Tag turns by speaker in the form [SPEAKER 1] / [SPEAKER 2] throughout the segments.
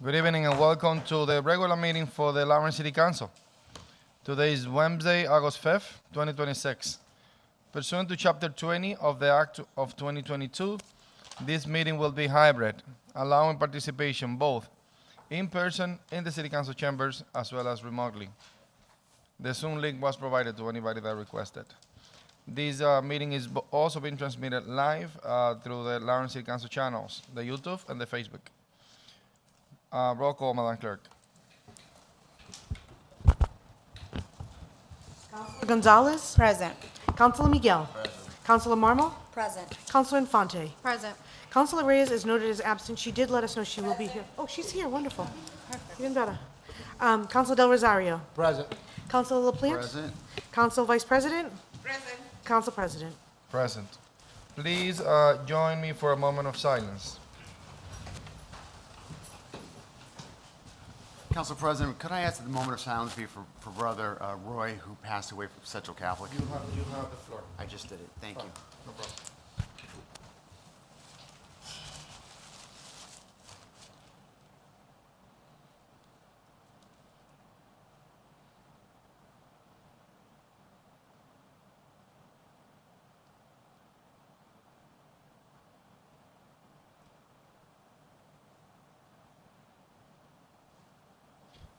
[SPEAKER 1] Good evening and welcome to the regular meeting for the Lawrence City Council. Today is Wednesday, August 5th, 2026. Pursuant to Chapter 20 of the Act of 2022, this meeting will be hybrid, allowing participation both in person in the City Council chambers as well as remotely. The Zoom link was provided to anybody that requested. This meeting is also being transmitted live through the Lawrence City Council channels, the YouTube and the Facebook. Roll call, Madam Clerk.
[SPEAKER 2] Councilor Gonzalez.
[SPEAKER 3] Present.
[SPEAKER 2] Councilor Miguel. Councilor Marmol.
[SPEAKER 3] Present.
[SPEAKER 2] Councilor Infante.
[SPEAKER 3] Present.
[SPEAKER 2] Councilor Reyes is noted as absent. She did let us know she will be here. Oh, she's here. Wonderful. Even better. Councilor Del Rosario.
[SPEAKER 4] Present.
[SPEAKER 2] Councilor LaPlante.
[SPEAKER 4] Present.
[SPEAKER 2] Council Vice President.
[SPEAKER 3] Present.
[SPEAKER 2] Council President.
[SPEAKER 1] Present. Please join me for a moment of silence.
[SPEAKER 4] Council President, could I ask that the moment of silence be for Brother Roy, who passed away from Central Catholic?
[SPEAKER 1] You have the floor.
[SPEAKER 4] I just did it. Thank you.
[SPEAKER 1] No problem.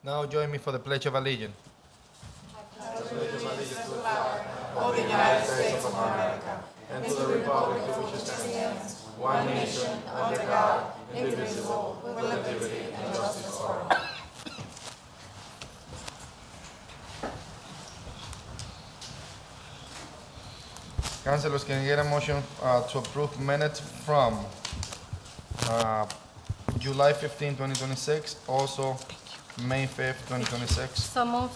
[SPEAKER 1] Now join me for the Pledge of Allegiance. Councilors, can you get a motion to approve minutes from July 15, 2026, also May 5th, 2026?
[SPEAKER 3] So moved.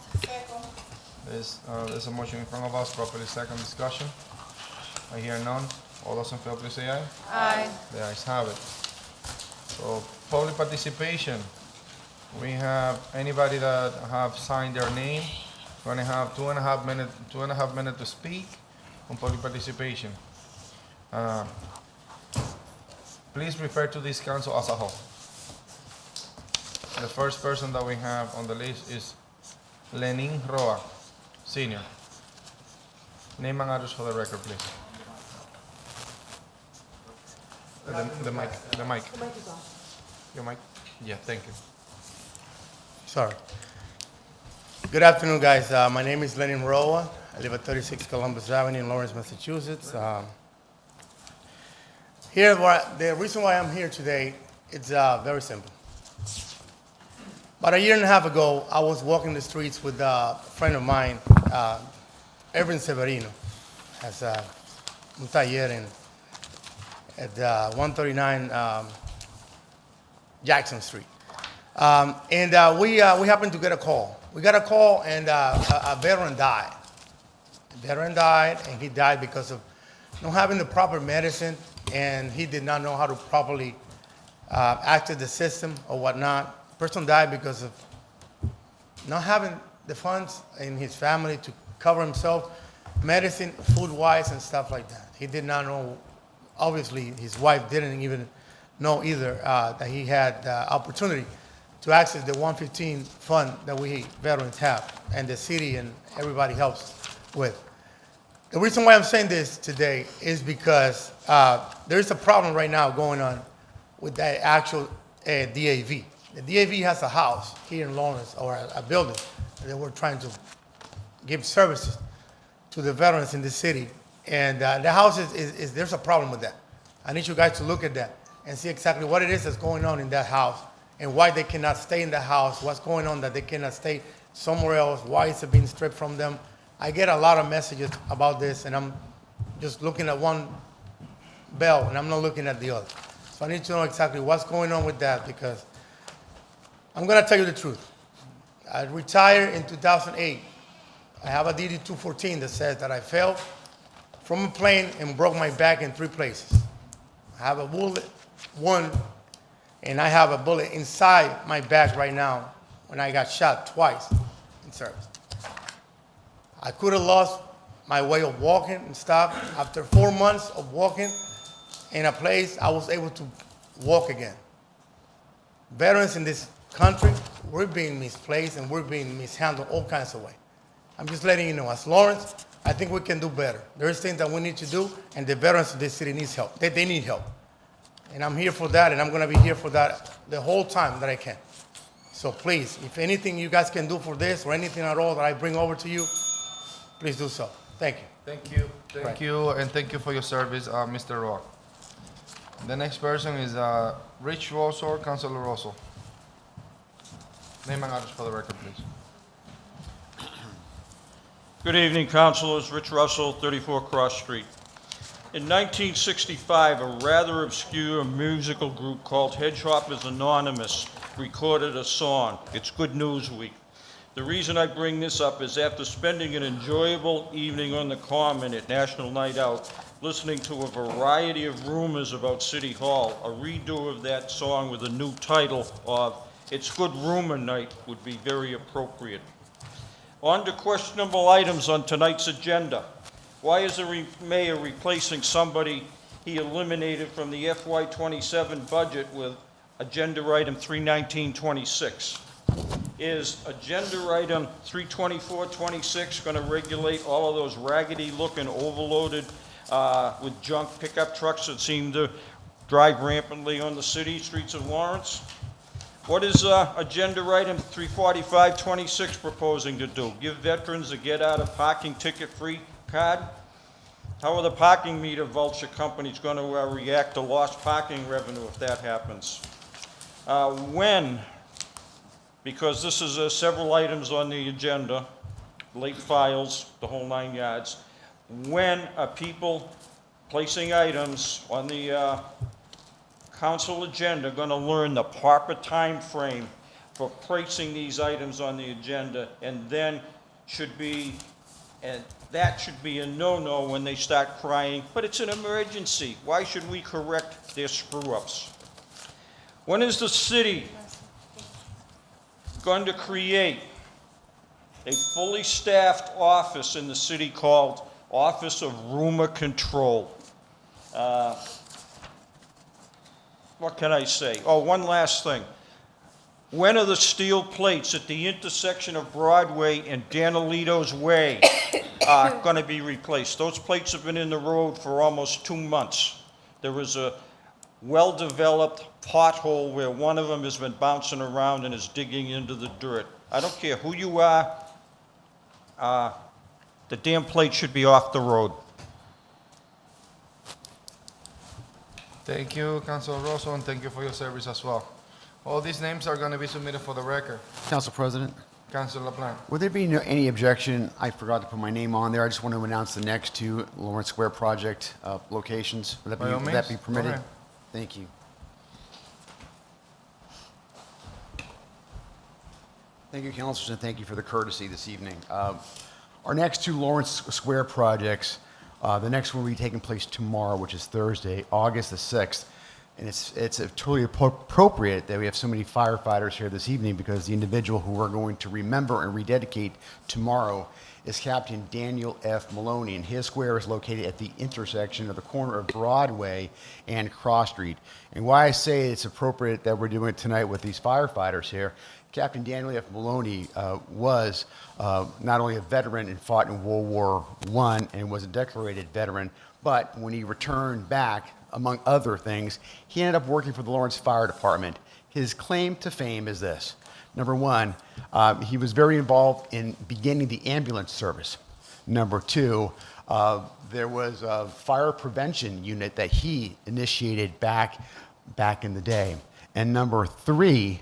[SPEAKER 1] There's a motion in front of us, properly second discussion. I hear none. All those in favor, please say aye.
[SPEAKER 3] Aye.
[SPEAKER 1] The ayes have it. So, public participation. We have anybody that have signed their name. We're gonna have two and a half minutes to speak on public participation. Please refer to this council as a whole. The first person that we have on the list is Lenin Roa, Senior. Name and address for the record, please. The mic. Your mic? Yeah, thank you.
[SPEAKER 5] Sorry. Good afternoon, guys. My name is Lenin Roa. I live at 36 Columbus Avenue in Lawrence, Massachusetts. The reason why I'm here today, it's very simple. About a year and a half ago, I was walking the streets with a friend of mine, Erwin Severino, has un taller at 139 Jackson Street. We happened to get a call. We got a call and a veteran died. The veteran died, and he died because of not having the proper medicine, and he did not know how to properly access the system or whatnot. Person died because of not having the funds in his family to cover himself, medicine, food-wise, and stuff like that. He did not know. Obviously, his wife didn't even know either that he had the opportunity to access the 115 fund that we veterans have, and the city and everybody helps with. The reason why I'm saying this today is because there's a problem right now going on with that actual DAV. The DAV has a house here in Lawrence, or a building, that we're trying to give services to the veterans in the city. And the house there's a problem with that. I need you guys to look at that and see exactly what it is that's going on in that house, and why they cannot stay in the house, what's going on that they cannot stay somewhere else, why it's being stripped from them. I get a lot of messages about this, and I'm just looking at one bell, and I'm not looking at the other. So I need to know exactly what's going on with that, because I'm going to tell you the truth. I retired in 2008. I have a DD-214 that says that I fell from a plane and broke my back in 3 places. I have a bullet, and I have a bullet inside my back right now when I got shot twice in service. I could have lost my way of walking and stuff. After 4 months of walking in a place, I was able to walk again. Veterans in this country, we're being misplaced and we're being mishandled all kinds of ways. I'm just letting you know, as Lawrence, I think we can do better. There's things that we need to do, and the veterans of this city needs help. They need help. And I'm here for that, and I'm gonna be here for that the whole time that I can. So please, if anything you guys can do for this or anything at all that I bring over to you, please do so. Thank you.
[SPEAKER 1] Thank you. Thank you, and thank you for your service, Mr. Roa. The next person is Rich Rosso, Councilor Rosso. Name and address for the record, please.
[SPEAKER 3] Good evening, councilors. Rich Russell, 34 Cross Street. In 1965, a rather obscure musical group called Hedgehoppers Anonymous recorded a song. It's Good News Week. The reason I bring this up is after spending an enjoyable evening on the Common at National Night Out, listening to a variety of rumors about City Hall, a redo of that song with a new title of It's Good Rumor Night would be very appropriate. On to questionable items on tonight's agenda. Why is the mayor replacing somebody he eliminated from the FY27 budget with agenda item 31926? Is agenda item 32426 going to regulate all of those raggedy-looking, overloaded with junk pickup trucks that seem to drive rampantly on the city streets of Lawrence? What is agenda item 34526 proposing to do? Give veterans a get-out-of-parking ticket-free card? How are the parking meter vulture companies going to react to lost parking revenue if that happens? When, because this is several items on the agenda, late files, the whole 9 yards, when are people placing items on the council agenda going to learn the proper time frame for placing these items on the agenda, and then that should be a no-no when they start crying, but it's an emergency. Why should we correct their screw-ups? When is the city going to create a fully staffed office in the city called Office of Rumor Control? What can I say? Oh, one last thing. When are the steel plates at the intersection of Broadway and Danilito's Way going to be replaced? Those plates have been in the road for almost 2 months. There is a well-developed pothole where one of them has been bouncing around and is digging into the dirt. I don't care who you are, the damn plate should be off the road.
[SPEAKER 1] Thank you, Councilor Rosso, and thank you for your service as well. All these names are going to be submitted for the record.
[SPEAKER 4] Council President,
[SPEAKER 1] Councilor LaPlante.
[SPEAKER 4] would there be any objection? I forgot to put my name on there. I just want to announce the next two Lawrence Square project locations. Would
[SPEAKER 1] By all
[SPEAKER 4] that be
[SPEAKER 1] means.
[SPEAKER 4] permitted?
[SPEAKER 1] Go ahead.
[SPEAKER 4] Thank you. Thank you, councilors, and thank you for the courtesy this evening. Our next two Lawrence Square projects, the next one will be taking place tomorrow, which is Thursday, August the 6th. And it's totally appropriate that we have so many firefighters here this evening, because the individual who we're going to remember and rededicate tomorrow is Captain Daniel F. Maloney, and his square is located at the intersection of the corner of Broadway and Cross Street. And why I say it's appropriate that we're doing it tonight with these firefighters here, Captain Daniel F. Maloney was not only a veteran and fought in World War I and was a decorated veteran, but when he returned back, among other things, he ended up working for the Lawrence Fire Department. His claim to fame is this. Number one, he was very involved in beginning the ambulance service. Number two, there was a fire prevention unit that he initiated back in the day. And number three,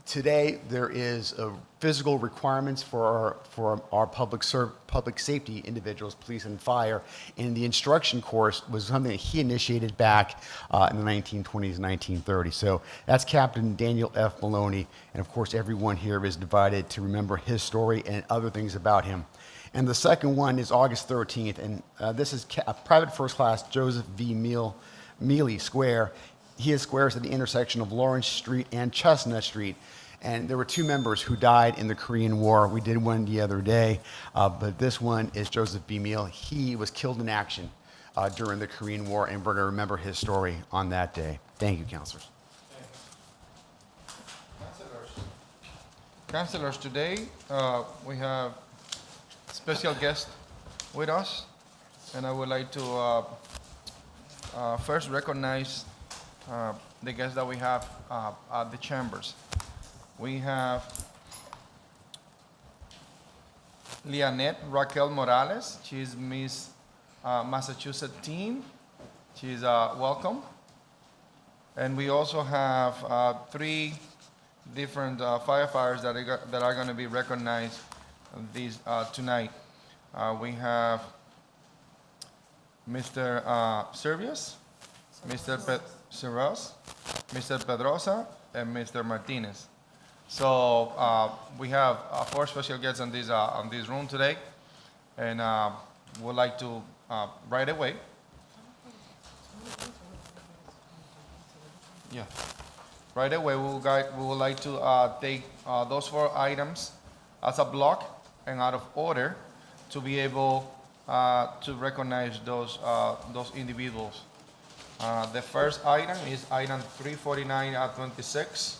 [SPEAKER 4] today there is physical requirements for our public safety individuals, police and fire, and the instruction course was something that he initiated back in the 1920s and 1930s. So that's Captain Daniel F. Maloney, and of course everyone here is divided to remember his story and other things about him. And the second one is August 13th, and this is Private First Class Joseph V. Mealy Square. His square is at the intersection of Lawrence Street and Chestnut Street. And there were two members who died in the Korean War. We did one the other day, but this one is Joseph B. Meal. He was killed in action during the Korean War, and we're going to remember his story on that day. Thank you, councilors.
[SPEAKER 1] Councilors, today we have special guest with us, and I would like to first recognize the guests that we have at the chambers. We have Lianet Raquel Morales. She's Miss Massachusetts Teen. She's welcome. And we also have three different firefighters that are going to be recognized tonight. We have Mr. Servius, Mr. Serras, Mr. Pedrosa, and Mr. Martinez. So we have four special guests on this room today, and would like to right away. Yeah. Right away, we would like to take those four items as a block and out of order to be able to recognize those individuals. The first item is item 349-26,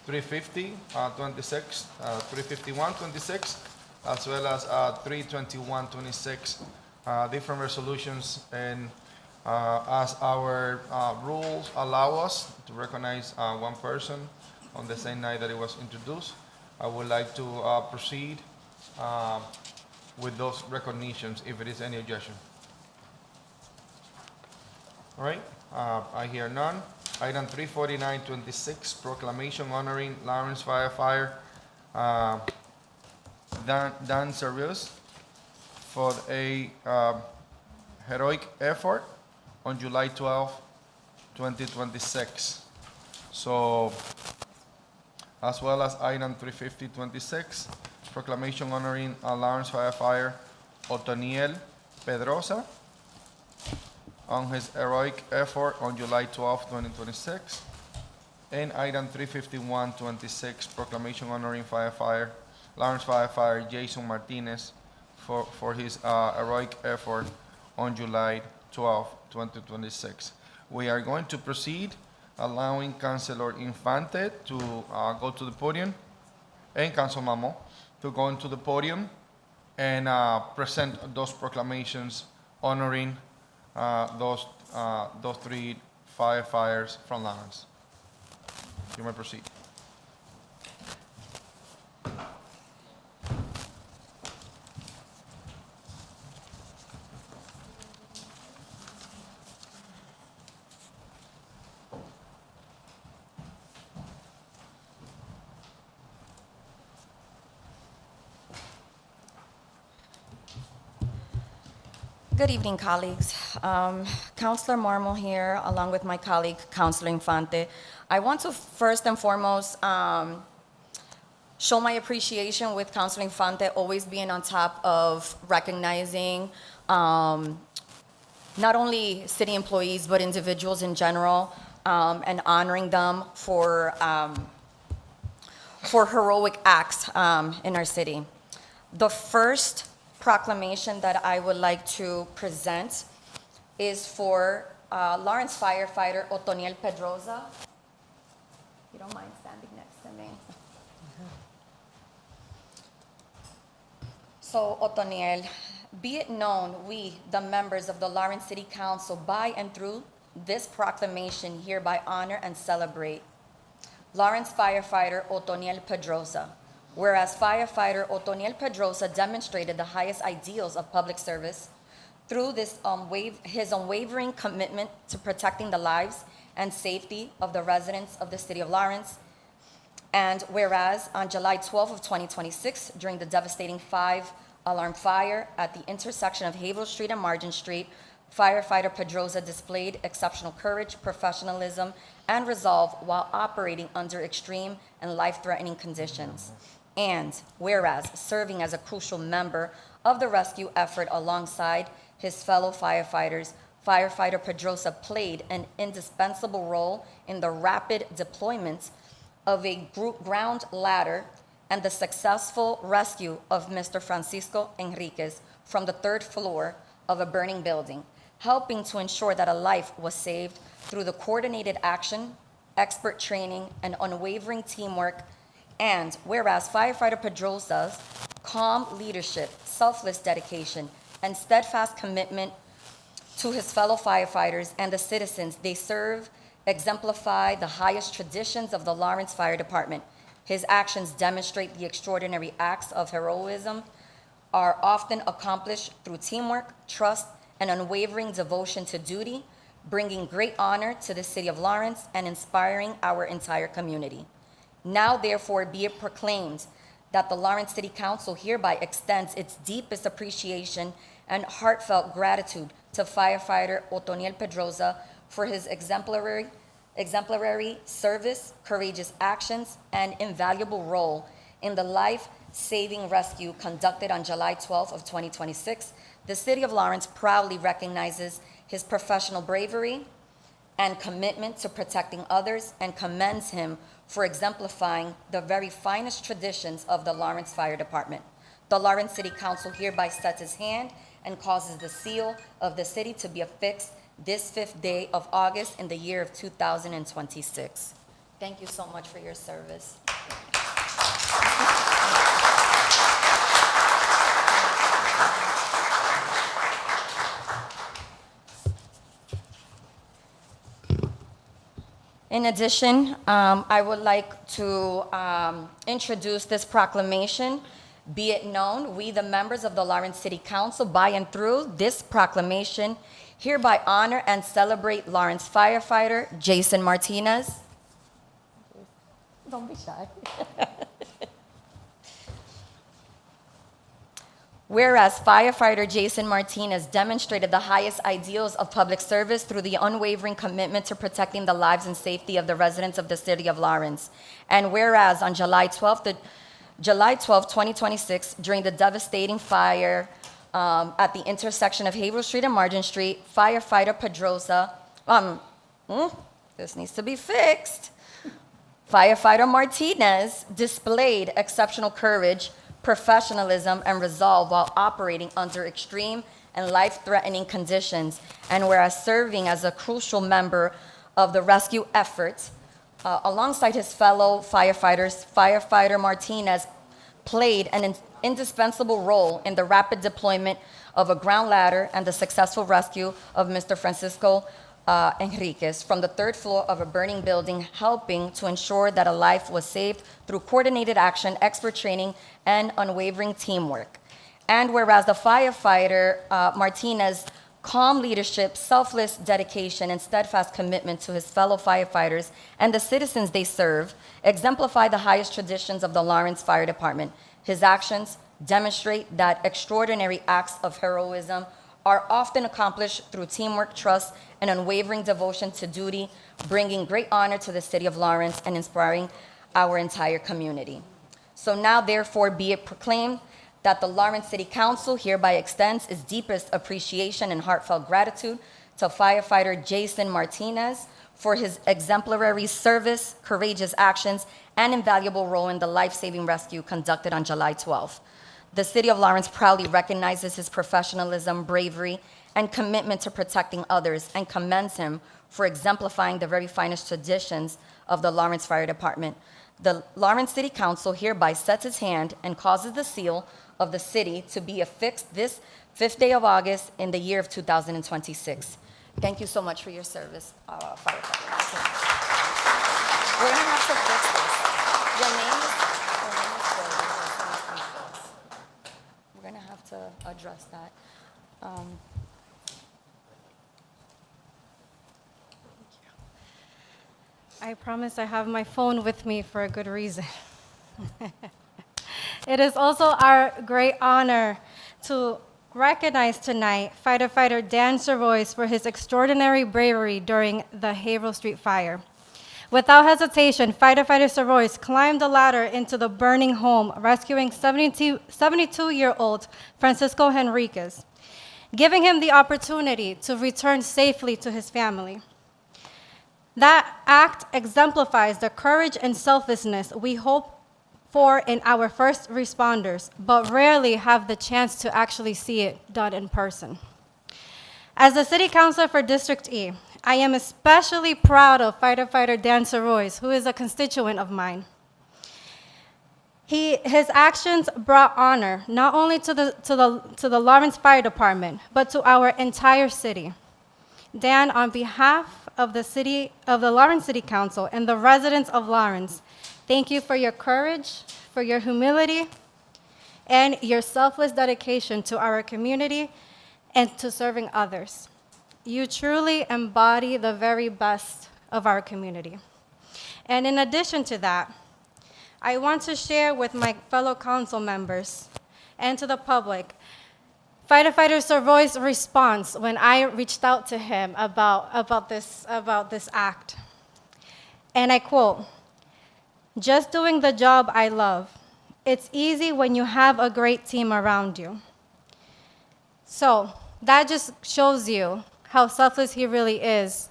[SPEAKER 1] 350-26, 351-26, as well as 321-26, different resolutions. And as our rules allow us to recognize one person on the same night that it was introduced, I would like to proceed with those recognitions if it is any objection. All right, I hear none. Item 349-26, proclamation honoring Lawrence firefighter Dan Servius for a heroic effort on July 12, 2026. So, as well as item 350-26, proclamation honoring Lawrence firefighter Otoniel Pedrosa on his heroic effort on July 12, 2026. And item 351-26, proclamation honoring Lawrence firefighter Jason Martinez for his heroic effort on July 12, 2026. We are going to proceed allowing Councilor Infante to go to the podium and Council Mamo to go into the podium and present those proclamations honoring those three firefighters from Lawrence. You may proceed.
[SPEAKER 6] Good evening, colleagues. Councilor Marmol here, along with my colleague, Councilor Infante. I want to first and foremost show my appreciation with Councilor Infante always being on top of recognizing not only city employees, but individuals in general, and honoring them for heroic acts in our city. The first proclamation that I would like to present is for Lawrence firefighter Otoniel Pedrosa. You don't mind standing next to me? So, Otoniel, be it known, we, the members of the Lawrence City Council, by and through this proclamation hereby honor and celebrate Lawrence firefighter Otoniel Pedrosa. Whereas firefighter Otoniel Pedrosa demonstrated the highest ideals of public service through his unwavering commitment to protecting the lives and safety of the residents of the city of Lawrence. And whereas on July 12 of 2026, during the devastating 5-alarm fire at the intersection of Havel Street and Margin Street, firefighter Pedrosa displayed exceptional courage, professionalism, and resolve while operating under extreme and life-threatening conditions. And whereas serving as a crucial member of the rescue effort alongside his fellow firefighters, firefighter Pedrosa played an indispensable role in the rapid deployment of a ground ladder and the successful rescue of Mr. Francisco Enriquez from the 3rd floor of a burning building, helping to ensure that a life was saved through the coordinated action, expert training, and unwavering teamwork And whereas firefighter Pedrosa's calm leadership, selfless dedication, and steadfast commitment to his fellow firefighters and the citizens they serve exemplify the highest traditions of the Lawrence Fire Department. His actions demonstrate the extraordinary acts of heroism are often accomplished through teamwork, trust, and unwavering devotion to duty, bringing great honor to the city of Lawrence and inspiring our entire community. Now, therefore, be it proclaimed that the Lawrence City Council hereby extends its deepest appreciation and heartfelt gratitude to firefighter Otoniel Pedrosa for his exemplary service, courageous actions, and invaluable role in the life-saving rescue conducted on July 12th of 2026. The City of Lawrence proudly recognizes his professional bravery and commitment to protecting others and commends him for exemplifying the very finest traditions of the Lawrence Fire Department. The Lawrence City Council hereby sets its hand and causes the seal of the city to be affixed this 5th day of August in the year of 2026. Thank you so much for your service. In addition, I would like to introduce this proclamation. Be it known, we, the members of the Lawrence City Council, by and through this proclamation, hereby honor and celebrate Lawrence firefighter Jason Martinez. Don't be shy. Whereas firefighter Jason Martinez demonstrated the highest ideals of public service through the unwavering commitment to protecting the lives and safety of the residents of the city of Lawrence. And whereas on July 12, 2026, during the devastating fire at the intersection of Haverhill Street and Margin Street, firefighter Pedrosa, this needs to be fixed. Firefighter Martinez displayed exceptional courage, professionalism, and resolve while operating under extreme and life-threatening conditions, and whereas serving as a crucial member of the rescue efforts, alongside his fellow firefighters, firefighter Martinez played an indispensable role in the rapid deployment of a ground ladder and the successful rescue of Mr. Francisco Enriquez from the 3rd floor of a burning building, helping to ensure that a life was saved through coordinated action, expert training, and unwavering teamwork. And whereas the firefighter Martinez calm leadership, selfless dedication, and steadfast commitment to his fellow firefighters and the citizens they serve exemplify the highest traditions of the Lawrence Fire Department. His actions demonstrate that extraordinary acts of heroism are often accomplished through teamwork, trust, and unwavering devotion to duty, bringing great honor to the city of Lawrence and inspiring our entire community. So now, therefore, be it proclaimed that the Lawrence City Council hereby extends its deepest appreciation and heartfelt gratitude to firefighter Jason Martinez for his exemplary service, courageous actions, and invaluable role in the life-saving rescue conducted on July 12th. The City of Lawrence proudly recognizes his professionalism, bravery, and commitment to protecting others, and commends him for exemplifying the very finest traditions of the Lawrence Fire Department. The Lawrence City Council hereby sets its hand and causes the seal of the city to be affixed this 5th day of August in the year of 2026. Thank you so much for your service, firefighters. We're gonna have to fix this. Your name is We're gonna have to address that.
[SPEAKER 7] I promise I have my phone with me for a good reason. It is also our great honor to recognize tonight firefighter Dan Sorois for his extraordinary bravery during the Haverhill Street fire. Without hesitation, firefighter Sorois climbed the ladder into the burning home, rescuing 72-year-old Francisco Henriquez, giving him the opportunity to return safely to his family. That act exemplifies the courage and selflessness we hope for in our first responders, but rarely have the chance to actually see it done in person. As the City Councilor for District E, I am especially proud of firefighter Dan Sorois, who is a constituent of mine. His actions brought honor not only to the Lawrence Fire Department, but to our entire city. Dan, on behalf of the Lawrence City Council and the residents of Lawrence, thank you for your courage, for your humility, and your selfless dedication to our community and to serving others. You truly embody the very best of our community. And in addition to that, I want to share with my fellow council members and to the public Firefighter Savoy's response when I reached out to him about this act. And I quote, "Just doing the job I love. It's easy when you have a great team around you." So that just shows you how selfless he really is.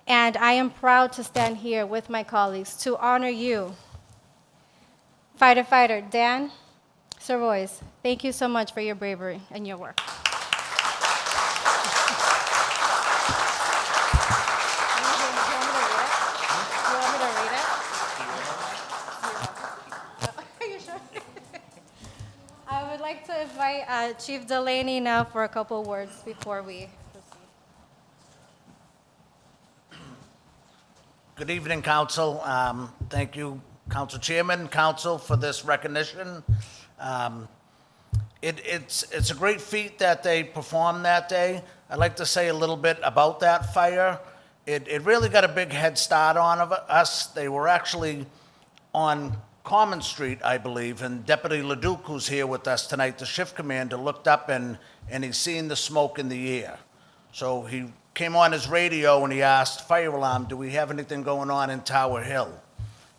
[SPEAKER 7] And I am proud to stand here with my colleagues to honor you. Firefighter Dan Savoy, thank you so much for your bravery and your work. I would like to invite Chief Delaney now for a couple words before we proceed.
[SPEAKER 8] Good evening, Council. Thank you, Council Chairman, Council, for this recognition. It's a great feat that they performed that day. I'd like to say a little bit about that fire. It really got a big head start on us. They were actually on Common Street, I believe, and Deputy Leduc, who's here with us tonight, the shift commander, looked up and he's seen the smoke in the air. So he came on his radio and he asked, "Fire alarm, do we have anything going on in Tower Hill?"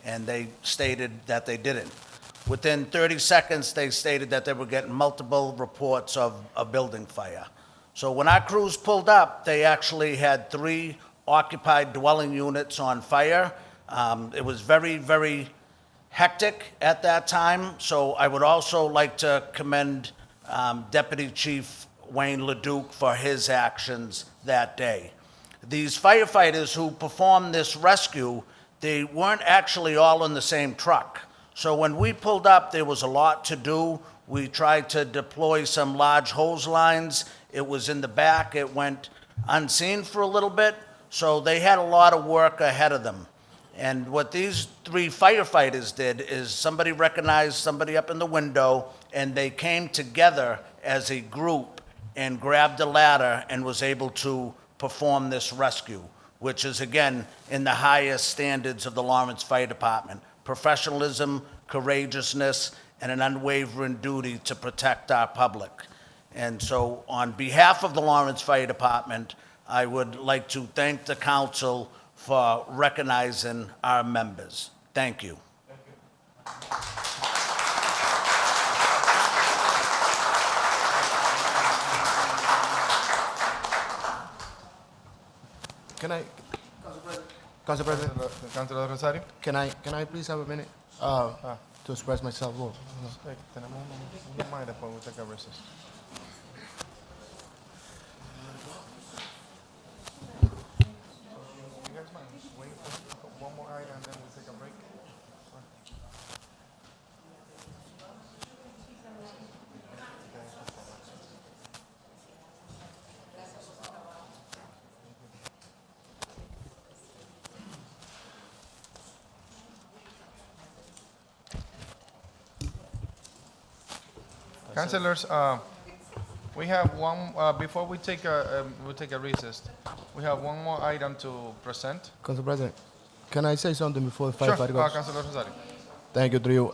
[SPEAKER 8] And they stated that they didn't. Within 30 seconds, they stated that they were getting multiple reports of a building fire. So when our crews pulled up, they actually had 3 occupied dwelling units on fire. It was very, very hectic at that time. So I would also like to commend Deputy Chief Wayne Leduc for his actions that day. These firefighters who performed this rescue, they weren't actually all in the same truck. So when we pulled up, there was a lot to do. We tried to deploy some large hose lines. It was in the back. It went unseen for a little bit. So they had a lot of work ahead of them. And what these 3 firefighters did is somebody recognized somebody up in the window, and they came together as a group and grabbed a ladder and was able to perform this rescue, which is, again, in the highest standards of the Lawrence Fire Department. Professionalism, courageousness, and an unwavering duty to protect our public. And so on behalf of the Lawrence Fire Department, I would like to thank the council for recognizing our members. Thank you.
[SPEAKER 9] Can I, Council President,
[SPEAKER 1] Councilor Rosario.
[SPEAKER 9] can I please have a minute to express myself? Lord?
[SPEAKER 1] Tenemos uno más y después usted que recess. One more item and then we take a break. Councilors, we have one, before we take a recess, we have one more item to present.
[SPEAKER 9] Council President, can I say something before the
[SPEAKER 1] Sure,
[SPEAKER 9] firefighter goes?
[SPEAKER 1] Councilor Rosario.
[SPEAKER 9] Thank you, Drew.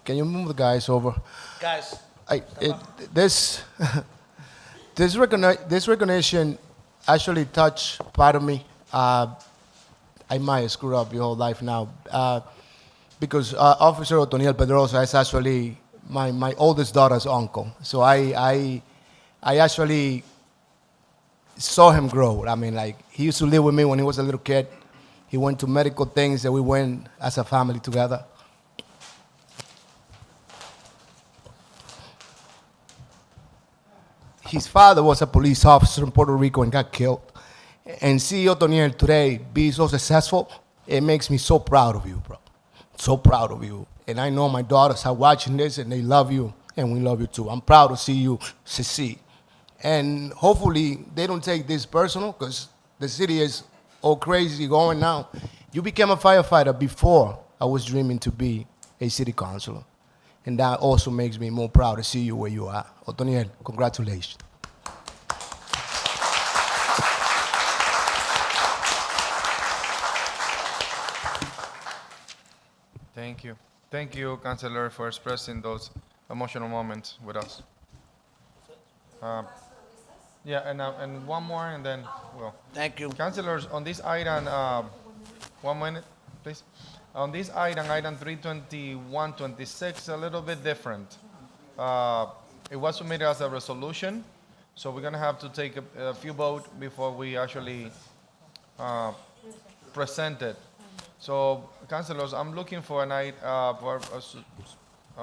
[SPEAKER 9] Can you move the guys over?
[SPEAKER 8] Guys,
[SPEAKER 9] This recognition actually touched part of me. I might screw up your whole life now because Officer Otoniel Pedrosa is actually my oldest daughter's uncle. So I actually saw him grow. I mean, like, he used to live with me when he was a little kid. He went to medical things that we went as a family together. His father was a police officer in Puerto Rico and got killed. And see Otoniel today be so successful, it makes me so proud of you, bro. So proud of you. And I know my daughters are watching this, and they love you, and we love you too. I'm proud to see you succeed. And hopefully they don't take this personal, because the city is all crazy going now. You became a firefighter before I was dreaming to be a city councilor. And that also makes me more proud to see you where you are. Otoniel, congratulations.
[SPEAKER 1] Thank you. Thank you, Councilor, for expressing those emotional moments with us. Yeah, and one more, and then we'll.
[SPEAKER 8] Thank you.
[SPEAKER 1] Councilors, on this item, 1 minute, please. On this item 32126, a little bit different. It was submitted as a resolution, so we're gonna have to take a few votes before we actually present it. So, councilors, I'm looking for a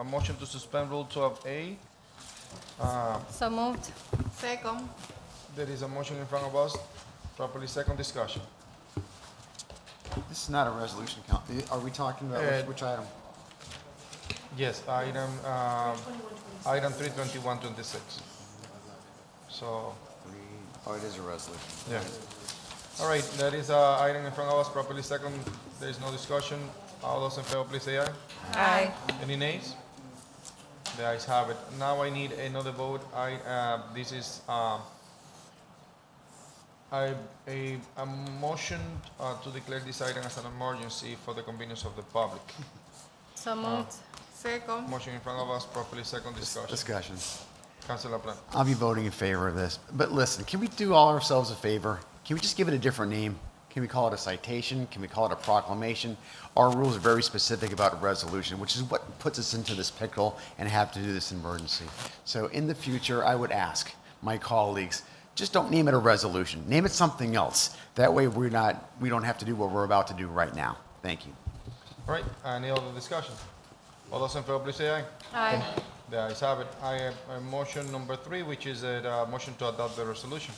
[SPEAKER 1] motion to suspend Rule 12A.
[SPEAKER 7] So moved.
[SPEAKER 2] Second.
[SPEAKER 1] There is a motion in front of us, properly second discussion.
[SPEAKER 4] This is not a resolution, are we talking about which item?
[SPEAKER 1] Yes, item 32126. So,
[SPEAKER 4] Oh, it is a resolution.
[SPEAKER 1] yeah. All right, that is an item in front of us, properly second. There is no discussion. All those in favor, please say aye.
[SPEAKER 6] Aye.
[SPEAKER 1] Any nays? The ayes have it. Now I need another vote. This is a motion to declare this item as an emergency for the convenience of the public.
[SPEAKER 7] So moved.
[SPEAKER 2] Second.
[SPEAKER 1] Motion in front of us, properly second discussion.
[SPEAKER 4] Discussion.
[SPEAKER 1] Councilor Plan.
[SPEAKER 4] I'll be voting in favor of this. But listen, can we do all ourselves a favor? Can we just give it a different name? Can we call it a citation? Can we call it a proclamation? Our rules are very specific about a resolution, which is what puts us into this pickle and have to do this emergency. So in the future, I would ask my colleagues, just don't name it a resolution. Name it something else. That way we don't have to do what we're about to do right now. Thank you.
[SPEAKER 1] All right, any other discussion? All those in favor, please say aye.
[SPEAKER 7] Aye.
[SPEAKER 1] The ayes have it. I have motion number 3, which is a motion to adopt the resolution.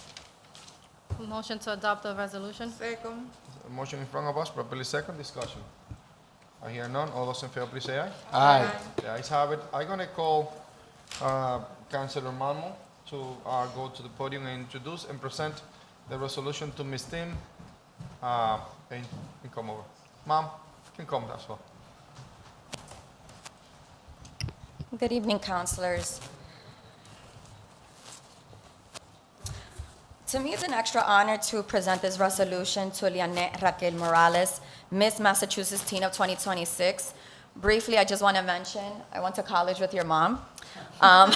[SPEAKER 7] Motion to adopt the resolution.
[SPEAKER 2] Second.
[SPEAKER 1] A motion in front of us, properly second discussion. I hear none. All those in favor, please say aye.
[SPEAKER 9] Aye.
[SPEAKER 1] The ayes have it. I'm gonna call Councilor Malmo to go to the podium and introduce and present the resolution to Ms. Tim. And come over. Mom, you can come as well.
[SPEAKER 6] Good evening, councilors. To me, it's an extra honor to present this resolution to Lianet Raquel Morales, Miss Massachusetts Teen of 2026. Briefly, I just want to mention, I went to college with your mom. Went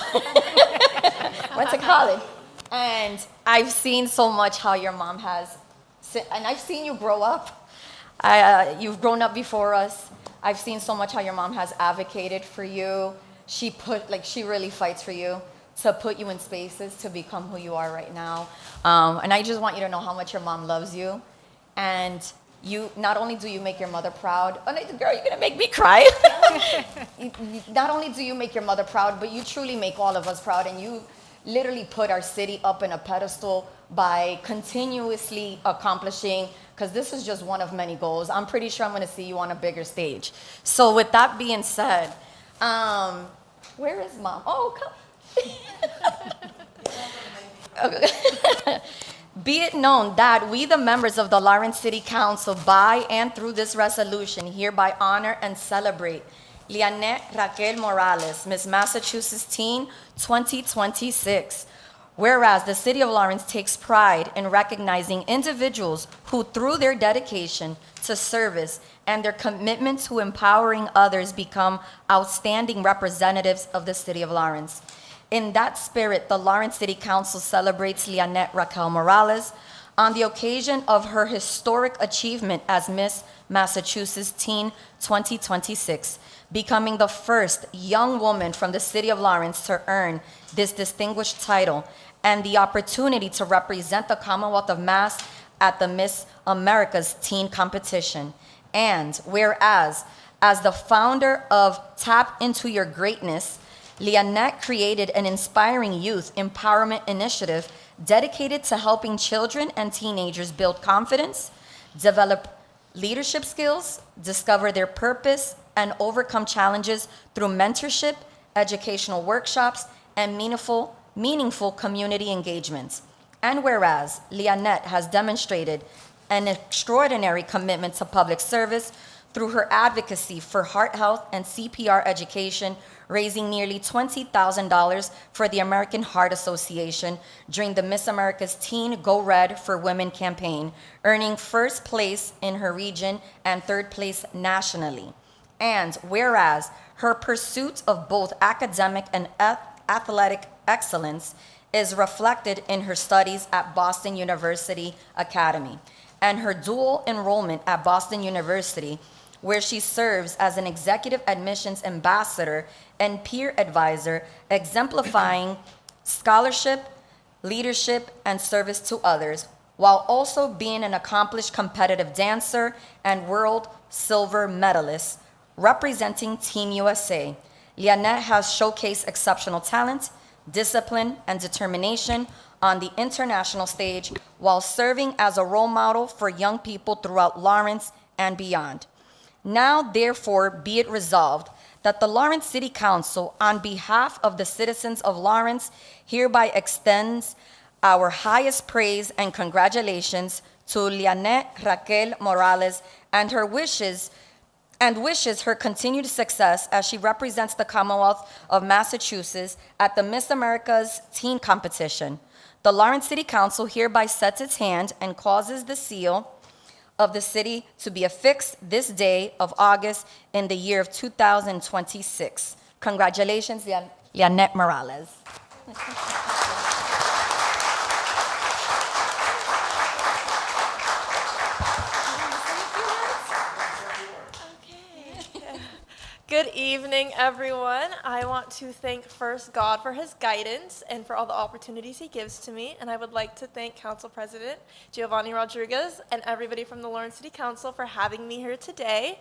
[SPEAKER 6] to college. And I've seen so much how your mom has, and I've seen you grow up. You've grown up before us. I've seen so much how your mom has advocated for you. She really fights for you to put you in spaces to become who you are right now. And I just want you to know how much your mom loves you. And you, not only do you make your mother proud, oh, girl, you're gonna make me cry. Not only do you make your mother proud, but you truly make all of us proud. And you literally put our city up in a pedestal by continuously accomplishing, because this is just one of many goals. I'm pretty sure I'm gonna see you on a bigger stage. So with that being said, where is mom? Oh, come. Be it known that we, the members of the Lawrence City Council, by and through this resolution, hereby honor and celebrate Lianet Raquel Morales, Miss Massachusetts Teen 2026. Whereas the City of Lawrence takes pride in recognizing individuals who, through their dedication to service and their commitment to empowering others, become outstanding representatives of the City of Lawrence. In that spirit, the Lawrence City Council celebrates Lianet Raquel Morales on the occasion of her historic achievement as Miss Massachusetts Teen 2026, becoming the first young woman from the City of Lawrence to earn this distinguished title and the opportunity to represent the Commonwealth of Mass at the Miss America's Teen Competition. And whereas, as the founder of Tap Into Your Greatness, Lianet created an inspiring youth empowerment initiative dedicated to helping children and teenagers build confidence, develop leadership skills, discover their purpose, and overcome challenges through mentorship, educational workshops, and meaningful community engagements. And whereas Lianette has demonstrated an extraordinary commitment to public service through her advocacy for heart health and CPR education, raising nearly $20,000 for the American Heart Association during the Miss America's Teen Go Red for Women campaign, earning first place in her region and third place nationally. And whereas her pursuit of both academic and athletic excellence is reflected in her studies at Boston University Academy and her dual enrollment at Boston University, where she serves as an executive admissions ambassador and peer advisor, exemplifying scholarship, leadership, and service to others, while also being an accomplished competitive dancer and world silver medalist representing Team USA. Lianette has showcased exceptional talent, discipline, and determination on the international stage while serving as a role model for young people throughout Lawrence and beyond. Now, therefore, be it resolved that the Lawrence City Council, on behalf of the citizens of Lawrence, hereby extends our highest praise and congratulations to Lianette Raquel Morales and wishes her continued success as she represents the Commonwealth of Massachusetts at the Miss America's Teen Competition. The Lawrence City Council hereby sets its hand and causes the seal of the city to be affixed this day of August in the year of 2026. Congratulations, Lianette Morales.
[SPEAKER 10] Good evening, everyone. I want to thank first God for his guidance and for all the opportunities he gives to me. And I would like to thank Council President Giovanni Rodriguez and everybody from the Lawrence City Council for having me here today.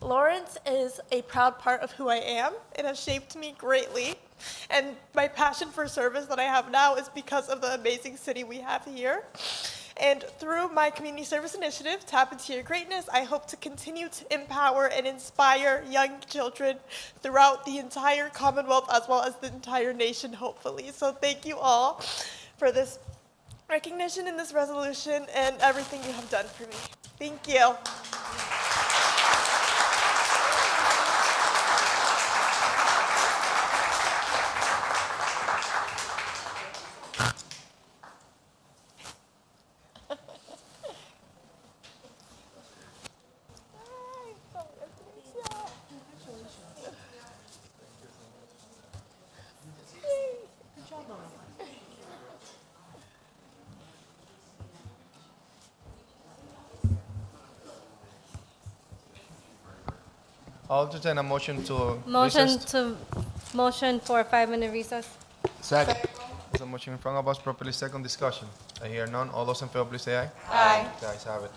[SPEAKER 10] Lawrence is a proud part of who I am. It has shaped me greatly. And my passion for service that I have now is because of the amazing city we have here. And through my community service initiative, Tap Into Your Greatness, I hope to continue to empower and inspire young children throughout the entire Commonwealth as well as the entire nation, hopefully. So thank you all for this recognition and this resolution and everything you have done for me. Thank you.
[SPEAKER 1] I'll entertain a motion to
[SPEAKER 7] Motion
[SPEAKER 1] recess.
[SPEAKER 7] motion for a 5-minute recess.
[SPEAKER 9] Second.
[SPEAKER 1] There's a motion in front of us, properly second discussion. I hear none. All those in favor, please say aye.
[SPEAKER 7] Aye.
[SPEAKER 1] The ayes have it.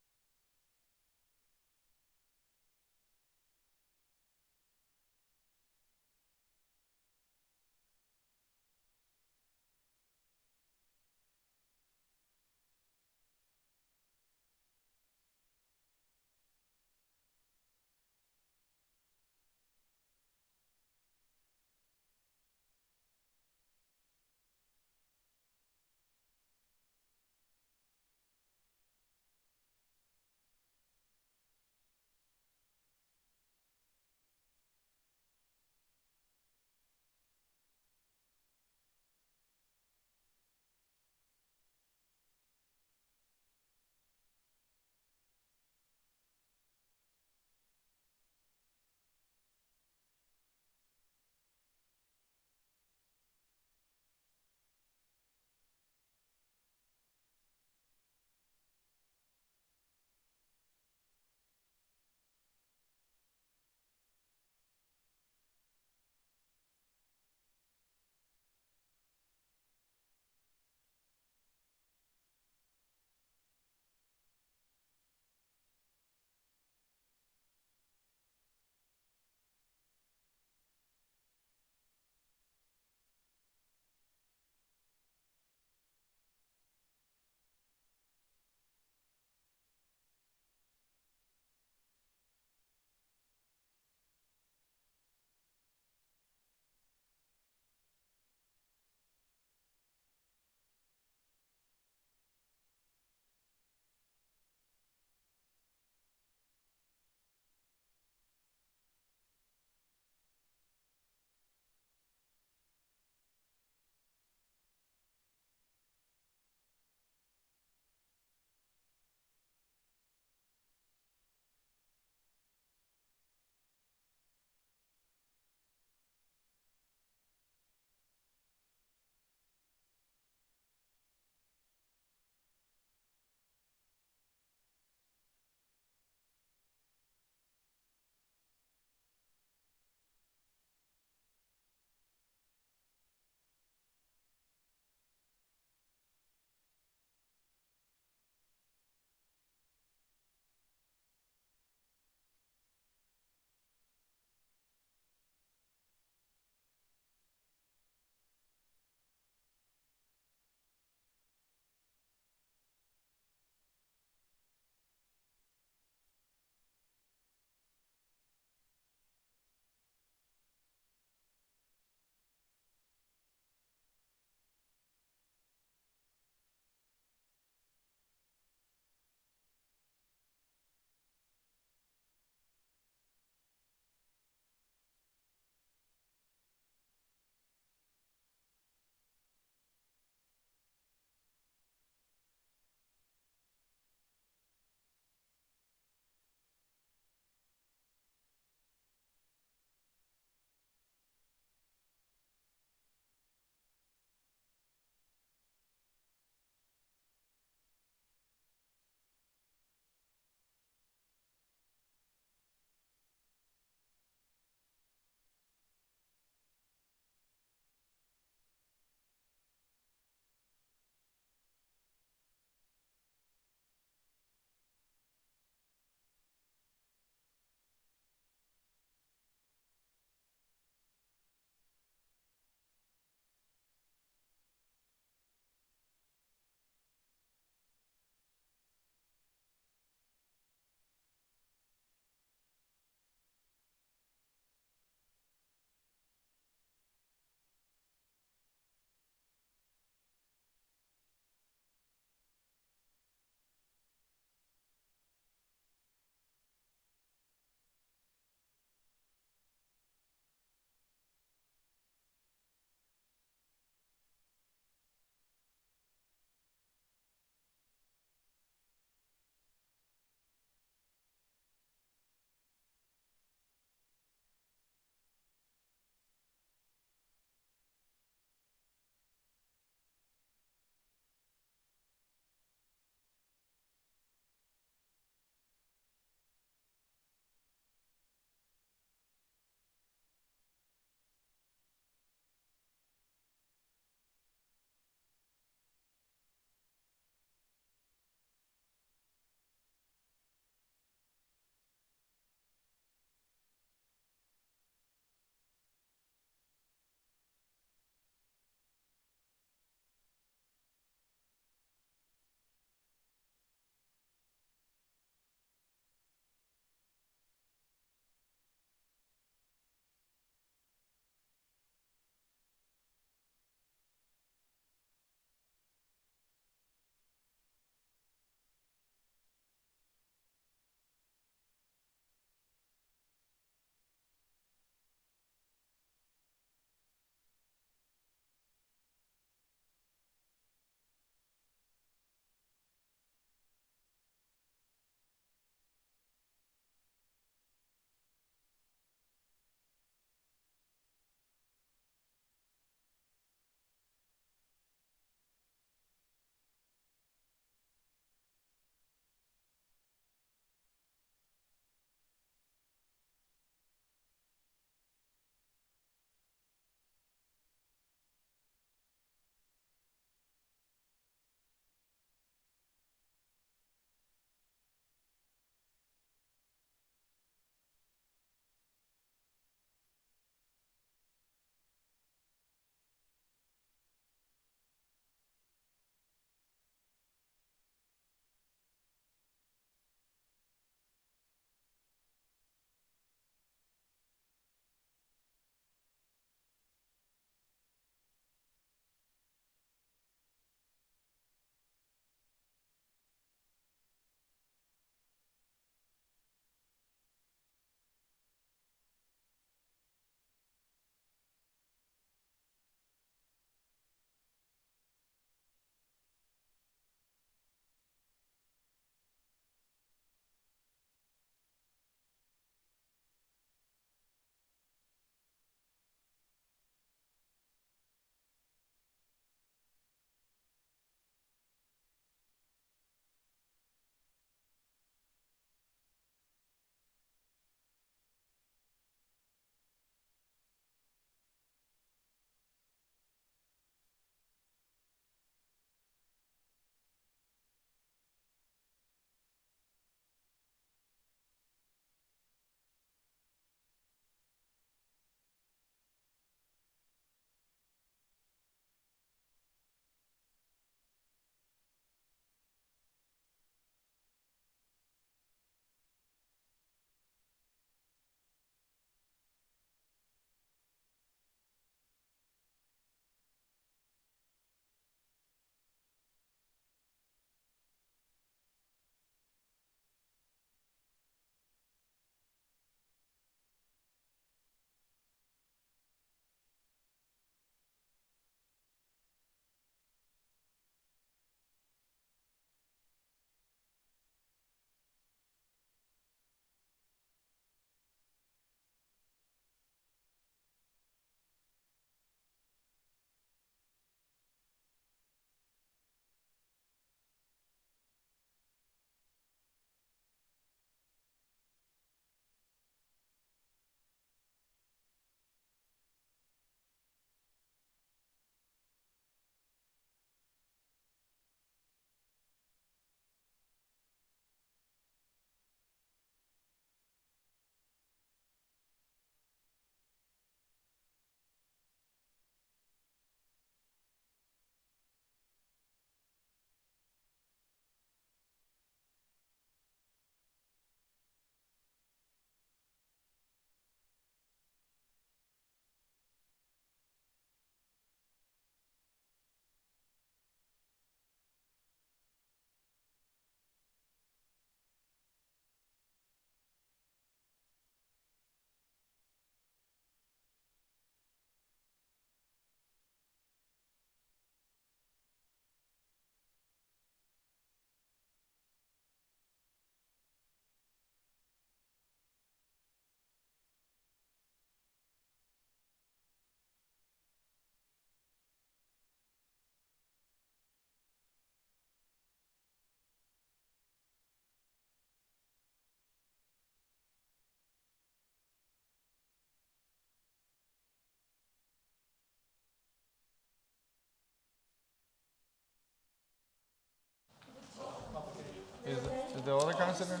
[SPEAKER 1] the other councilor?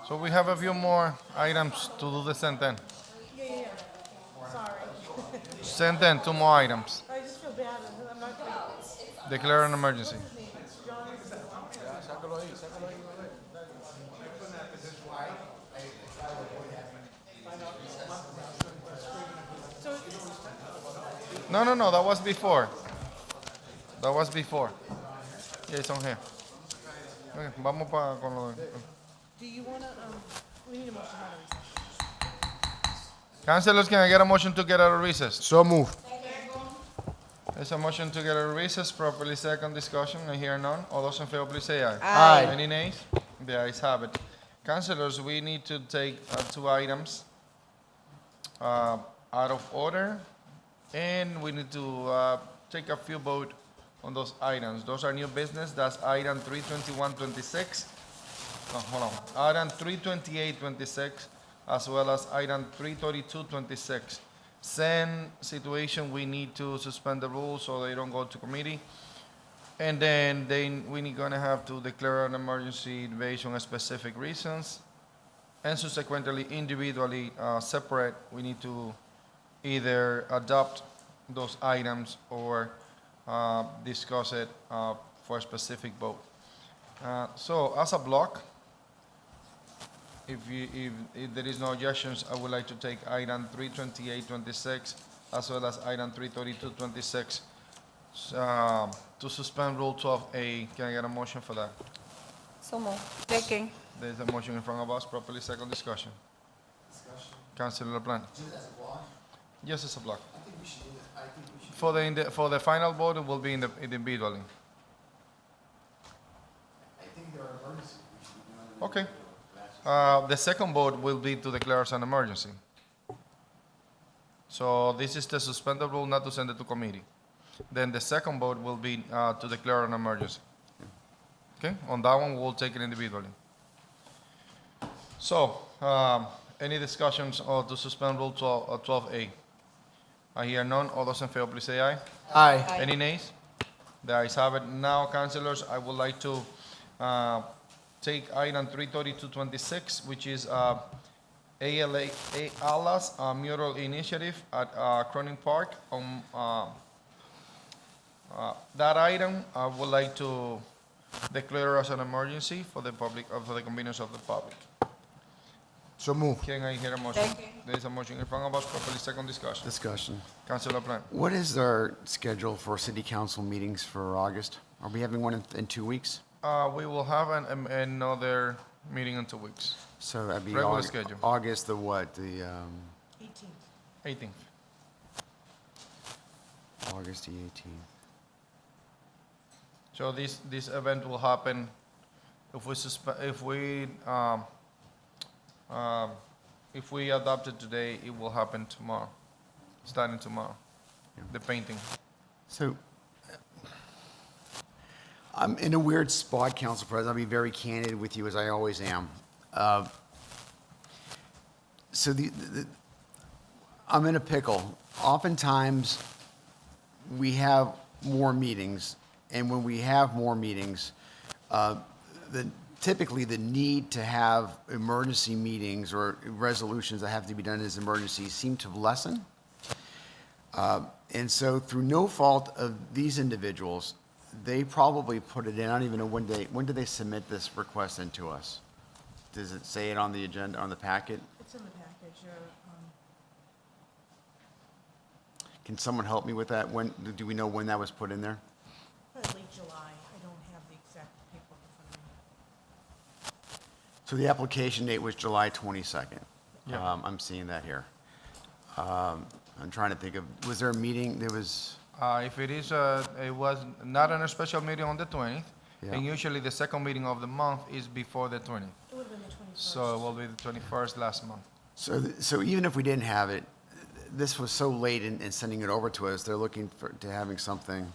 [SPEAKER 1] So we have a few more items to do the Centen.
[SPEAKER 2] Sorry.
[SPEAKER 1] Centen, 2 more items.
[SPEAKER 2] I just feel bad. I'm not gonna.
[SPEAKER 1] Declare an emergency. No, that was before. That was before. Yeah, it's on here. Okay, vamos con lo de...
[SPEAKER 2] Do you wanna, we need a motion on recess.
[SPEAKER 1] Councilors, can I get a motion to get out of recess?
[SPEAKER 9] So move.
[SPEAKER 1] There's a motion to get out of recess, properly second discussion. I hear none. All those in favor, please say aye.
[SPEAKER 9] Aye.
[SPEAKER 1] Any nays? The ayes have it. Councilors, we need to take 2 items out of order, and we need to take a few vote on those items. Those are new business. That's item 32126. Hold on. Item 32826, as well as item 33226. Same situation, we need to suspend the rules so they don't go to committee. And then we're gonna have to declare an emergency based on specific reasons. And subsequently, individually, separate, we need to either adopt those items or discuss it for a specific vote. So as a block, if there is no objections, I would like to take item 32826 as well as item 33226 to suspend Rule 12A. Can I get a motion for that?
[SPEAKER 6] So moved.
[SPEAKER 7] Second.
[SPEAKER 1] There is a motion in front of us, properly second discussion. Councilor LaPlante. Yes, it's a block. For the final vote, it will be individually. Okay. The second vote will be to declare as an emergency. So this is to suspend the rule, not to send it to committee. Then the second vote will be to declare an emergency. Okay, on that one, we'll take it individually. So, any discussions to suspend Rule 12A? I hear none. All those in favor, please say aye.
[SPEAKER 9] Aye.
[SPEAKER 1] Any nays? The ayes have it. Now, councilors, I would like to take item 33226, which is ALA's mural initiative at Cronin Park. That item, I would like to declare as an emergency for the public, for the convenience of the public.
[SPEAKER 9] So move.
[SPEAKER 1] Can I hear a motion? There is a motion in front of us, properly second discussion.
[SPEAKER 4] Discussion.
[SPEAKER 1] Councilor Plant.
[SPEAKER 4] What is our schedule for city council meetings for August? Are we having one in 2 weeks?
[SPEAKER 1] We will have another meeting in 2 weeks,
[SPEAKER 4] So that'd be
[SPEAKER 1] Regular schedule.
[SPEAKER 4] August the what? The
[SPEAKER 1] 18th.
[SPEAKER 4] August the 18th.
[SPEAKER 1] So this event will happen if we adopt it today, it will happen tomorrow, starting tomorrow. The painting.
[SPEAKER 4] So I'm in a weird spot, Council President. I'll be very candid with you, as I always am. So I'm in a pickle. Oftentimes, we have more meetings, and when we have more meetings, typically the need to have emergency meetings or resolutions that have to be done as emergencies seem to lessen. And so through no fault of these individuals, they probably put it in. I don't even know when did they submit this request into us? Does it say it on the agenda, on the packet?
[SPEAKER 2] It's in the package.
[SPEAKER 4] Can someone help me with that? When, do we know when that was put in there?
[SPEAKER 2] Probably late July. I don't have the exact paperwork in front of me.
[SPEAKER 4] So the application date was July 22nd.
[SPEAKER 1] Yeah.
[SPEAKER 4] I'm seeing that here. I'm trying to think of, was there a meeting? There was,
[SPEAKER 1] If it is, it was not on a special meeting on the 20th,
[SPEAKER 4] Yeah.
[SPEAKER 1] and usually the second meeting of the month is before the 20th.
[SPEAKER 2] It would have been the 21st.
[SPEAKER 1] So it will be the 21st last month.
[SPEAKER 4] so even if we didn't have it, this was so late in sending it over to us, they're looking to having something.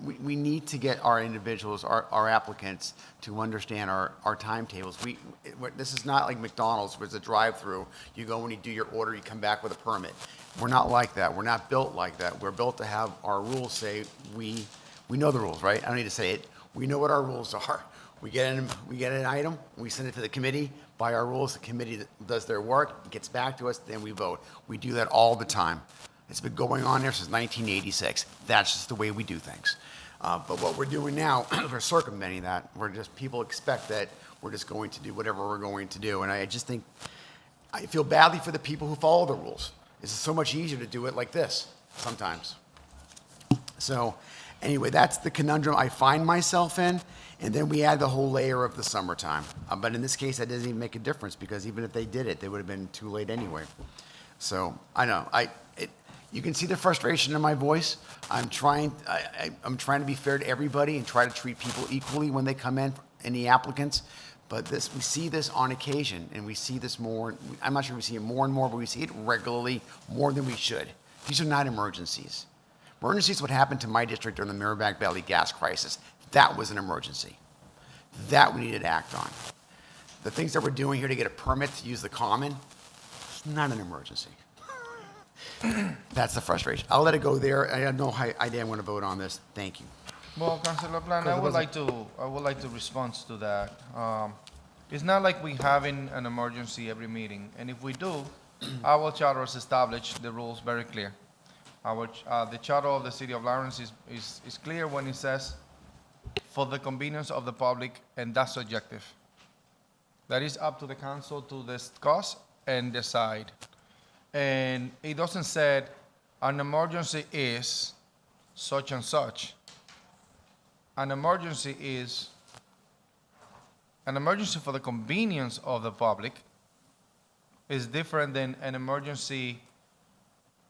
[SPEAKER 4] We need to get our individuals, our applicants, to understand our timetables. This is not like McDonald's, where it's a drive-through. You go and you do your order, you come back with a permit. We're not like that. We're not built like that. We're built to have our rules say, we know the rules, right? I don't need to say it. We know what our rules are. We get an item, we send it to the committee, by our rules, the committee does their work, gets back to us, then we vote. We do that all the time. It's been going on there since 1986. That's just the way we do things. But what we're doing now, we're circumventing that. People expect that we're just going to do whatever we're going to do. And I just think, I feel badly for the people who follow the rules. It's so much easier to do it like this sometimes. So anyway, that's the conundrum I find myself in. And then we add the whole layer of the summertime. But in this case, that doesn't even make a difference because even if they did it, they would have been too late anyway. So I know, you can see the frustration in my voice. I'm trying to be fair to everybody and try to treat people equally when they come in, any applicants. But we see this on occasion, and we see this more. I'm not sure we see it more and more, but we see it regularly more than we should. These are not emergencies. Emergencies, what happened to my district during the Merrimack Valley gas crisis. That was an emergency. That we needed to act on. The things that we're doing here to get a permit to use the common, it's not an emergency. That's the frustration. I'll let it go there. I have no idea I'm going to vote on this. Thank you.
[SPEAKER 1] Well, Councilor Plan, I would like to respond to that. It's not like we having an emergency every meeting, and if we do, our charters establish the rules very clear. The charter of the City of Lawrence is clear when it says, for the convenience of the public, and that's subjective. That is up to the council to discuss and decide. And it doesn't say an emergency is such and such. An emergency for the convenience of the public is different than an emergency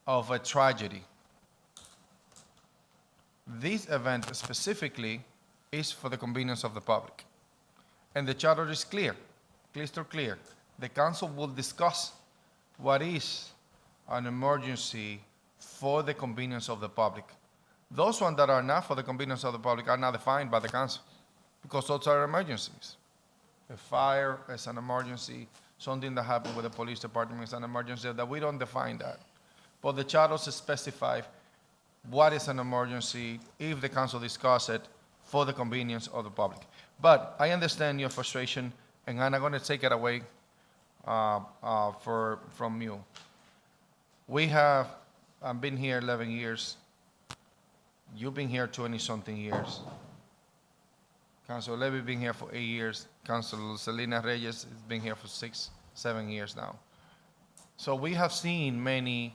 [SPEAKER 1] of a tragedy. This event specifically is for the convenience of the public. And the charter is clear, crystal clear. The council will discuss what is an emergency for the convenience of the public. Those ones that are not for the convenience of the public are not defined by the council because those are emergencies. A fire is an emergency, something that happened with the police department is an emergency, that we don't define that. But the charters specify what is an emergency if the council discuss it for the convenience of the public. But I understand your frustration, and I'm not going to take it away from you. I've been here 11 years. You've been here 20-something years. Councilor Levy been here for 8 years. Councilor Selena Reyes has been here for 6, 7 years now. So we have seen many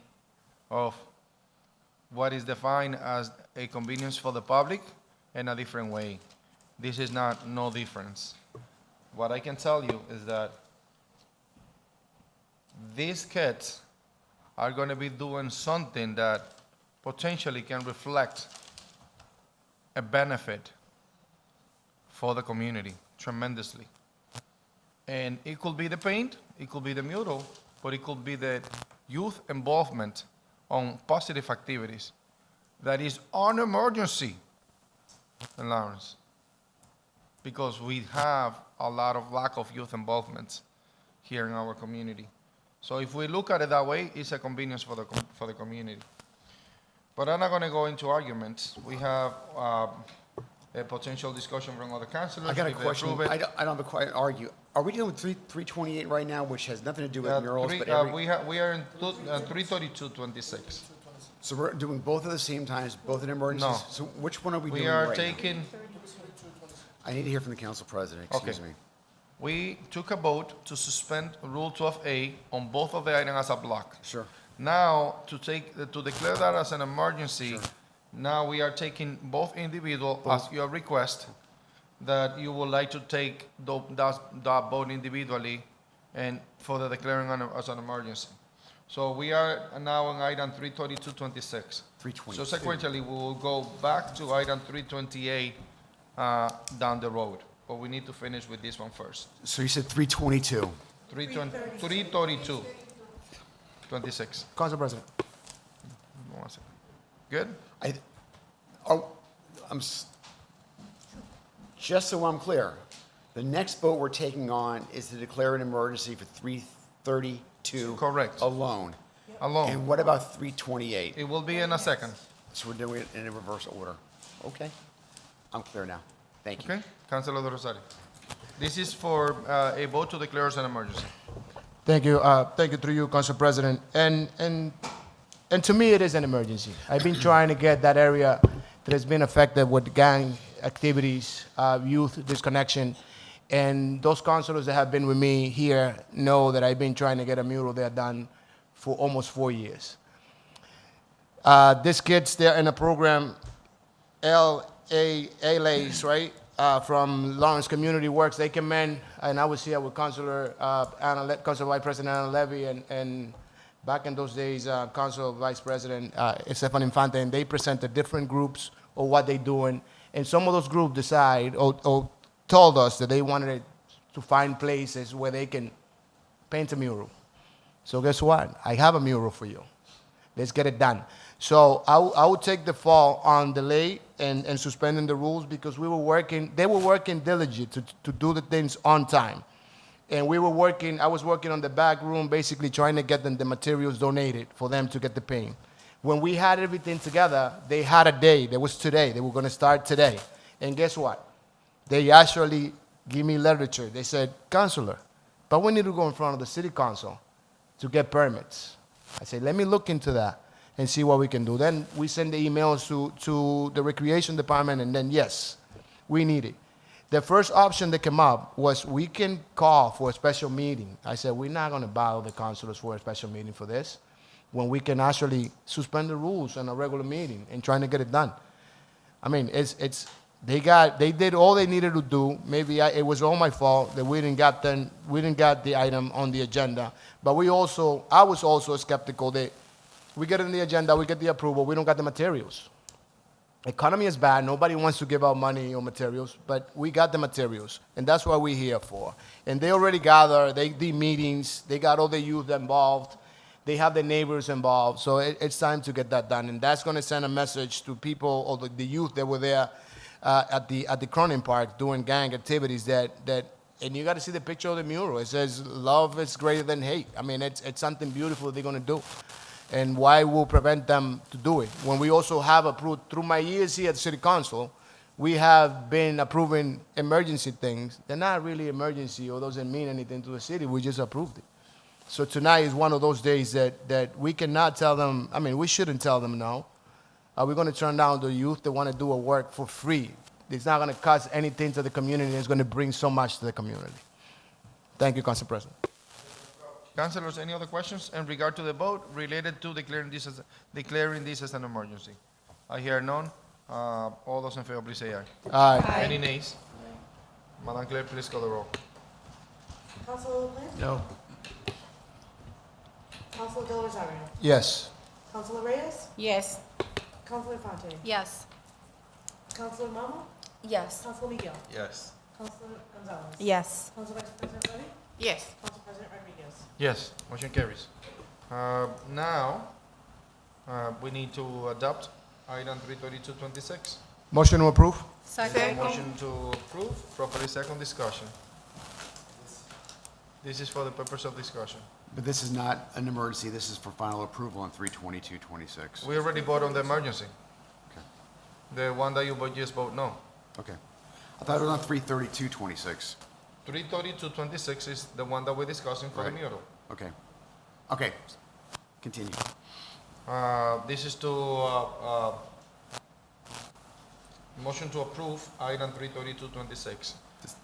[SPEAKER 1] of what is defined as a convenience for the public in a different way. This is no difference. What I can tell you is that these kids are going to be doing something that potentially can reflect a benefit for the community tremendously. And it could be the paint, it could be the mural, but it could be the youth involvement on positive activities that is an emergency in Lawrence, because we have a lot of lack of youth involvement here in our community. So if we look at it that way, it's a convenience for the community. But I'm not going to go into arguments. We have a potential discussion from other councilors.
[SPEAKER 4] I got a
[SPEAKER 1] if they
[SPEAKER 4] question.
[SPEAKER 1] approve it.
[SPEAKER 4] I don't have a quite argue. Are we dealing with 328 right now, which has nothing to do with murals, but
[SPEAKER 1] we are in 332.26.
[SPEAKER 4] so we're doing both at the same times, both in emergencies?
[SPEAKER 1] No.
[SPEAKER 4] So which one are we doing
[SPEAKER 1] We are
[SPEAKER 4] right now?
[SPEAKER 1] taking,
[SPEAKER 4] I need to hear from the council president, excuse
[SPEAKER 1] Okay.
[SPEAKER 4] me.
[SPEAKER 1] we took a vote to suspend Rule 12A on both of the items as a block.
[SPEAKER 4] Sure.
[SPEAKER 1] Now, to declare that as an emergency, now we are taking both individual as your request, that you would like to take that vote individually and for the declaring as an emergency. So we are now on item 332.26.
[SPEAKER 4] 322.
[SPEAKER 1] So sequentially, we will go back to item 328 down the road, but we need to finish with this one first.
[SPEAKER 4] So you said 322.
[SPEAKER 1] 332. 26.
[SPEAKER 9] Council President.
[SPEAKER 1] One second. Good?
[SPEAKER 4] Just so I'm clear, the next vote we're taking on is to declare an emergency for 332.
[SPEAKER 1] Correct.
[SPEAKER 4] Alone.
[SPEAKER 1] Alone.
[SPEAKER 4] And what about 328?
[SPEAKER 1] It will be in a second.
[SPEAKER 4] So we're doing it in a reverse order. Okay. I'm clear now. Thank you.
[SPEAKER 1] Okay, Councilor Del Rosario. This is for a vote to declare as an emergency.
[SPEAKER 9] Thank you. Thank you through you, Council President. And to me, it is an emergency. I've been trying to get that area that has been affected with gang activities, youth disconnection, and those councilors that have been with me here know that I've been trying to get a mural there done for almost 4 years. These kids, they're in a program, LAs, right? From Lawrence Community Works. They came in, and I was here with Councilor Vice President Anna Levy, and back in those days, Council Vice President Estefan Infante, and they presented different groups of what they're doing. And some of those groups decide or told us that they wanted to find places where they can paint a mural. So guess what? I have a mural for you. Let's get it done. So I would take the fall on delay and suspending the rules because they were working diligently to do the things on time. And I was working on the back room, basically trying to get them the materials donated for them to get the paint. When we had everything together, they had a day. That was today. They were going to start today. And guess what? They actually give me literature. They said, Councilor, but we need to go in front of the city council to get permits. I said, let me look into that and see what we can do. Then we send the emails to the recreation department, and then yes, we need it. The first option that came up was we can call for a special meeting. I said, we're not going to bother the councilors for a special meeting for this when we can actually suspend the rules in a regular meeting and trying to get it done. I mean, they did all they needed to do. Maybe it was all my fault that we didn't get the item on the agenda. But I was also skeptical that we get it on the agenda, we get the approval, we don't got the materials. Economy is bad. Nobody wants to give out money or materials, but we got the materials, and that's what we're here for. And they already gathered. They did meetings. They got all the youth involved. They have the neighbors involved. So it's time to get that done, and that's going to send a message to people or the youth that were there at the Cronin Park doing gang activities. And you got to see the picture of the mural. It says, "Love is greater than hate." I mean, it's something beautiful they're going to do. And why will prevent them to do it? When we also have approved, through my years here at the City Council, we have been approving emergency things. They're not really emergency or doesn't mean anything to the city. We just approved it. So tonight is one of those days that we cannot tell them, we shouldn't tell them no. We're going to turn down the youth that want to do a work for free. It's not going to cost anything to the community. It's going to bring so much to the community. Thank you, Council President.
[SPEAKER 1] Councilors, any other questions in regard to the vote related to declaring this as an emergency? I hear none. All those in favor, please say aye.
[SPEAKER 9] Aye.
[SPEAKER 1] Any nays? Madam Clerk, please call the roll.
[SPEAKER 2] Councilor LaPlante?
[SPEAKER 9] No.
[SPEAKER 2] Councilor Del Rosario?
[SPEAKER 9] Yes.
[SPEAKER 2] Councilor Reyes?
[SPEAKER 6] Yes.
[SPEAKER 2] Councilor Infante?
[SPEAKER 10] Yes.
[SPEAKER 2] Councilor Mama?
[SPEAKER 6] Yes.
[SPEAKER 2] Councilor Miguel?
[SPEAKER 1] Yes.
[SPEAKER 2] Councilor Gonzalez?
[SPEAKER 6] Yes.
[SPEAKER 2] Council Vice President Levy?
[SPEAKER 10] Yes.
[SPEAKER 2] Council President Rodriguez?
[SPEAKER 1] Yes, motion carries. Now, we need to adopt item 33226.
[SPEAKER 9] Motion to approve?
[SPEAKER 10] Second.
[SPEAKER 1] Motion to approve, properly second discussion. This is for the purpose of discussion.
[SPEAKER 4] But this is not an emergency. This is for final approval on 32226.
[SPEAKER 1] We already voted on the emergency.
[SPEAKER 4] Okay.
[SPEAKER 1] The one that you just vote no.
[SPEAKER 4] Okay. I thought it was on 33226.
[SPEAKER 1] 33226 is the one that we're discussing for the
[SPEAKER 4] Right.
[SPEAKER 1] mural.
[SPEAKER 4] Okay. Okay. Continue.
[SPEAKER 1] This is to, motion to approve item 33226.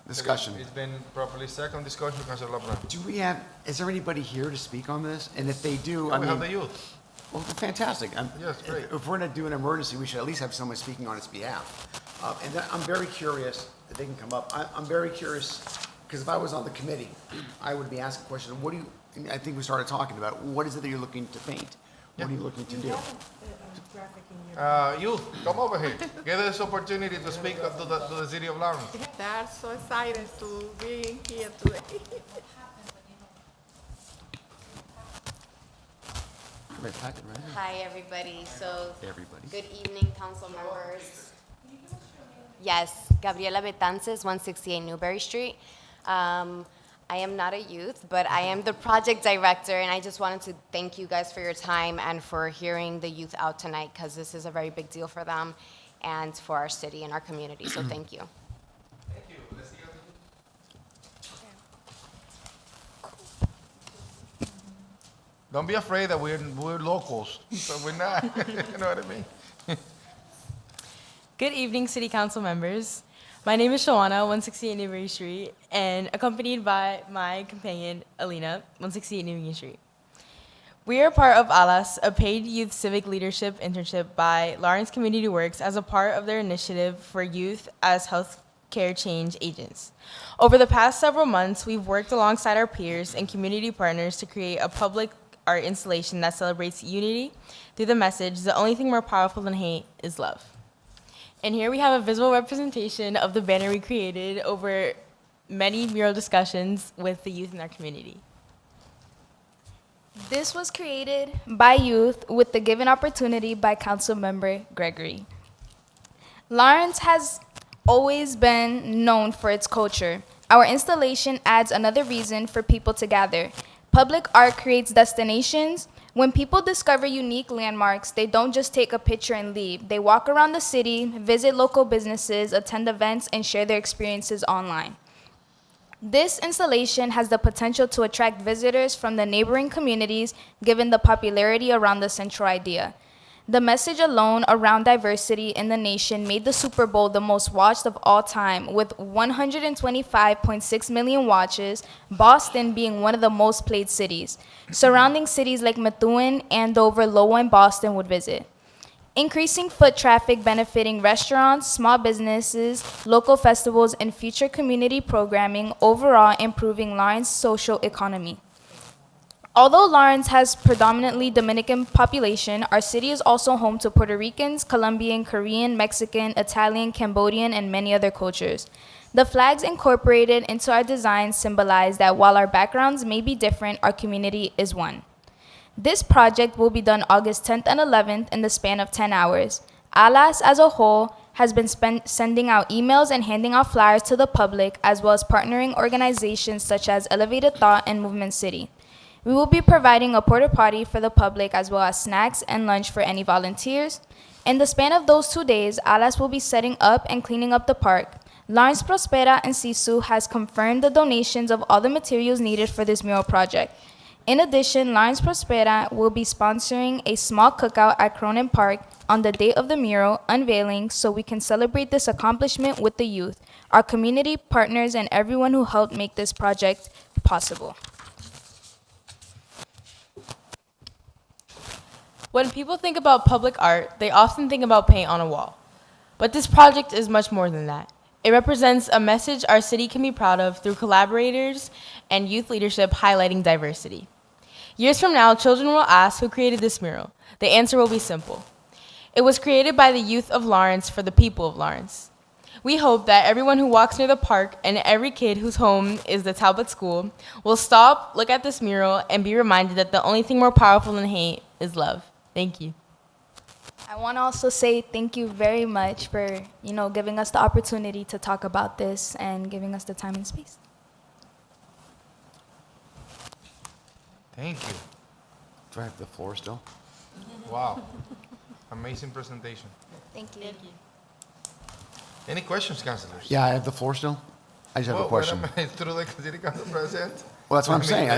[SPEAKER 4] Discussion.
[SPEAKER 1] It's been properly second discussion, Councilor LaPlante.
[SPEAKER 4] Is there anybody here to speak on this? And if they do,
[SPEAKER 1] We have the youth.
[SPEAKER 4] well, fantastic.
[SPEAKER 1] Yes, great.
[SPEAKER 4] If we're going to do an emergency, we should at least have someone speaking on its behalf. And then I'm very curious, if they can come up, I'm very curious, because if I was on the committee, I would be asking questions, I think we started talking about, what is it that you're looking to paint? What are you looking to do?
[SPEAKER 2] Graphic in your...
[SPEAKER 1] Youth, come over here. Get this opportunity to speak to the city of Lawrence.
[SPEAKER 10] That's so excited to be here today.
[SPEAKER 11] Hi, everybody. So,
[SPEAKER 4] Everybody.
[SPEAKER 11] good evening, council members. Yes, Gabriela Betances, 168 Newberry Street. I am not a youth, but I am the project director, and I just wanted to thank you guys for your time and for hearing the youth out tonight, because this is a very big deal for them and for our city and our community, so thank you.
[SPEAKER 1] Don't be afraid that we're locals, so we're not. You know what I mean?
[SPEAKER 12] Good evening, City Council members. My name is Shawana, 168 Newbury Street, and accompanied by my companion, Alina, 168 New Union Street. We are part of ALAS, a paid youth civic leadership internship by Lawrence Community Works as a part of their initiative for youth as healthcare change agents. Over the past several months, we've worked alongside our peers and community partners to create a public art installation that celebrates unity through the message, the only thing more powerful than hate is love. And here we have a visual representation of the banner we created over many mural discussions with the youth in our community.
[SPEAKER 13] This was created by youth with the given opportunity by Councilmember Gregory. Lawrence has always been known for its culture. Our installation adds another reason for people to gather. Public art creates destinations. When people discover unique landmarks, they don't just take a picture and leave. They walk around the city, visit local businesses, attend events, and share their experiences online. This installation has the potential to attract visitors from the neighboring communities, given the popularity around the central idea. The message alone around diversity in the nation made the Super Bowl the most watched of all time, with 125.6 million watches, Boston being one of the most played cities. Surrounding cities like Methuen, Andover, Lowell, and Boston would visit. Increasing foot traffic benefiting restaurants, small businesses, local festivals, and future community programming, overall improving Lawrence's social economy. Although Lawrence has predominantly Dominican population, our city is also home to Puerto Ricans, Colombian, Korean, Mexican, Italian, Cambodian, and many other cultures. The flags incorporated into our design symbolize that while our backgrounds may be different, our community is one. This project will be done August 10th and 11th in the span of 10 hours. ALAS as a whole has been sending out emails and handing out flyers to the public, as well as partnering organizations such as Elevated Thought and Movement City. We will be providing a porta potty for the public as well as snacks and lunch for any volunteers. In the span of those 2 days, ALAS will be setting up and cleaning up the park. Lawrence Prospera and Sisu has confirmed the donations of all the materials needed for this mural project. In addition, Lawrence Prospera will be sponsoring a small cookout at Cronin Park on the day of the mural unveiling so we can celebrate this accomplishment with the youth, our community partners, and everyone who helped make this project possible.
[SPEAKER 12] When people think about public art, they often think about paint on a wall. But this project is much more than that. It represents a message our city can be proud of through collaborators and youth leadership highlighting diversity. Years from now, children will ask who created this mural. The answer will be simple. It was created by the youth of Lawrence for the people of Lawrence. We hope that everyone who walks near the park and every kid whose home is the Talbot School will stop, look at this mural, and be reminded that the only thing more powerful than hate is love. Thank you.
[SPEAKER 13] I want to also say thank you very much for, giving us the opportunity to talk about this and giving us the time and space.
[SPEAKER 1] Thank you.
[SPEAKER 4] Do I have the floor still?
[SPEAKER 1] Wow. Amazing presentation.
[SPEAKER 13] Thank you.
[SPEAKER 1] Any questions, councilors?
[SPEAKER 4] Yeah, I have the floor still. I just have a question.
[SPEAKER 1] Through the city council president?
[SPEAKER 4] Well, that's what I'm saying.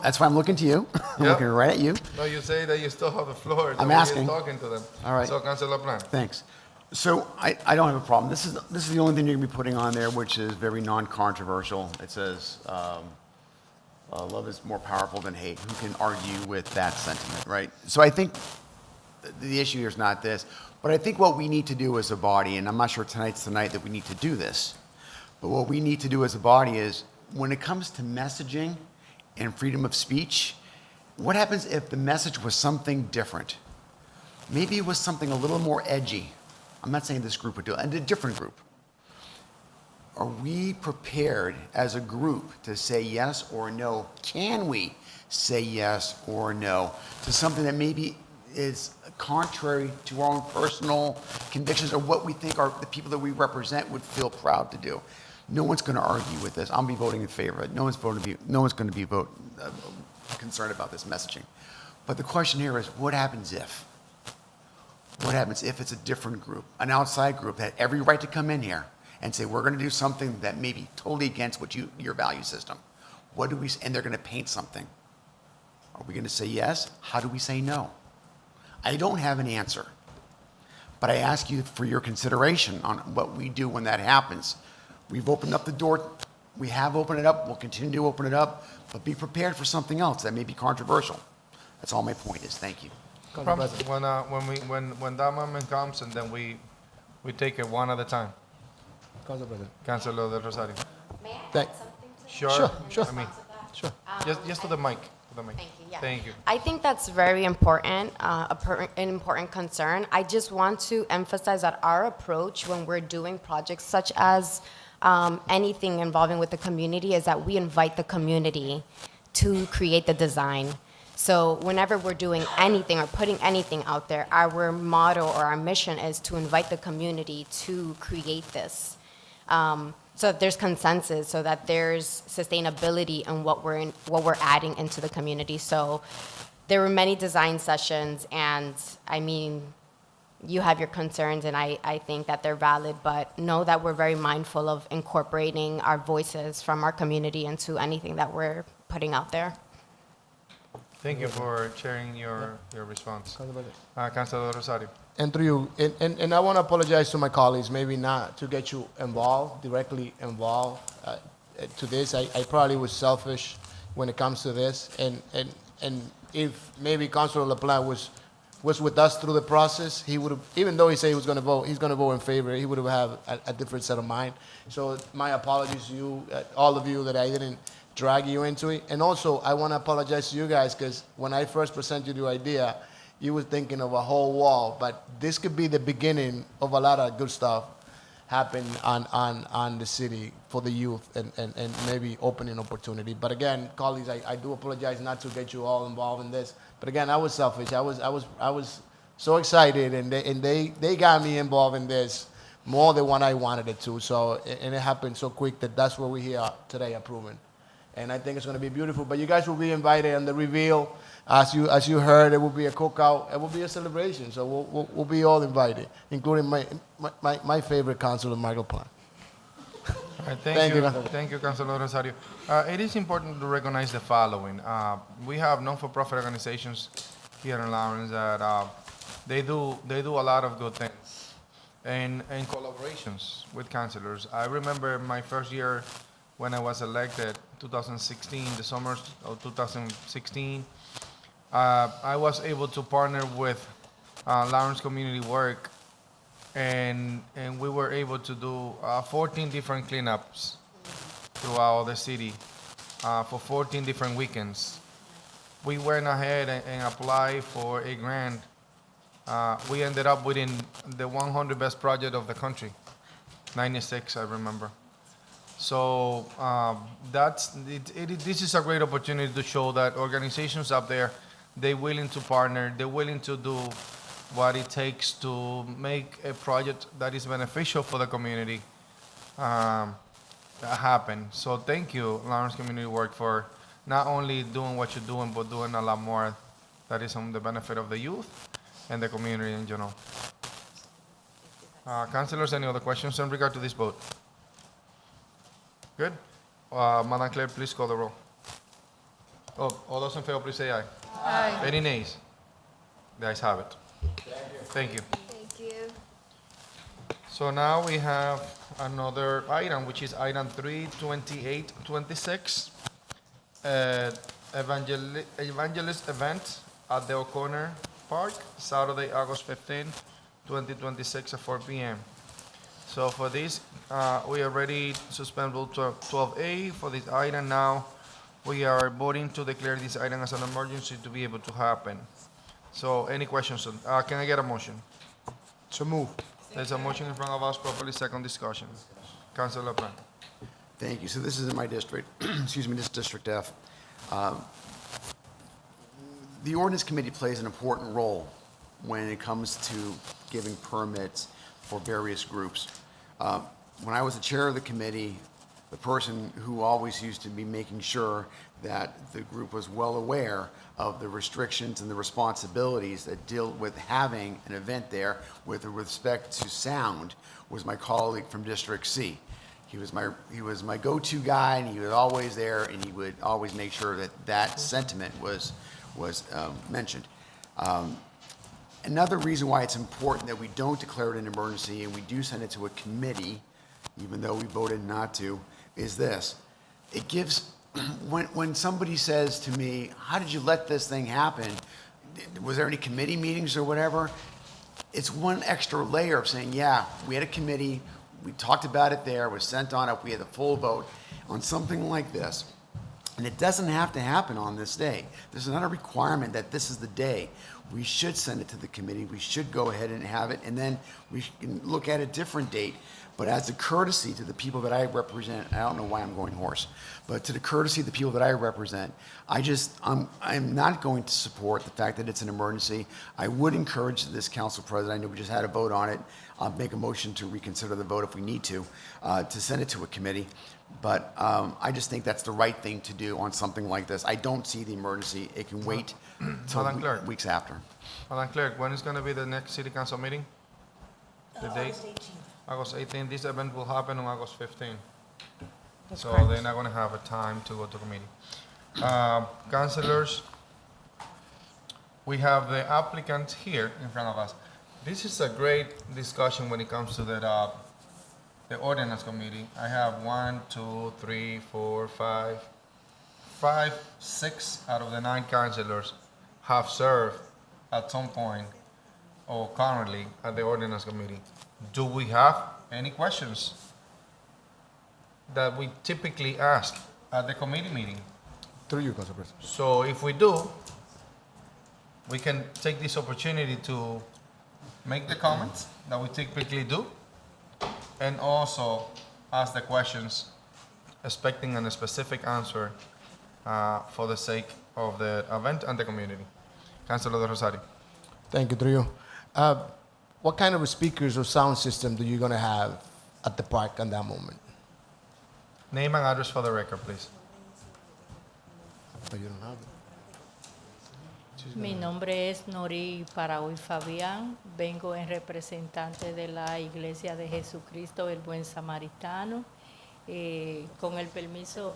[SPEAKER 4] That's why I'm looking to you. I'm
[SPEAKER 1] Yep.
[SPEAKER 4] looking right at you.
[SPEAKER 1] No, you say that you still have the floor.
[SPEAKER 4] I'm
[SPEAKER 1] so we're
[SPEAKER 4] asking.
[SPEAKER 1] talking to them.
[SPEAKER 4] All right.
[SPEAKER 1] So, Councilor Plant.
[SPEAKER 4] Thanks. So I don't have a problem. This is the only thing you're going to be putting on there, which is very non-controversial. It says, love is more powerful than hate. Who can argue with that sentiment, right? So I think the issue here is not this. But I think what we need to do as a body, and I'm not sure tonight's the night that we need to do this, but what we need to do as a body is, when it comes to messaging and freedom of speech, what happens if the message was something different? Maybe it was something a little more edgy. I'm not saying this group would do it, and a different group. Are we prepared as a group to say yes or no? Can we say yes or no to something that maybe is contrary to our own personal convictions or what we think the people that we represent would feel proud to do? No one's going to argue with this. I'll be voting in favor of it. No one's going to be concerned about this messaging. But the question here is, what happens if? What happens if it's a different group, an outside group that had every right to come in here and say, we're going to do something that may be totally against your value system? And they're going to paint something. Are we going to say yes? How do we say no? I don't have an answer, but I ask you for your consideration on what we do when that happens. We've opened up the door. We have opened it up. We'll continue to open it up, but be prepared for something else that may be controversial. That's all my point is. Thank you.
[SPEAKER 1] When that moment comes, and then we take it one at a time.
[SPEAKER 9] Council President.
[SPEAKER 1] Councilor Del Rosario.
[SPEAKER 11] May I
[SPEAKER 9] Thank-
[SPEAKER 11] add something to that?
[SPEAKER 1] Sure.
[SPEAKER 9] Sure.
[SPEAKER 1] I mean,
[SPEAKER 9] Sure.
[SPEAKER 1] just to the mic. To the mic.
[SPEAKER 11] Thank you, yeah.
[SPEAKER 1] Thank you.
[SPEAKER 11] I think that's very important, an important concern. I just want to emphasize that our approach when we're doing projects such as anything involving with the community is that we invite the community to create the design. So whenever we're doing anything or putting anything out there, our motto or our mission is to invite the community to create this. So that there's consensus, so that there's sustainability in what we're adding into the community. So there were many design sessions, and I mean, you have your concerns, and I think that they're valid, but know that we're very mindful of incorporating our voices from our community into anything that we're putting out there.
[SPEAKER 1] Thank you for sharing your response.
[SPEAKER 9] Council President.
[SPEAKER 1] Councilor Del Rosario.
[SPEAKER 9] And through you, and I want to apologize to my colleagues, maybe not to get you involved, directly involved to this. I probably was selfish when it comes to this. And if maybe Councilor LaPlante was with us through the process, he would have, even though he said he was going to vote, he's going to vote in favor, he would have had a different set of mind. So my apologies to you, all of you, that I didn't drag you into it. And also, I want to apologize to you guys, because when I first presented you the idea, you were thinking of a whole wall, but this could be the beginning of a lot of good stuff happen on the city for the youth and maybe opening opportunity. But again, colleagues, I do apologize not to get you all involved in this. But again, I was selfish. I was so excited, and they got me involved in this more than what I wanted it to. So, and it happened so quick that's what we're here today approving. And I think it's going to be beautiful. But you guys will be invited on the reveal. As you heard, it will be a cookout. It will be a celebration. So we'll be all invited, including my favorite councilor, Michael Plant.
[SPEAKER 1] All right, thank you, Councilor Rosario. It is important to recognize the following. We have non-for-profit organizations here in Lawrence that they do a lot of good things, and collaborations with councilors. I remember my first year when I was elected, 2016, the summer of 2016. I was able to partner with Lawrence Community Work, and we were able to do 14 different cleanups throughout the city for 14 different weekends. We went ahead and applied for a grant. We ended up within the 100 best project of the country, 96, I remember. So this is a great opportunity to show that organizations up there, they're willing to partner, they're willing to do what it takes to make a project that is beneficial for the community happen. So thank you, Lawrence Community Work, for not only doing what you're doing, but doing a lot more that is on the benefit of the youth and the community in general. Councilors, any other questions in regard to this vote? Good. Madam Clerk, please call the roll. Oh, all those in favor, please say aye.
[SPEAKER 10] Aye.
[SPEAKER 1] Any nays? The ayes have it. Thank you.
[SPEAKER 11] Thank you.
[SPEAKER 1] So now we have another item, which is item 32826, evangelist event at the O'Connor Park, Saturday, August 15, 2026 at 4 p.m. So for this, we already suspend Rule 12A for this item. Now we are voting to declare this item as an emergency to be able to happen. So any questions? Can I get a motion?
[SPEAKER 9] So move.
[SPEAKER 1] There's a motion in front of us, properly second discussion. Councilor Plant.
[SPEAKER 4] Thank you. So this is in my district, excuse me, this is District F. The ordinance committee plays an important role when it comes to giving permits for various groups. When I was the chair of the committee, the person who always used to be making sure that the group was well aware of the restrictions and the responsibilities that deal with having an event there with respect to sound was my colleague from District C. He was my go-to guy, and he was always there, and he would always make sure that that sentiment was mentioned. Another reason why it's important that we don't declare it an emergency and we do send it to a committee, even though we voted not to, is this. It gives, when somebody says to me, how did you let this thing happen? Was there any committee meetings or whatever? It's one extra layer of saying, yeah, we had a committee, we talked about it there, it was sent on up, we had a full vote on something like this. And it doesn't have to happen on this day. There's not a requirement that this is the day. We should send it to the committee. We should go ahead and have it, and then we can look at a different date. But as a courtesy to the people that I represent, I don't know why I'm going hoarse, but to the courtesy of the people that I represent, I'm not going to support the fact that it's an emergency. I would encourage this council president, I know we just had a vote on it, I'll make a motion to reconsider the vote if we need to send it to a committee. But I just think that's the right thing to do on something like this. I don't see the emergency. It can wait till
[SPEAKER 1] Madam Clerk.
[SPEAKER 4] weeks after.
[SPEAKER 1] Madam Clerk, when is going to be the next city council meeting? The date? August 18. This event will happen on August 15. So they're not going to have a time to go to committee. Councilors, we have the applicant here in front of us. This is a great discussion when it comes to the ordinance committee. I have 6 out of the 9 councilors have served at some point or currently at the ordinance committee. Do we have any questions that we typically ask at the committee meeting?
[SPEAKER 9] Through you, Council President.
[SPEAKER 1] So if we do, we can take this opportunity to make the comments that we typically do, and also ask the questions, expecting a specific answer for the sake of the event and the community. Councilor De Rosario.
[SPEAKER 9] Thank you, through you. What kind of speakers or sound system do you going to have at the park at that moment?
[SPEAKER 1] Name and address for the record, please.
[SPEAKER 9] Oh, you don't have it.
[SPEAKER 14] Mi nombre es Nori Paraoy Fabián, vengo en representante de la Iglesia de Jesucristo el Buen Samaritano. Con el permiso.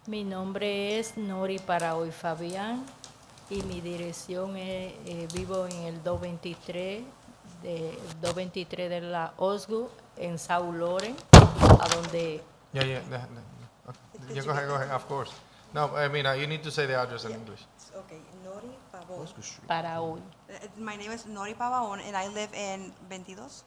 [SPEAKER 14] Mi nombre es Nori Paraoy Fabián y mi dirección es, vivo en el 223 de la Osgood en South Lawrence, a donde.
[SPEAKER 1] Yeah, go ahead, of course. No, I mean, you need to say the address in English.
[SPEAKER 15] Okay, Nori Pavón.
[SPEAKER 14] Paraoy.
[SPEAKER 15] My name is Nori Pavón, and I live in 22.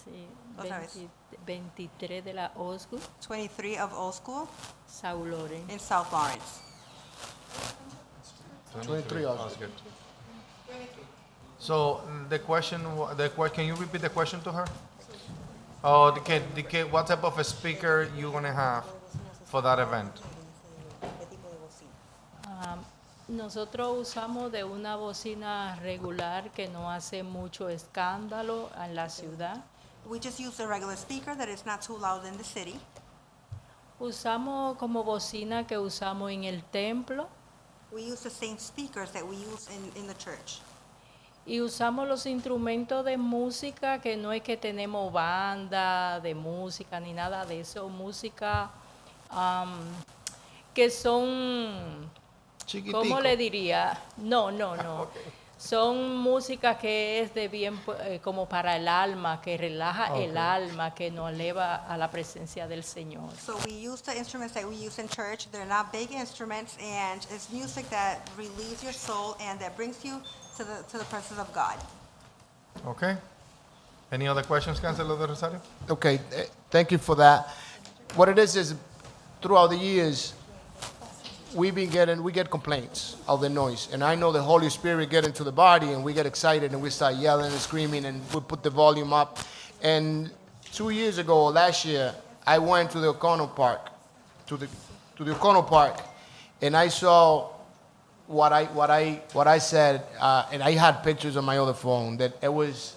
[SPEAKER 14] Sí,
[SPEAKER 15] Otra vez.
[SPEAKER 14] 23 de la Osgood.
[SPEAKER 15] 23 of Old School
[SPEAKER 14] South Lawrence.
[SPEAKER 15] in South Lawrence.
[SPEAKER 9] 23 also.
[SPEAKER 1] That's good. So the question, can you repeat the question to her? Oh, what type of a speaker you gonna have for that event?
[SPEAKER 14] Nosotros usamos de una bocina regular que no hace mucho escándalo en la ciudad.
[SPEAKER 15] We just use a regular speaker that is not too loud in the city.
[SPEAKER 14] Usamos como bocina que usamos en el templo
[SPEAKER 15] We use the same speakers that we use in the church.
[SPEAKER 14] y usamos los instrumentos de música que no es que tenemos banda de música ni nada de eso, música que son, ¿cómo le diría? No. Son música que es de bien, como para el alma, que relaja el alma, que nos eleva a la presencia del Señor.
[SPEAKER 15] So we use the instruments that we use in church. They're not big instruments, and it's music that relieves your soul and that brings you to the presence of God.
[SPEAKER 1] Okay. Any other questions, Councilor De Rosario?
[SPEAKER 9] Okay, thank you for that. What it is throughout the years, we get complaints of the noise. And I know the Holy Spirit get into the body and we get excited and we start yelling and screaming and we put the volume up. And 2 years ago, last year, I went to the O'Connell Park, to the O'Connell Park, and I saw what I said, and I had pictures on my other phone, that it was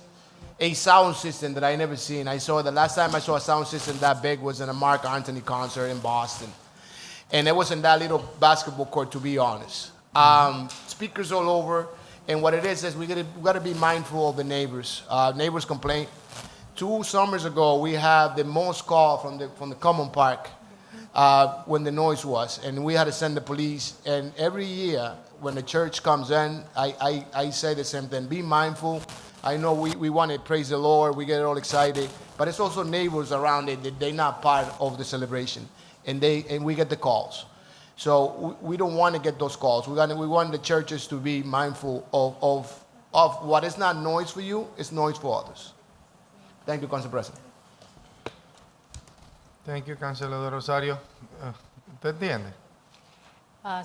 [SPEAKER 9] a sound system that I never seen. I saw the last time I saw a sound system that big was in a Mark Anthony concert in Boston. And it was in that little basketball court, to be honest. Speakers all over, And what it is we got to be mindful of the neighbors. Neighbors complain. 2 summers ago, we had the most call from the common park when the noise was, and we had to send the police. And every year, when the church comes in, I say the same thing. Be mindful. I know we want to praise the Lord. We get all excited, but it's also neighbors around it that they're not part of the celebration, and we get the calls. So we don't want to get those calls. We want the churches to be mindful of what is not noise for you, it's noise for others. Thank you, Council President.
[SPEAKER 1] Thank you, Councilor Rosario. ¿Usted entiende?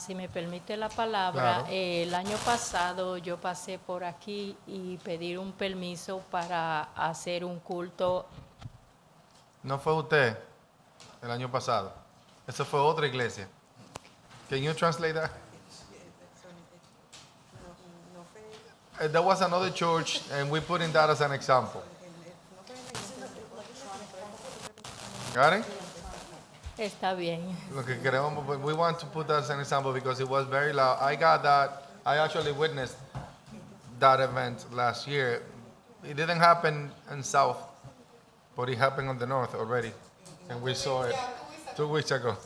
[SPEAKER 14] Si me permite la palabra,
[SPEAKER 1] Claro.
[SPEAKER 14] el año pasado yo pasé por aquí y pedir un permiso para hacer un culto.
[SPEAKER 1] No fue usted el año pasado. Eso fue otra iglesia. Can you translate that? There was another church, and we're putting that as an example. Got it?
[SPEAKER 14] Está bien.
[SPEAKER 1] Lo que queremos, we want to put that as an example because it was very loud. I got that. I actually witnessed that event last year. It didn't happen in South, but it happened on the North already, and we saw it 2 weeks ago.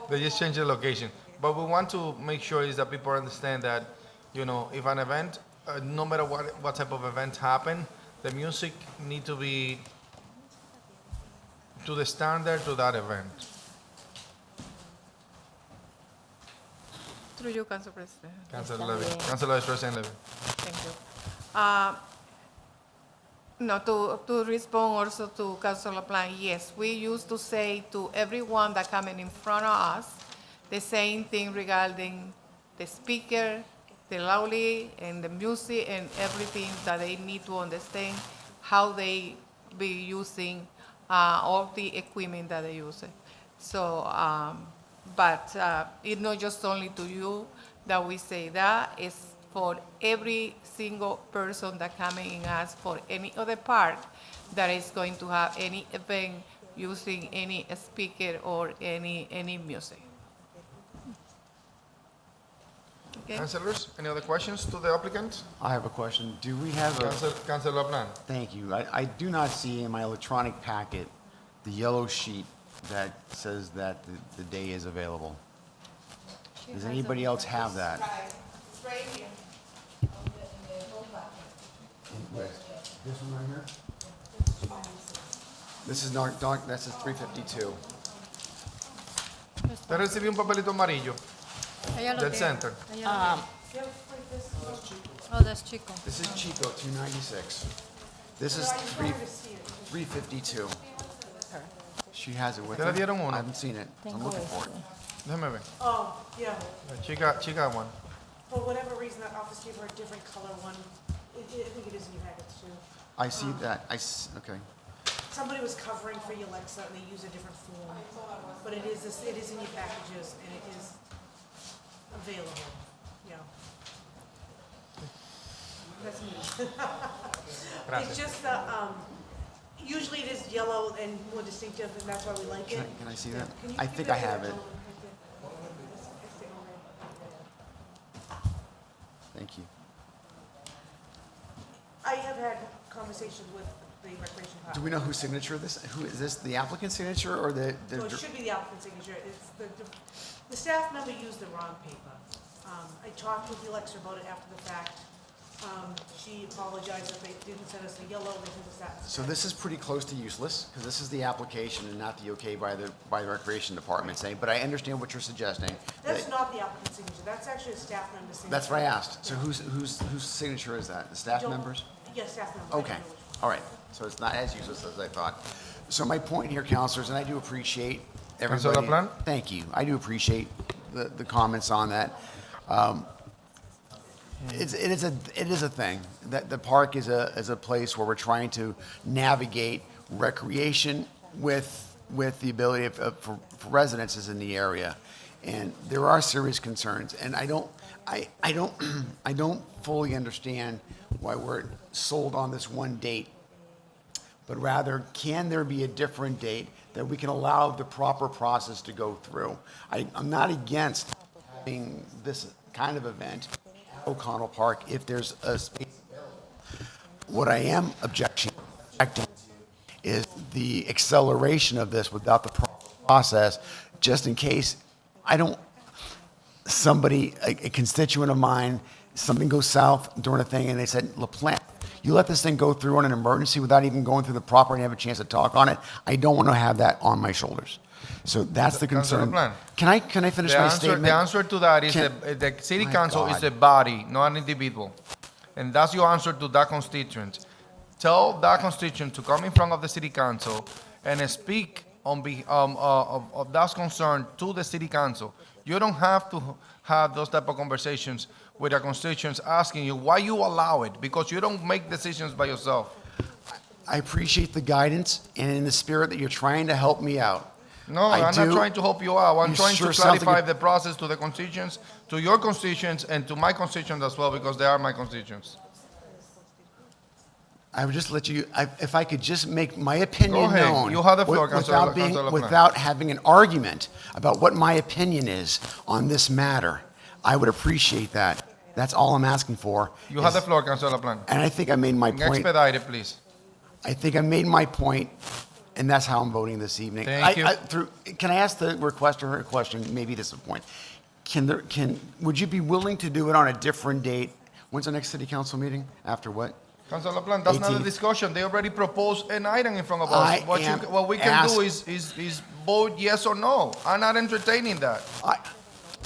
[SPEAKER 1] They just changed the location. But we want to make sure is that people understand that, if an event, no matter what type of event happen, the music need to be to the standard to that event.
[SPEAKER 16] Through you, Council President.
[SPEAKER 1] Councilor Levy. Councilor Vice President Levy.
[SPEAKER 16] Thank you. No, to respond also to Councilor Plan, yes, we used to say to everyone that coming in front of us, the same thing regarding the speaker, the loudly, and the music, and everything that they need to understand how they be using all the equipment that they use. So, but it's not just only to you that we say that, it's for every single person that coming in us for any other park that is going to have any event using any speaker or any music. Okay.
[SPEAKER 1] Councilors, any other questions to the applicant?
[SPEAKER 4] I have a question. Do we have a...
[SPEAKER 1] Councilor Plan.
[SPEAKER 4] Thank you. I do not see in my electronic packet the yellow sheet that says that the day is available. Does anybody else have that?
[SPEAKER 16] It's right here.
[SPEAKER 4] This one right here? This is that's a 352.
[SPEAKER 1] Usted recibió un papelito amarillo del center.
[SPEAKER 14] Oh, that's Chico.
[SPEAKER 4] This is Chico, 296. This is 352. She has it with
[SPEAKER 1] ¿Te
[SPEAKER 4] her.
[SPEAKER 1] le dieron uno?
[SPEAKER 4] I haven't seen it. I'm looking for it.
[SPEAKER 1] Déjeme ver.
[SPEAKER 2] Oh, yeah.
[SPEAKER 1] Chica one.
[SPEAKER 2] For whatever reason, that office gave her a different color one. I think it is in your packets too.
[SPEAKER 4] I see that. Okay.
[SPEAKER 2] Somebody was covering for you, Alexa, and they use a different form. But it is in your packages, and it is available, yeah. That's me. It's just, usually it is yellow and more distinctive, and that's why we like it.
[SPEAKER 4] Can I see that?
[SPEAKER 2] Can you
[SPEAKER 4] I
[SPEAKER 2] give
[SPEAKER 4] think
[SPEAKER 2] that
[SPEAKER 4] I have
[SPEAKER 2] to
[SPEAKER 4] it.
[SPEAKER 2] Joel?
[SPEAKER 4] Thank you.
[SPEAKER 2] I have had conversations with the recreation department.
[SPEAKER 4] Do we know whose signature this? Who is this? The applicant's signature or the?
[SPEAKER 2] So it should be the applicant's signature. It's the staff member used the wrong paper. I talked with Alexa about it after the fact. She apologized that they didn't send us the yellow, they sent us that.
[SPEAKER 4] So this is pretty close to useless because this is the application and not the okay by the recreation department saying. But I understand what you're suggesting.
[SPEAKER 2] That's not the applicant's signature. That's actually a staff member's signature.
[SPEAKER 4] That's what I asked. So whose signature is that? The staff
[SPEAKER 2] Don't-
[SPEAKER 4] members?
[SPEAKER 2] Yes, staff member.
[SPEAKER 4] Okay, all right. So it's not as useless as I thought. So my point here, counselors, and I do appreciate everybody.
[SPEAKER 1] Councilor Plan?
[SPEAKER 4] Thank you. I do appreciate the comments on that. It is a thing. That the park is a place where we're trying to navigate recreation with the ability for residences in the area. And there are serious concerns. And I don't fully understand why we're sold on this one date, but rather, can there be a different date that we can allow the proper process to go through? I'm not against having this kind of event. O'Connell Park if there's a space available. What I am objecting to is the acceleration of this without the proper process, just in case somebody, a constituent of mine, something goes south during a thing and they said, LaPlante, you let this thing go through on an emergency without even going through the proper and have a chance to talk on it. I don't want to have that on my shoulders. So that's the
[SPEAKER 1] Councilor
[SPEAKER 4] concern.
[SPEAKER 1] Plan.
[SPEAKER 4] Can I finish my statement?
[SPEAKER 1] The answer to that is
[SPEAKER 4] Can-
[SPEAKER 1] the city
[SPEAKER 4] My
[SPEAKER 1] council is
[SPEAKER 4] God.
[SPEAKER 1] a body, not an individual. And that's your answer to that constituent. Tell that constituent to come in front of the city council and speak on of that concern to the city council. You don't have to have those type of conversations with the constituents asking you why you allow it, because you don't make decisions by yourself.
[SPEAKER 4] I appreciate the guidance and in the spirit that you're trying to help me out.
[SPEAKER 1] No,
[SPEAKER 4] I
[SPEAKER 1] I'm not
[SPEAKER 4] do-
[SPEAKER 1] trying to help you out. I'm
[SPEAKER 4] You
[SPEAKER 1] trying
[SPEAKER 4] sure
[SPEAKER 1] to
[SPEAKER 4] sounds like
[SPEAKER 1] clarify
[SPEAKER 4] a-
[SPEAKER 1] the process to the constituents, to your constituents, and to my constituents as well, because they are my constituents.
[SPEAKER 4] I would just let you, if I could just make my opinion
[SPEAKER 1] Go ahead.
[SPEAKER 4] known.
[SPEAKER 1] You have the floor,
[SPEAKER 4] without
[SPEAKER 1] Councilor Plan.
[SPEAKER 4] without having an argument about what my opinion is on this matter. I would appreciate that. That's all I'm asking for.
[SPEAKER 1] You have the
[SPEAKER 4] is-
[SPEAKER 1] floor, Councilor Plan.
[SPEAKER 4] And I think I made my point.
[SPEAKER 1] Expedite it, please.
[SPEAKER 4] I think I made my point, and that's how I'm voting this evening.
[SPEAKER 1] Thank you.
[SPEAKER 4] Can I ask the requester a question? Maybe this is the point. Would you be willing to do it on a different date? When's the next city council meeting? After what?
[SPEAKER 1] Councilor Plan, that's not a
[SPEAKER 4] 18th.
[SPEAKER 1] discussion. They already proposed an item in front of
[SPEAKER 4] I
[SPEAKER 1] us.
[SPEAKER 4] am
[SPEAKER 1] What we can do is vote yes or no. I'm not entertaining that.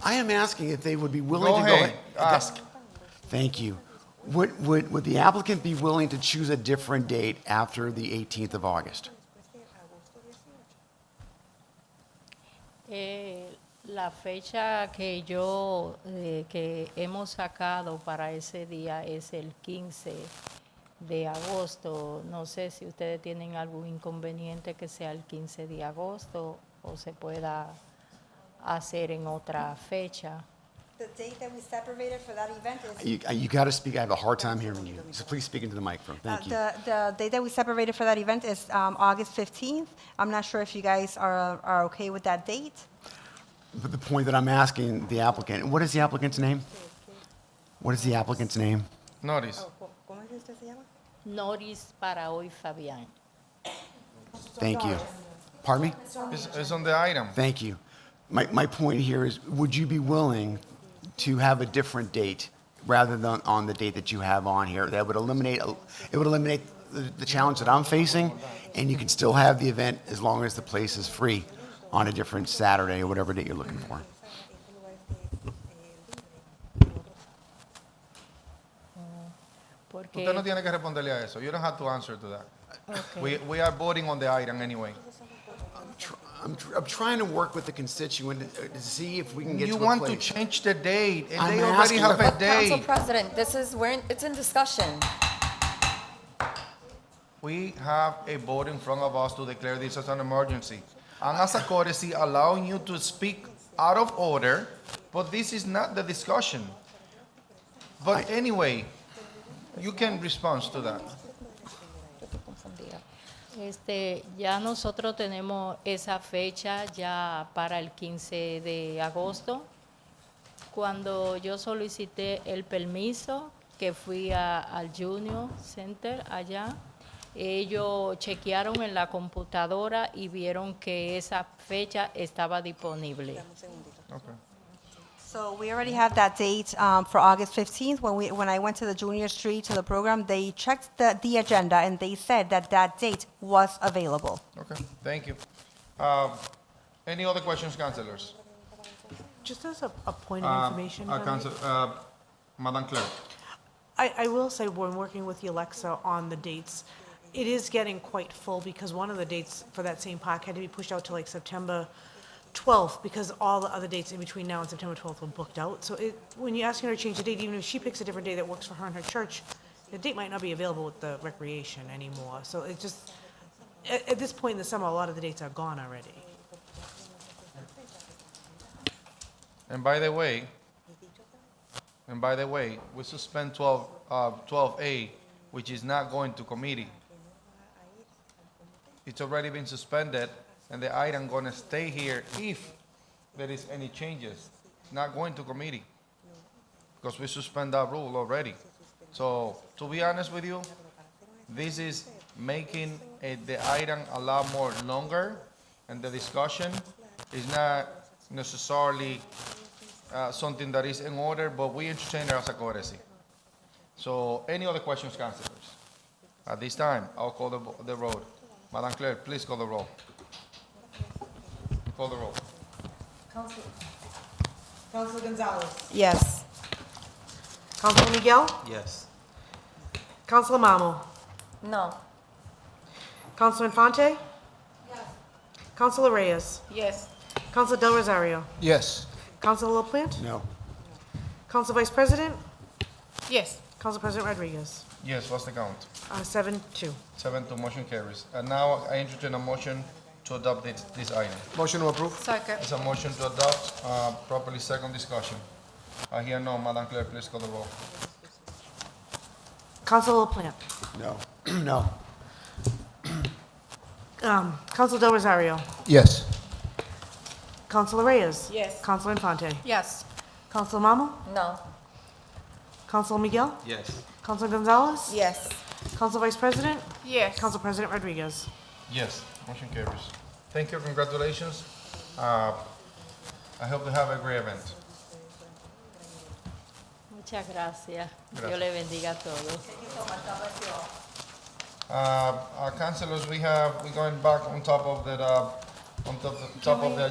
[SPEAKER 4] I am asking if they would be willing
[SPEAKER 1] Go
[SPEAKER 4] to go
[SPEAKER 1] ahead, ask.
[SPEAKER 4] Thank you. Would the applicant be willing to choose a different date after the 18th of August?
[SPEAKER 14] La fecha que hemos sacado para ese día es el 15 de agosto. No sé si ustedes tienen algún inconveniente que sea el 15 de agosto o se pueda hacer en otra fecha.
[SPEAKER 15] The date that we separated for that event is.
[SPEAKER 4] You got to speak. I have a hard time hearing you. So please speak into the microphone. Thank you.
[SPEAKER 15] The date that we separated for that event is August 15th. I'm not sure if you guys are okay with that date.
[SPEAKER 4] But the point that I'm asking the applicant, what is the applicant's name? What is the applicant's name?
[SPEAKER 1] Notice.
[SPEAKER 15] ¿Cómo es que usted se llama?
[SPEAKER 14] Noris para hoy, Fabián.
[SPEAKER 4] Thank you. Pardon me?
[SPEAKER 1] It's on the item.
[SPEAKER 4] Thank you. My point here is, would you be willing to have a different date rather than on the date that you have on here? That would eliminate, the challenge that I'm facing, and you can still have the event as long as the place is free on a different Saturday or whatever date you're looking for.
[SPEAKER 1] Usted no tiene que responderle a eso. You don't have to answer to that.
[SPEAKER 14] Okay.
[SPEAKER 1] We are voting on the item anyway.
[SPEAKER 4] I'm trying to work with the constituent to see if we can get
[SPEAKER 1] You
[SPEAKER 4] to a
[SPEAKER 1] want to
[SPEAKER 4] place.
[SPEAKER 1] change the date, and
[SPEAKER 4] I'm
[SPEAKER 1] they already
[SPEAKER 4] asking-
[SPEAKER 1] have a
[SPEAKER 6] Council
[SPEAKER 1] date.
[SPEAKER 6] President, it's in discussion.
[SPEAKER 1] We have a vote in front of us to declare this as an emergency. And as a courtesy, allowing you to speak out of order, but this is not the discussion. But anyway, you can respond to that.
[SPEAKER 14] Ya nosotros tenemos esa fecha ya para el 15 de agosto. Cuando yo solicité el permiso, que fui al Junior Center allá, ellos chequearon en la computadora y vieron que esa fecha estaba disponible.
[SPEAKER 1] Okay.
[SPEAKER 15] So we already have that date for August 15th. When I went to the Junior Street to the program, they checked the agenda and they said that that date was available.
[SPEAKER 1] Okay, thank you. Any other questions, councilors?
[SPEAKER 2] Just as a point of information.
[SPEAKER 1] Madam Clerk.
[SPEAKER 2] I will say, when working with the Alexa on the dates, it is getting quite full because one of the dates for that same park had to be pushed out to like September 12th because all the other dates in between now and September 12th were booked out. So when you're asking her to change the date, even if she picks a different day that works for her and her church, the date might not be available with the recreation anymore. So it just, at this point in the summer, a lot of the dates are gone already.
[SPEAKER 1] And by the way, we suspend 12A, which is not going to committee. It's already been suspended, and the item gonna stay here if there is any changes. It's not going to committee. because we suspend that rule already. So, to be honest with you, this is making the item a lot more longer, and the discussion is not necessarily something that is in order, but we entertain it as a courtesy. So, any other questions, councilors? At this time, I'll call the roll. Madam Clerk, please call the roll. Call the roll.
[SPEAKER 2] Council Gonzalez.
[SPEAKER 15] Yes.
[SPEAKER 2] Council Miguel.
[SPEAKER 1] Yes.
[SPEAKER 2] Council Mamo.
[SPEAKER 6] No.
[SPEAKER 2] Council Infante.
[SPEAKER 15] Yes.
[SPEAKER 2] Council Reyes.
[SPEAKER 16] Yes.
[SPEAKER 2] Council Del Rosario.
[SPEAKER 9] Yes.
[SPEAKER 2] Council LaPlante.
[SPEAKER 4] No.
[SPEAKER 2] Council Vice President.
[SPEAKER 16] Yes.
[SPEAKER 2] Council President Rodriguez.
[SPEAKER 1] Yes, what's the count?
[SPEAKER 2] 7-2.
[SPEAKER 1] 7-2, motion carries. And now I entertain a motion to adopt this item.
[SPEAKER 9] Motion to approve.
[SPEAKER 16] Second.
[SPEAKER 1] It's a motion to adopt, properly second discussion. I hear no. Madam Clerk, please call the roll.
[SPEAKER 2] Council LaPlante.
[SPEAKER 4] No. No.
[SPEAKER 2] Council Del Rosario.
[SPEAKER 9] Yes.
[SPEAKER 2] Council Reyes.
[SPEAKER 16] Yes.
[SPEAKER 2] Council Infante.
[SPEAKER 16] Yes.
[SPEAKER 2] Council Mamo.
[SPEAKER 6] No.
[SPEAKER 2] Council Miguel.
[SPEAKER 1] Yes.
[SPEAKER 2] Council Gonzalez.
[SPEAKER 15] Yes.
[SPEAKER 2] Council Vice President.
[SPEAKER 16] Yes.
[SPEAKER 2] Council President Rodriguez.
[SPEAKER 1] Yes, motion carries. Thank you, congratulations. I hope to have a great event.
[SPEAKER 14] Muchas gracias.
[SPEAKER 1] Gracias.
[SPEAKER 14] Dios le bendiga a todos.
[SPEAKER 1] Our councilors, we're going back on top of the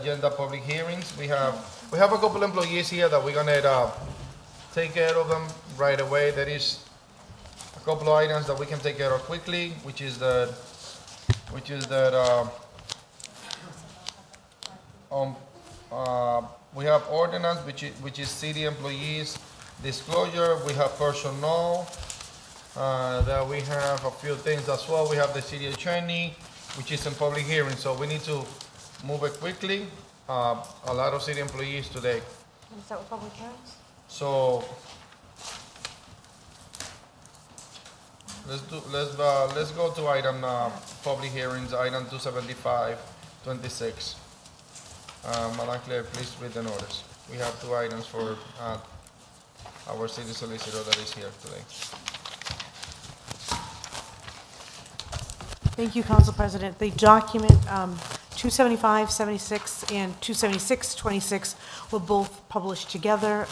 [SPEAKER 1] agenda, public hearings. We have a couple employees here that we're gonna take care of them right away. There is a couple of items that we can take care of quickly, which is that we have ordinance, which is city employees disclosure. We have personnel. That we have a few things as well. We have the city attorney, which is in public hearing, so we need to move it quickly. A lot of city employees today.
[SPEAKER 2] Is that with public hearings?
[SPEAKER 1] So let's go to item public hearings, item 275-26. Madam Clerk, please read the notice. We have two items for our city solicitor that is here today.
[SPEAKER 2] Thank you, Council President. The document 275-76 and 276-26 were both published together.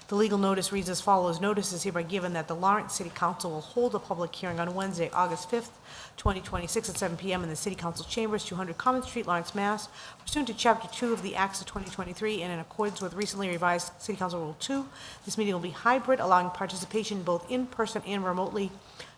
[SPEAKER 2] The legal notice reads as follows. Notice is hereby given that the Lawrence City Council will hold a public hearing on Wednesday, August 5th, 2026 at 7 p.m. in the City Council Chambers, 200 Common Street, Lawrence, Mass. Pursuant to Chapter 2 of the Acts of 2023 and in accordance with recently revised City Council Rule 2, this meeting will be hybrid, allowing participation both in person and remotely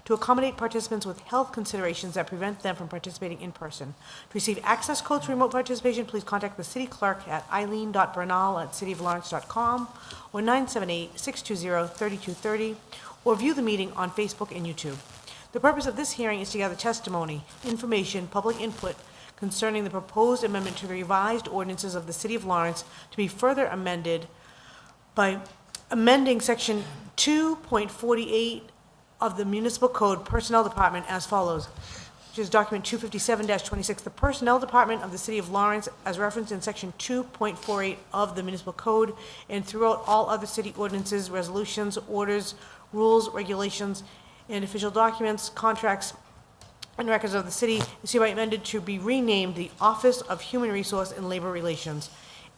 [SPEAKER 2] to accommodate participants with health considerations that prevent them from participating in person. To receive access codes for remote participation, please contact the city clerk at eileen.bernal@cityoflawrence.com or 978-620-3230, or view the meeting on Facebook and YouTube. The purpose of this hearing is to gather testimony, information, public input concerning the proposed amendment to the revised ordinances of the City of Lawrence to be further amended by amending Section 2.48 of the Municipal Code Personnel Department as follows, which is document 257-26. The Personnel Department of the City of Lawrence, as referenced in Section 2.48 of the Municipal Code, and throughout all other city ordinances, resolutions, orders, rules, regulations, and official documents, contracts, and records of the city, is hereby amended to be renamed the Office of Human Resource and Labor Relations.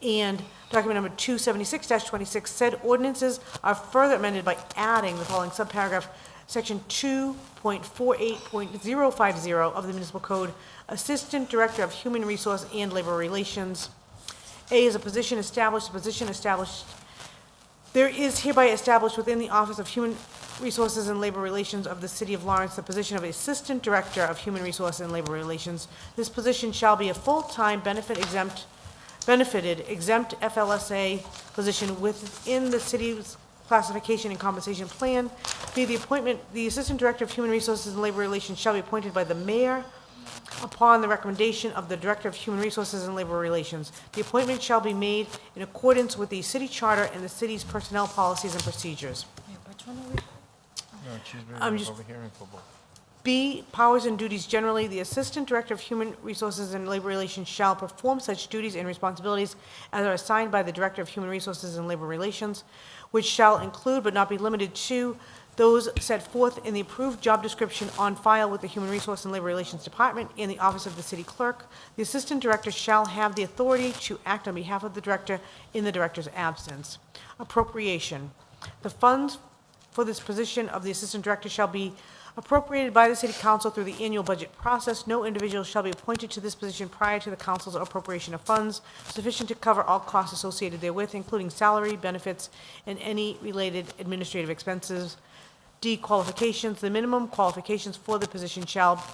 [SPEAKER 2] And document number 276-26, said ordinances are further amended by adding the following subparagraph, Section 2.48.050 of the Municipal Code, Assistant Director of Human Resource and Labor Relations. A is a position established, there is hereby established within the Office of Human Resources and Labor Relations of the City of Lawrence the position of Assistant Director of Human Resources and Labor Relations. This position shall be a full-time benefited exempt FLSA position within the city's classification and compensation plan. B, the Assistant Director of Human Resources and Labor Relations shall be appointed by the mayor upon the recommendation of the Director of Human Resources and Labor Relations. The appointment shall be made in accordance with the city charter and the city's personnel policies and procedures.
[SPEAKER 1] No, she's
[SPEAKER 2] I'm
[SPEAKER 1] reading
[SPEAKER 2] just-
[SPEAKER 1] over hearing for both.
[SPEAKER 2] B, powers and duties generally, the Assistant Director of Human Resources and Labor Relations shall perform such duties and responsibilities as are assigned by the Director of Human Resources and Labor Relations, which shall include but not be limited to those set forth in the approved job description on file with the Human Resource and Labor Relations Department in the Office of the City Clerk. The Assistant Director shall have the authority to act on behalf of the Director in the Director's absence. Appropriation. The funds for this position of the Assistant Director shall be appropriated by the City Council through the annual budget process. No individual shall be appointed to this position prior to the Council's appropriation of funds sufficient to cover all costs associated therewith, including salary, benefits, and any related administrative expenses. D, qualifications. The minimum qualifications for the position shall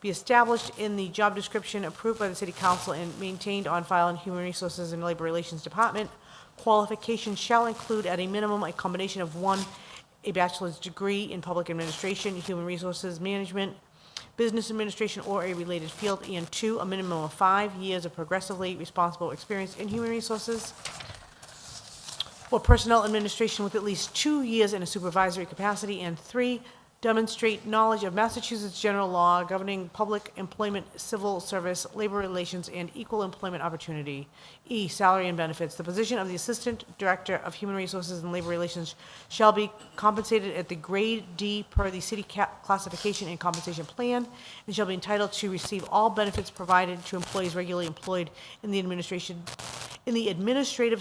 [SPEAKER 2] be established in the job description approved by the City Council and maintained on file in Human Resources and Labor Relations Department. Qualifications shall include at a minimum a combination of 1, a bachelor's degree in public administration, human resources management, business administration, or a related field, and 2, a minimum of 5 years of progressively responsible experience in human resources or personnel administration with at least 2 years in a supervisory capacity, and 3, demonstrate knowledge of Massachusetts general law governing public employment, civil service, labor relations, and equal employment opportunity. E, salary and benefits. The position of the Assistant Director of Human Resources and Labor Relations shall be compensated at the grade D per the city classification and compensation plan, and shall be entitled to receive all benefits provided to employees regularly employed in the administrative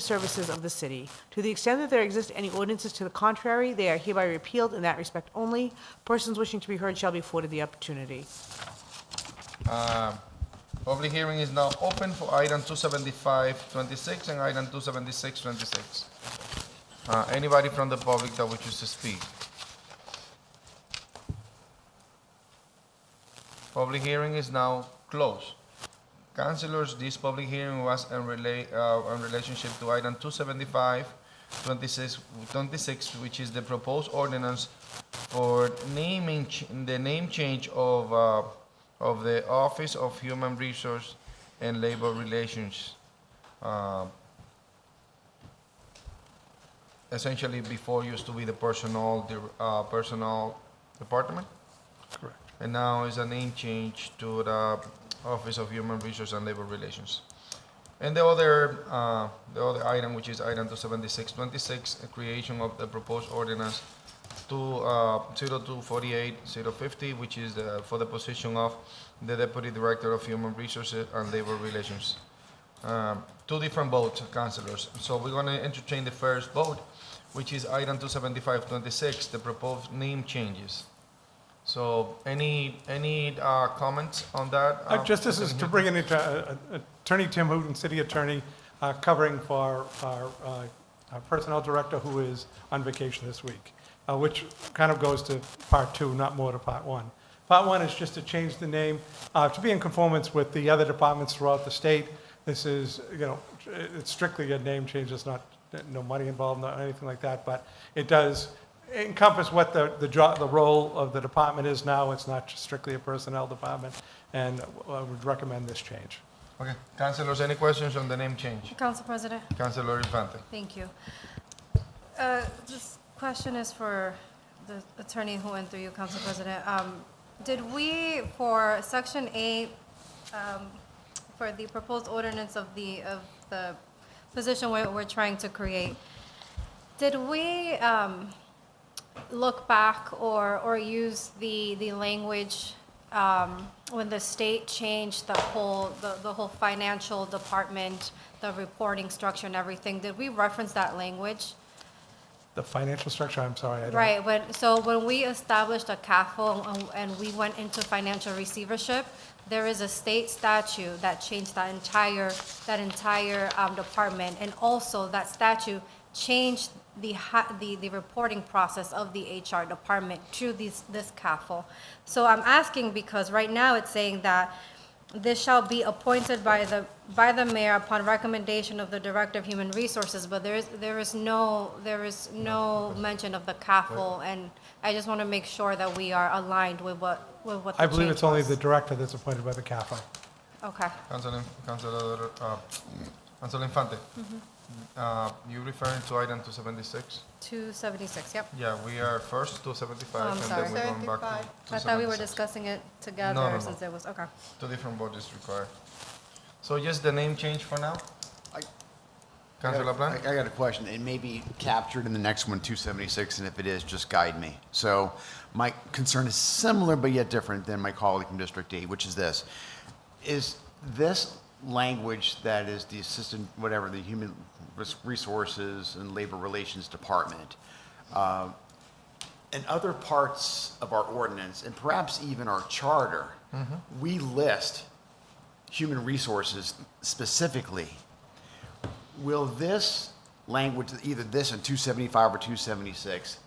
[SPEAKER 2] services of the city. To the extent that there exist any ordinances to the contrary, they are hereby repealed in that respect only. Persons wishing to be heard shall be afforded the opportunity.
[SPEAKER 1] Public hearing is now open for item 275-26 and item 276-26. Anybody from the public that wishes to speak? Public hearing is now closed. Councilors, this public hearing was in relationship to item 275-26, which is the proposed ordinance for naming the name change of the Office of Human Resource and Labor Relations. Essentially, before used to be the personnel department,
[SPEAKER 17] Correct.
[SPEAKER 1] and now is a name change to the Office of Human Resource and Labor Relations. And the other item, which is item 276-26, a creation of the proposed ordinance 0248-050, which is for the position of the Deputy Director of Human Resources and Labor Relations. Two different votes, councilors. So we're going to entertain the first vote, which is item 275-26, the proposed name changes. So any comments on that?
[SPEAKER 17] Just this is to bring in Attorney Tim Hooton, City Attorney, covering for our Personnel Director who is on vacation this week, which kind of goes to part 2, not more to part 1. Part 1 is just to change the name to be in conformance with the other departments throughout the state. This is, it's strictly a name change. There's no money involved, not anything like that, but it does encompass what the role of the department is now. It's not just strictly a personnel department, and I would recommend this change.
[SPEAKER 1] Okay, councilors, any questions on the name change?
[SPEAKER 7] Council President.
[SPEAKER 1] Councilor Infante.
[SPEAKER 7] Thank you. This question is for the attorney who went through you, Council President. Did we, for Section 8, for the proposed ordinance of the position we're trying to create, did we look back or use the language when the state changed the whole financial department, the reporting structure and everything? Did we reference that language?
[SPEAKER 17] The financial structure, I'm sorry, I don't.
[SPEAKER 7] Right, when we established a CAFO and we went into financial receivership, there is a state statute that changed that entire department, and also that statute changed the reporting process of the HR department to this CAFO. So I'm asking because right now it's saying that this shall be appointed by the mayor upon recommendation of the Director of Human Resources, but there is no mention of the CAFO, and I just want to make sure that we are aligned with what the
[SPEAKER 17] I believe
[SPEAKER 7] change
[SPEAKER 17] it's only
[SPEAKER 7] was.
[SPEAKER 17] the director that's appointed by the CAFO.
[SPEAKER 7] Okay.
[SPEAKER 1] Councilor Infante. You referring to item 276?
[SPEAKER 7] 276, yep.
[SPEAKER 1] Yeah, we are first 275,
[SPEAKER 7] Oh, I'm
[SPEAKER 1] and
[SPEAKER 7] sorry.
[SPEAKER 1] then we're going back to 276.
[SPEAKER 7] I thought we were discussing it together
[SPEAKER 1] No, no, no.
[SPEAKER 7] since it was, okay.
[SPEAKER 1] Two different bodies required. So just the name change for now? Councilor Blanc?
[SPEAKER 4] I got a question. It may be captured in the next one, 276, and if it is, just guide me. So my concern is similar but yet different than my colleague from District 8, which is this. Is this language that is the assistant, whatever, the Human Resources and Labor Relations Department, in other parts of our ordinance, and perhaps even our charter, we list human resources specifically. Will this language, either this in 275 or 276,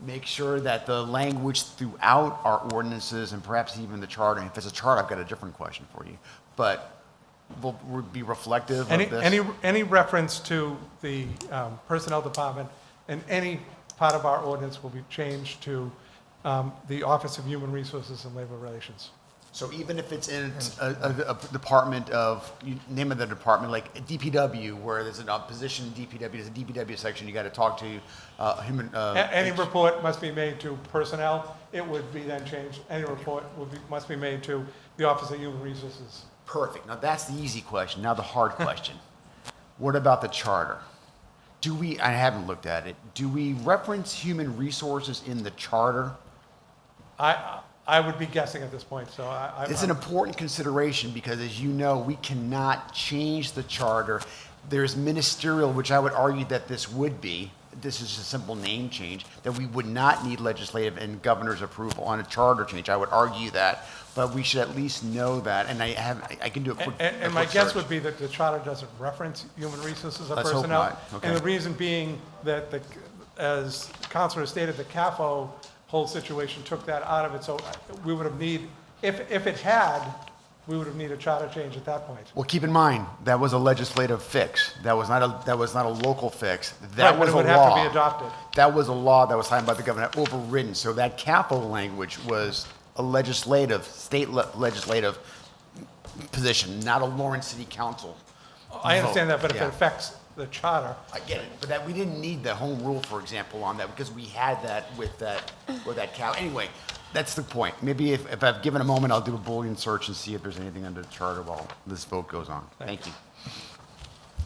[SPEAKER 4] make sure that the language throughout our ordinances and perhaps even the charter, and if it's a chart, I've got a different question for you, but will be reflective of this?
[SPEAKER 17] Any reference to the Personnel Department in any part of our ordinance will be changed to the Office of Human Resources and Labor Relations.
[SPEAKER 4] So even if it's in a department of, name of the department, like DPW, where there's a position in DPW, there's a DPW section, you got to talk to human.
[SPEAKER 17] Any report must be made to personnel, it would be then changed. Any report must be made to the Office of Human Resources.
[SPEAKER 4] Perfect. Now that's the easy question. Now the hard question. What about the charter? Do we, I haven't looked at it, do we reference human resources in the charter?
[SPEAKER 17] I would be guessing at this point, so
[SPEAKER 4] It's an important consideration because, as you know, we cannot change the charter. There's ministerial, which I would argue that this would be. This is a simple name change, that we would not need legislative and governor's approval on a charter change. I would argue that, but we should at least know that, and I can do a quick
[SPEAKER 17] And my guess would be that the charter doesn't reference human resources or
[SPEAKER 4] Let's hope
[SPEAKER 17] personnel.
[SPEAKER 4] not. Okay.
[SPEAKER 17] And the reason being that, as Councilor stated, the CAFO whole situation took that out of it, so we would have if it had, we would have needed a charter change at that point.
[SPEAKER 4] Well, keep in mind, that was a legislative fix. That was not a local fix. That
[SPEAKER 17] Right, but
[SPEAKER 4] was
[SPEAKER 17] it
[SPEAKER 4] a
[SPEAKER 17] would
[SPEAKER 4] law.
[SPEAKER 17] have to be adopted.
[SPEAKER 4] That was a law that was signed by the governor, overridden. So that capital language was a legislative position, not a Lawrence City Council.
[SPEAKER 17] I understand that, but if
[SPEAKER 4] Yeah.
[SPEAKER 17] it affects the charter,
[SPEAKER 4] I get it, but we didn't need the home rule, for example, on that, because we had that with that cow. Anyway, that's the point. Maybe if I've given a moment, I'll do a Boolean search and see if there's anything under the charter while this vote goes on. Thank you.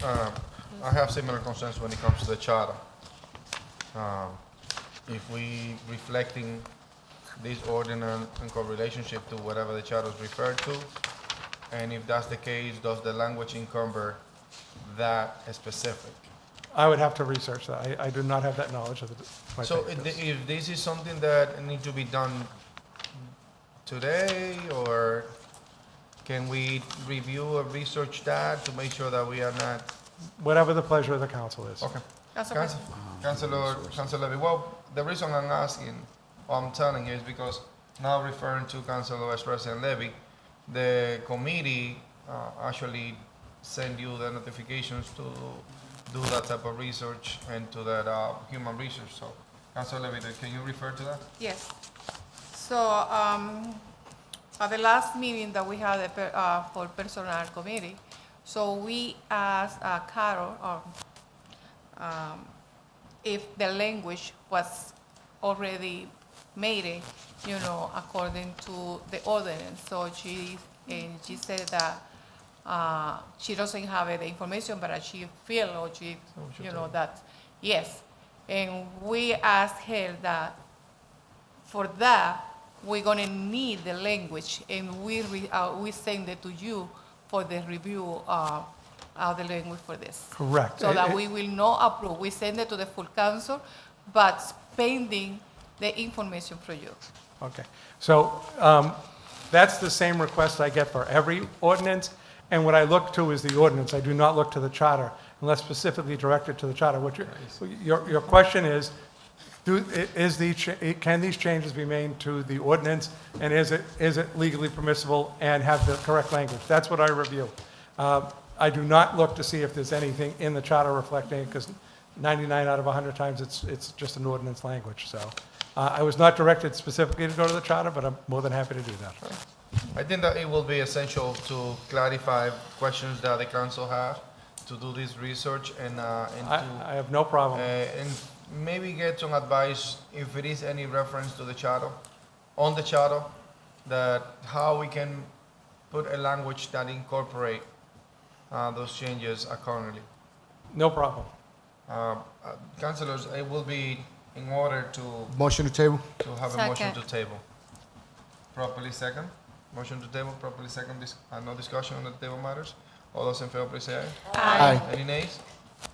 [SPEAKER 1] I have similar concerns when it comes to the charter. If we reflecting this ordinance in correlationship to whatever the charter is referred to, and if that's the case, does the language encumber that specific?
[SPEAKER 17] I would have to research that. I do not have that knowledge of the.
[SPEAKER 1] So if this is something that need to be done today, or can we review or research that to make sure that we are not?
[SPEAKER 17] Whatever the pleasure of the council is.
[SPEAKER 1] Okay.
[SPEAKER 16] Councilor
[SPEAKER 1] Councilor Levy, well, the reason I'm asking, or I'm telling you, is because now referring to Councilor Vice President Levy, the committee actually send you the notifications to do that type of research and to that human research. So, Councilor Levy, can you refer to that?
[SPEAKER 16] Yes. So, at the last meeting that we had for personnel committee, so we asked Carol if the language was already made, according to the ordinance. So she said that she doesn't have the information, but she feel that yes. And we asked her that for that we're gonna need the language, and we send it to you for the review of the language for this.
[SPEAKER 17] Correct.
[SPEAKER 16] So that we will not approve. We send it to the full council, but pending the information from you.
[SPEAKER 17] Okay, so that's the same request I get for every ordinance, and what I look to is the ordinance. I do not look to the charter unless specifically directed to the charter. Your question is, can these changes be made to the ordinance, and is it legally permissible and have the correct language? That's what I review. I do not look to see if there's anything in the charter reflecting it, because 99 out of 100 times it's just an ordinance language. So I was not directed specifically to go to the charter, but I'm more than happy to do that.
[SPEAKER 1] I think that it will be essential to clarify questions that the council have, to do this research and
[SPEAKER 17] I have no problem.
[SPEAKER 1] and maybe get some advice if it is any reference to the charter, on the charter, that how we can put a language that incorporate those changes accordingly.
[SPEAKER 17] No problem.
[SPEAKER 1] Councilors, it will be in order to
[SPEAKER 9] Motion to table.
[SPEAKER 1] have a motion
[SPEAKER 7] Second.
[SPEAKER 1] to table. Properly second. Motion to table, properly second. No discussion on the table matters. All those in favor, please say aye.
[SPEAKER 9] Aye.
[SPEAKER 1] Any nays?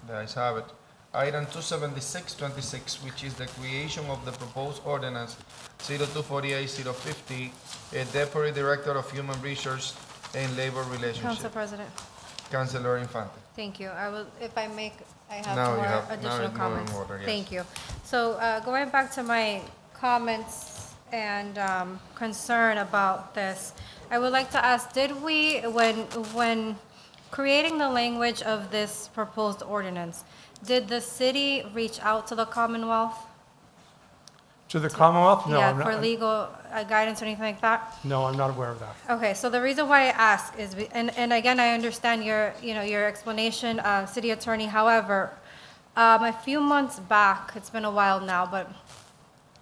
[SPEAKER 1] The ayes have it. Item 27626, which is the creation of the proposed ordinance 0248-050, a Deputy Director of Human Resource and Labor
[SPEAKER 7] Council
[SPEAKER 1] Relationship.
[SPEAKER 7] President,
[SPEAKER 1] Councilor Infante.
[SPEAKER 7] thank you. I will, if I make, I have
[SPEAKER 1] Now you
[SPEAKER 7] more
[SPEAKER 1] have- now
[SPEAKER 7] additional
[SPEAKER 1] it's more in
[SPEAKER 7] comments.
[SPEAKER 1] order, yes.
[SPEAKER 7] Thank you. So, going back to my comments and concern about this, I would like to ask, did we, when creating the language of this proposed ordinance, did the city reach out to the Commonwealth?
[SPEAKER 17] To the Commonwealth? No,
[SPEAKER 7] Yeah,
[SPEAKER 17] I'm
[SPEAKER 7] for
[SPEAKER 17] not,
[SPEAKER 7] legal guidance or anything like that?
[SPEAKER 17] no, I'm not aware of that.
[SPEAKER 7] Okay, so the reason why I ask is, and again, I understand your, your explanation, city attorney. However, a few months back, it's been a while now, but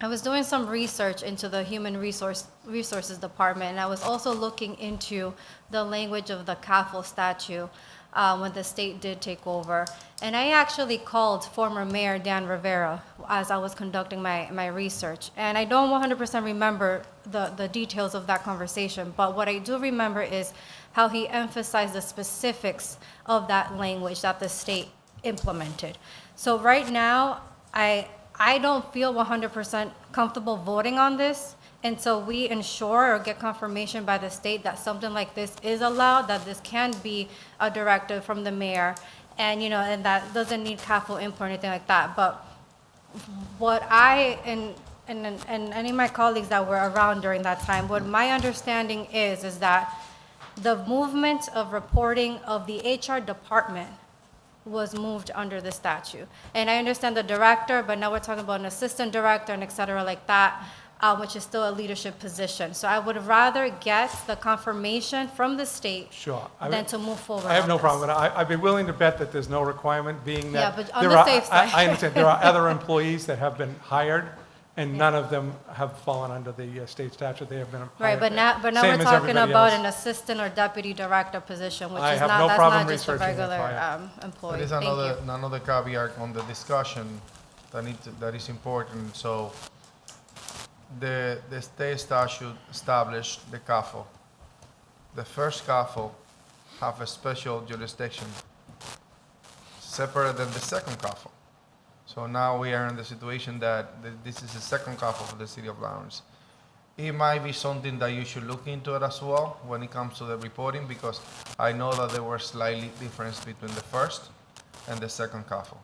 [SPEAKER 7] I was doing some research into the Human Resources Department, and I was also looking into the language of the CAFL statute when the state did take over. And I actually called former Mayor Dan Rivera as I was conducting my research. And I don't 100% remember the details of that conversation, but what I do remember is how he emphasized the specifics of that language that the state implemented. So right now, I don't feel 100% comfortable voting on this until we ensure or get confirmation by the state that something like this is allowed, that this can be a directive from the mayor, and, and that doesn't need CAFO input or anything like that. But what I, and any of my colleagues that were around during that time, what my understanding is that the movement of reporting of the HR department was moved under the statute. And I understand the director, but now we're talking about an assistant director and et cetera like that, which is still a leadership position. So I would rather get the confirmation from the state
[SPEAKER 17] Sure.
[SPEAKER 7] than to move forward
[SPEAKER 17] I have
[SPEAKER 7] on
[SPEAKER 17] no
[SPEAKER 7] this.
[SPEAKER 17] problem, but I'd be willing to bet that there's no requirement, being that.
[SPEAKER 7] Yeah, but on
[SPEAKER 17] there
[SPEAKER 7] the
[SPEAKER 17] are-
[SPEAKER 7] safe side.
[SPEAKER 17] I understand, there are other employees that have been hired, and none of them have fallen under the state statute, they have been hired.
[SPEAKER 7] Right, but now
[SPEAKER 17] same
[SPEAKER 7] we're
[SPEAKER 17] as
[SPEAKER 7] talking
[SPEAKER 17] everybody
[SPEAKER 7] about
[SPEAKER 17] else.
[SPEAKER 7] an assistant or deputy director position, which
[SPEAKER 17] I
[SPEAKER 7] is
[SPEAKER 17] have
[SPEAKER 7] not,
[SPEAKER 17] no
[SPEAKER 7] that's
[SPEAKER 17] problem
[SPEAKER 7] not just a
[SPEAKER 17] researching the
[SPEAKER 7] regular
[SPEAKER 17] file.
[SPEAKER 7] employee.
[SPEAKER 1] There is
[SPEAKER 7] Thank you.
[SPEAKER 1] another caveat on the discussion that is important. So the state statute established the CAFO. The first CAFO have a special jurisdiction separate than the second CAFO. So now we are in the situation that this is the second CAFO for the city of Lawrence. It might be something that you should look into it as well when it comes to the reporting, because I know that there were slightly difference between the first and the second CAFO.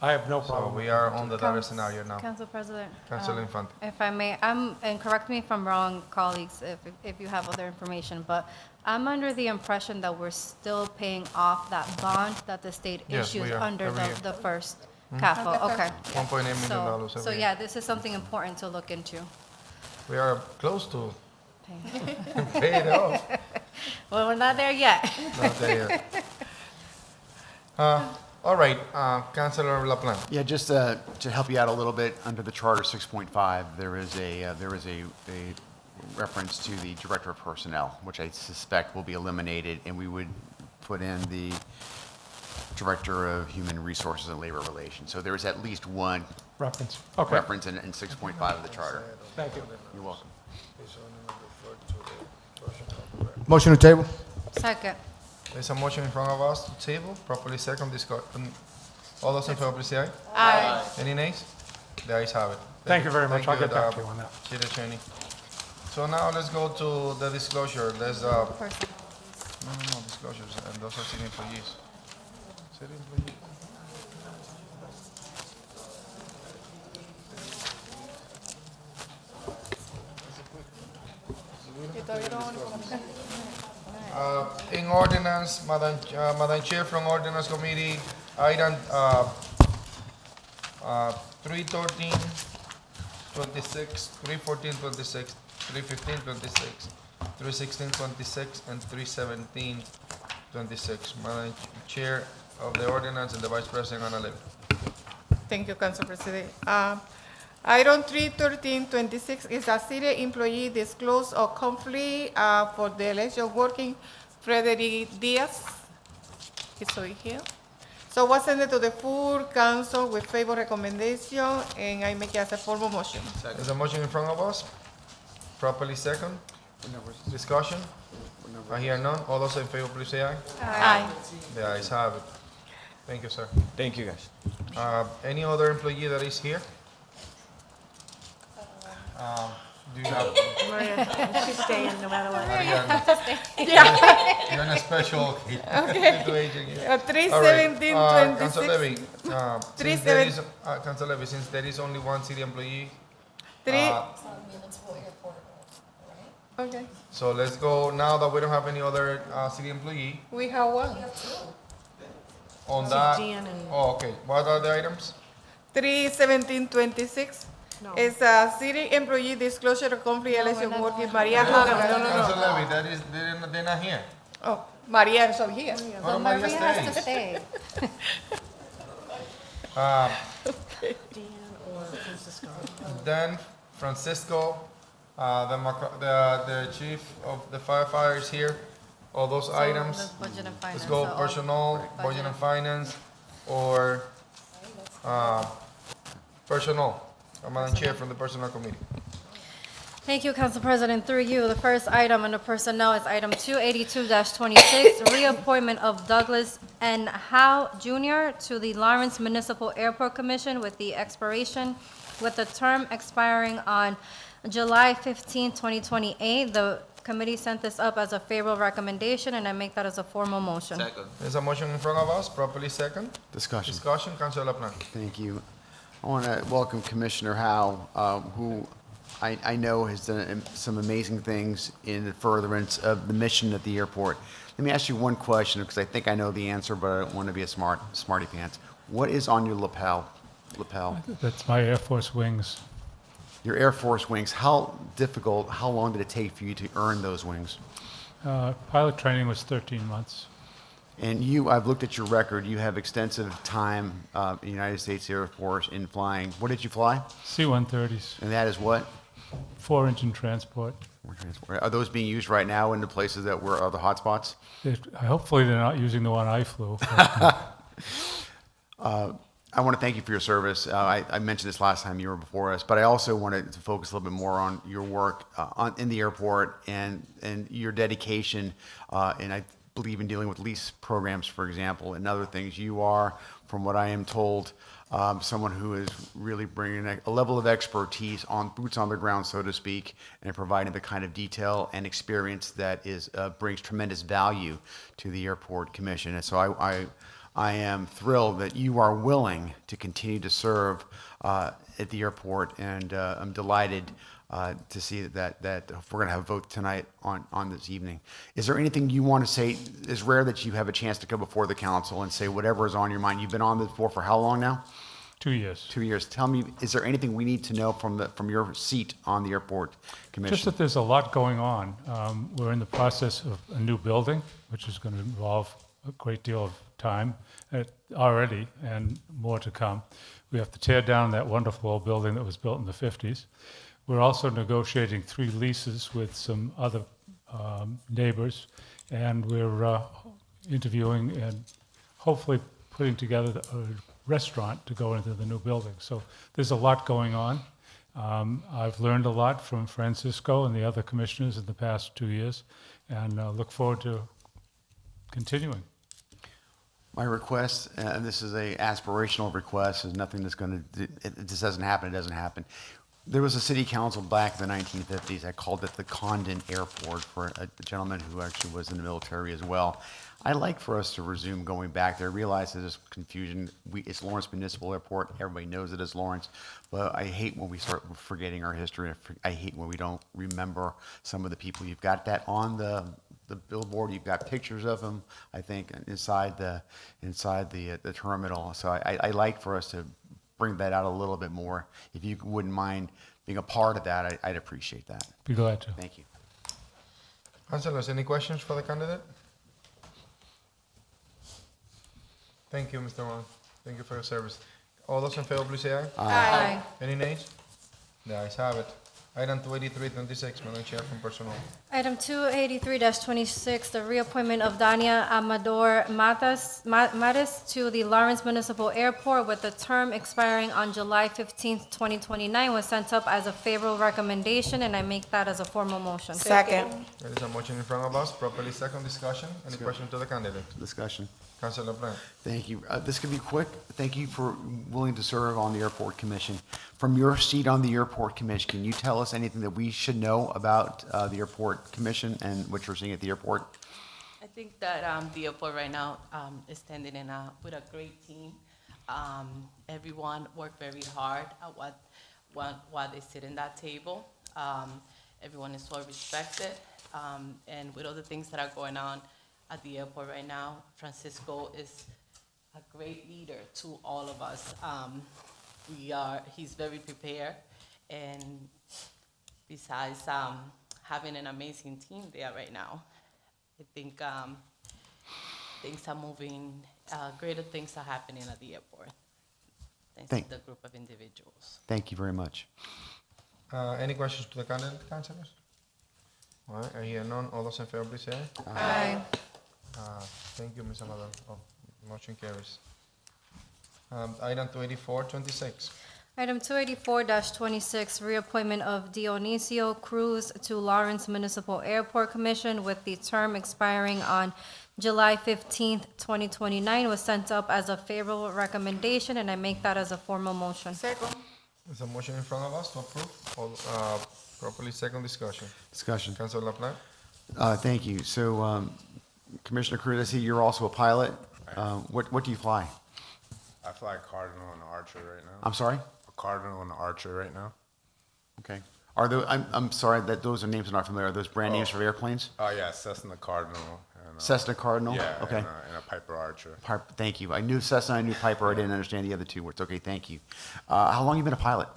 [SPEAKER 17] I have no
[SPEAKER 1] So
[SPEAKER 17] problem.
[SPEAKER 1] we
[SPEAKER 17] with
[SPEAKER 1] are
[SPEAKER 17] that.
[SPEAKER 1] on the other scenario now.
[SPEAKER 7] Council President.
[SPEAKER 1] Councilor Infante.
[SPEAKER 7] If I may, and correct me if I'm wrong, colleagues, if you have other information, but I'm under the impression that we're still paying off that bond that the state
[SPEAKER 1] Yes, we
[SPEAKER 7] issues
[SPEAKER 1] are,
[SPEAKER 7] under
[SPEAKER 1] every year.
[SPEAKER 7] the first
[SPEAKER 1] Mhm.
[SPEAKER 7] CAFO, okay.
[SPEAKER 1] $1.8 million
[SPEAKER 7] So
[SPEAKER 1] every year.
[SPEAKER 7] yeah, this is something important to look into.
[SPEAKER 1] We are close to pay it off.
[SPEAKER 7] Well, we're not there yet.
[SPEAKER 1] Not there yet. All right, Councilor LaPlante.
[SPEAKER 4] Yeah, just to help you out a little bit, under the Charter 6.5, there is a reference to the Director of Personnel, which I suspect will be eliminated, and we would put in the Director of Human Resources and Labor Relations. So there is at least one
[SPEAKER 17] Reference, okay.
[SPEAKER 4] reference in 6.5 of the Charter.
[SPEAKER 17] Thank you.
[SPEAKER 4] You're welcome.
[SPEAKER 9] Motion to table.
[SPEAKER 7] Second.
[SPEAKER 1] There's a motion in front of us to table, properly second discussion. All those in favor, please say aye.
[SPEAKER 7] Aye.
[SPEAKER 1] Any nays? The ayes have it.
[SPEAKER 17] Thank you very much. I'll get back
[SPEAKER 1] uh,
[SPEAKER 17] to you on that.
[SPEAKER 1] City Attorney. So now let's go to the disclosure. There's no disclosures, and those are city employees. City employees. In ordinance, Madam Chair, from Ordinance Committee, item 313, 26, 314, 26, 315, 26, 316, 26, and 317, 26. Madam Chair, of the ordinance and the Vice President, Ana Levy.
[SPEAKER 16] Thank you, Council President. Item 31326 is a city employee disclose a conflict for the election working Frederick Diaz. He's over here. So was sent to the full council with favor recommendation, and I make it as a formal motion.
[SPEAKER 1] There's a motion in front of us, properly second. Discussion? I hear none. All those in favor, please say aye.
[SPEAKER 16] Aye.
[SPEAKER 1] The ayes have it. Thank you, sir.
[SPEAKER 18] Thank you, guys.
[SPEAKER 1] Any other employee that is here? Do you have?
[SPEAKER 2] Maria, she's staying no matter what.
[SPEAKER 1] Mariana. You're in a special
[SPEAKER 16] Okay.
[SPEAKER 1] situation here.
[SPEAKER 16] 31726.
[SPEAKER 1] Council Levy,
[SPEAKER 16] Three
[SPEAKER 1] since there
[SPEAKER 16] seven-
[SPEAKER 1] is, Council Levy, since there is only one city employee,
[SPEAKER 16] Three. Okay,
[SPEAKER 1] so let's go, now that we don't have any other city employee,
[SPEAKER 16] we have one.
[SPEAKER 1] on that.
[SPEAKER 2] Jan and-
[SPEAKER 1] Oh, okay. What are the items?
[SPEAKER 16] 31726
[SPEAKER 2] No.
[SPEAKER 16] is a city employee disclosure of conflict election working Maria Hogan.
[SPEAKER 1] Council Levy, that is, they're not here.
[SPEAKER 16] Oh, Maria is over here.
[SPEAKER 1] Why don't Maria stay?
[SPEAKER 6] stay.
[SPEAKER 1] Uh,
[SPEAKER 2] Dan or Francisco?
[SPEAKER 1] Then Francisco, the chief of the firefighters here, all those items.
[SPEAKER 7] Budget and
[SPEAKER 1] Let's
[SPEAKER 7] finance.
[SPEAKER 1] go
[SPEAKER 7] so all-
[SPEAKER 1] personnel, budget and finance, or personnel. Madam Chair from the Personnel Committee.
[SPEAKER 7] Thank you, Council President. Through you, the first item under personnel is item 282-26, reappointment of Douglas N. Howe Jr. to the Lawrence Municipal Airport Commission with the term expiring on July 15, 2028. The committee sent this up as a favorable recommendation, and I make that as a formal motion.
[SPEAKER 1] There's a motion in front of us, properly second.
[SPEAKER 4] Discussion.
[SPEAKER 1] Discussion, Councilor LaPlante.
[SPEAKER 4] Thank you. I want to welcome Commissioner Howe, who I know has done some amazing things in the furtherance of the mission at the airport. Let me ask you one question, because I think I know the answer, but I don't want to be a smarty pants. What is on your lapel?
[SPEAKER 17] That's my Air Force wings.
[SPEAKER 4] Your Air Force wings. How long did it take for you to earn those wings?
[SPEAKER 17] Pilot training was 13 months.
[SPEAKER 4] And I've looked at your record. You have extensive time in the United States Air Force in flying. What did you fly?
[SPEAKER 17] C-130s,
[SPEAKER 4] And that is what?
[SPEAKER 17] 4-engine transport.
[SPEAKER 4] Are those being used right now in the places that are the hotspots?
[SPEAKER 17] Hopefully they're not using the one I flew.
[SPEAKER 4] I want to thank you for your service. I mentioned this last time you were before us, but I also wanted to focus a little bit more on your work in the airport and your dedication. And I believe in dealing with lease programs, for example, and other things. You are, from what I am told, someone who is really bringing a level of expertise on boots on the ground, so to speak, and providing the kind of detail and experience that brings tremendous value to the Airport Commission. And so I am thrilled that you are willing to continue to serve at the airport, and I'm delighted to see that we're going to have a vote tonight on this evening. Is there anything you want to say? It's rare that you have a chance to go before the council and say whatever is on your mind. You've been on this board for how long now?
[SPEAKER 17] 2 years.
[SPEAKER 4] 2 years. Tell me, is there anything we need to know from your seat on the Airport Commission?
[SPEAKER 17] Just that there's a lot going on. We're in the process of a new building, which is going to involve a great deal of time already and more to come. We have to tear down that wonderful old building that was built in the 50s. We're also negotiating 3 leases with some other neighbors, and we're interviewing and hopefully putting together a restaurant to go into the new building. So there's a lot going on. I've learned a lot from Francisco and the other commissioners in the past 2 years, and look forward to continuing.
[SPEAKER 4] My request, and this is a aspirational request, is nothing that's going to, it just doesn't happen, it doesn't happen. There was a city council back in the 1950s, I called it the Condon Airport for a gentleman who actually was in the military as well. I'd like for us to resume going back there. I realize there's confusion. It's Lawrence Municipal Airport. Everybody knows it as Lawrence. But I hate when we start forgetting our history. I hate when we don't remember some of the people. You've got that on the billboard. You've got pictures of them, I think, inside the terminal. So I'd like for us to bring that out a little bit more. If you wouldn't mind being a part of that, I'd appreciate that.
[SPEAKER 17] Be glad to.
[SPEAKER 4] Thank you.
[SPEAKER 1] Councilors, any questions for the candidate? Thank you, Mr. Juan. Thank you for your service. All those in favor, please say aye.
[SPEAKER 7] Aye.
[SPEAKER 1] Any nays? The ayes have it. Item 28326, Madam Chair, from Personnel.
[SPEAKER 7] Item 283-26, the reappointment of Dania Amador Matis to the Lawrence Municipal Airport with the term expiring on July 15th, 2029, was sent up as a favorable recommendation, and I make that as a formal motion.
[SPEAKER 15] Second.
[SPEAKER 1] There is a motion in front of us, properly second discussion. Any question to the candidate?
[SPEAKER 4] Discussion.
[SPEAKER 1] Councilor Blanc.
[SPEAKER 4] Thank you. This could be quick. Thank you for willing to serve on the Airport Commission. From your seat on the Airport Commission, can you tell us anything that we should know about the Airport Commission and what you're seeing at the airport?
[SPEAKER 18] I think that the airport right now is standing with a great team. Everyone worked very hard at while they sit in that table. Everyone is well respected, and with all the things that are going on at the airport right now, Francisco is a great leader to all of us. He's very prepared, and besides having an amazing team there right now, I think things are moving, greater things are happening at the airport, thanks to the group of individuals.
[SPEAKER 4] Thank you very much.
[SPEAKER 1] Any questions to the candidate, councilors? All right, I hear none. All those in favor, please say aye.
[SPEAKER 7] Aye.
[SPEAKER 1] Thank you, Ms. Amador. Motion carries. Item 28426.
[SPEAKER 7] Item 284-26, reappointment of Dionisio Cruz to Lawrence Municipal Airport Commission with the term expiring on July 15th, 2029, was sent up as a favorable recommendation, and I make that as a formal motion.
[SPEAKER 16] Second.
[SPEAKER 1] There's a motion in front of us to approve. All, properly second discussion.
[SPEAKER 4] Discussion.
[SPEAKER 1] Councilor LaPlante.
[SPEAKER 4] Thank you. So, Commissioner Cruz, I see you're also a pilot. What do you fly?
[SPEAKER 19] I fly Cardinal and Archer right now.
[SPEAKER 4] I'm sorry?
[SPEAKER 19] A Cardinal and Archer right now.
[SPEAKER 4] Okay. Are those, I'm sorry that those are names I'm not familiar. Are those brand names for airplanes?
[SPEAKER 19] Oh, yeah, Cessna Cardinal. And,
[SPEAKER 4] Cessna Cardinal?
[SPEAKER 19] Yeah,
[SPEAKER 4] Okay.
[SPEAKER 19] and a Piper Archer.
[SPEAKER 4] Thank you. I knew Cessna, I knew Piper. I didn't understand the other two words. Okay, thank you. How long have you been a pilot?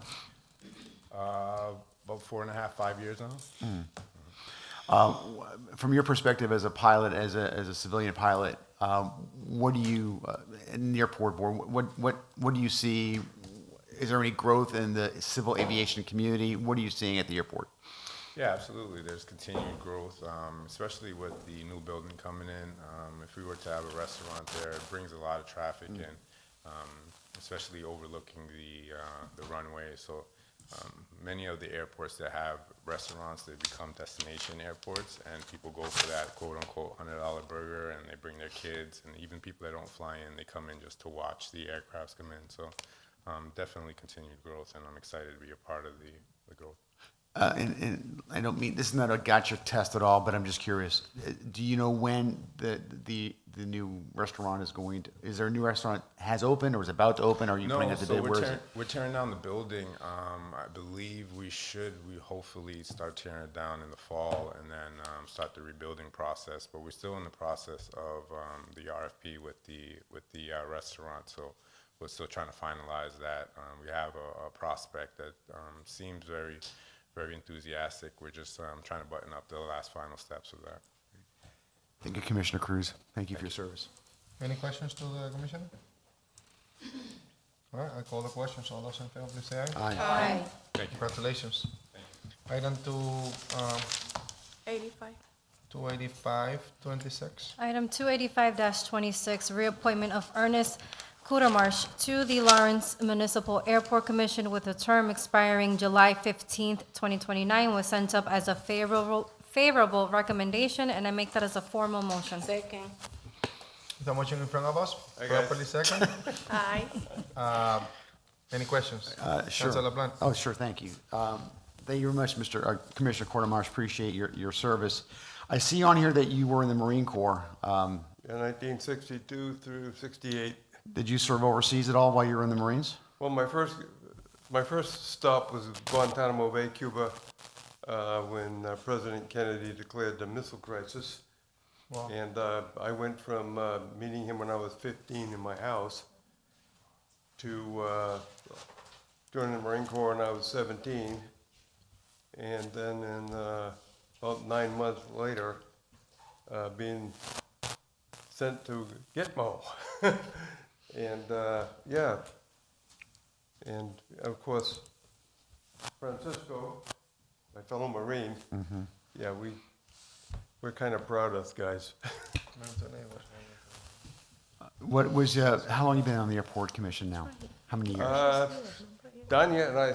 [SPEAKER 19] About 4.5, 5 years now.
[SPEAKER 4] From your perspective as a pilot, as a civilian pilot, what do you, in the airport board, what do you see? Is there any growth in the civil aviation community? What are you seeing at the airport?
[SPEAKER 19] Yeah, absolutely. There's continued growth, especially with the new building coming in. If we were to have a restaurant there, it brings a lot of traffic in, especially overlooking the runway. So many of the airports that have restaurants, they become destination airports, and people go for that quote-unquote $100 burger, and they bring their kids, and even people that don't fly in, they come in just to watch the aircrafts come in. So definitely continued growth, and I'm excited to be a part of the growth.
[SPEAKER 4] And I don't mean, this is not a gotcha test at all, but I'm just curious. Do you know when the new restaurant is going to, is there a new restaurant has opened or is about to open? Or are you putting it to bid? Where is it?
[SPEAKER 19] We're tearing down the building. I believe we hopefully start tearing it down in the fall and then start the rebuilding process. But we're still in the process of the RFP with the restaurant. So we're still trying to finalize that. We have a prospect that seems very enthusiastic. We're just trying to button up the last final steps of that.
[SPEAKER 4] Thank you, Commissioner Cruz. Thank you for your service.
[SPEAKER 1] Any questions to the commissioner? All right, I call the questions. All those in favor, please say aye.
[SPEAKER 4] Aye.
[SPEAKER 7] Aye.
[SPEAKER 19] Thank you.
[SPEAKER 1] Congratulations. Item
[SPEAKER 10] 85.
[SPEAKER 1] 28526.
[SPEAKER 7] Item 285-26, reappointment of Ernest Kudamarsh to the Lawrence Municipal Airport Commission with a term expiring July 15th, 2029, was sent up as a favorable recommendation, and I make that as a formal motion.
[SPEAKER 16] Second.
[SPEAKER 1] Is that motion in front of us?
[SPEAKER 19] Aye, guys.
[SPEAKER 1] Properly second.
[SPEAKER 10] Aye.
[SPEAKER 1] Any questions?
[SPEAKER 4] Sure.
[SPEAKER 1] Councilor LaPlante.
[SPEAKER 4] Oh, sure. Thank you. Thank you very much, Commissioner Cordemarsh. Appreciate your service. I see on here that you were in the Marine Corps.
[SPEAKER 20] In 1962 through 68.
[SPEAKER 4] Did you serve overseas at all while you were in the Marines?
[SPEAKER 20] Well, my first stop was Guantanamo Bay, Cuba, when President Kennedy declared the missile crisis.
[SPEAKER 1] Wow.
[SPEAKER 20] And I went from meeting him when I was 15 in my house to joining the Marine Corps when I was 17. And then in about 9 months later, being sent to Gitmo And, yeah. And of course, Francisco, my fellow Marine, yeah, we're kind of proud of us guys.
[SPEAKER 4] What was, how long you been on the airport commission now? How many years?
[SPEAKER 20] Danya and I,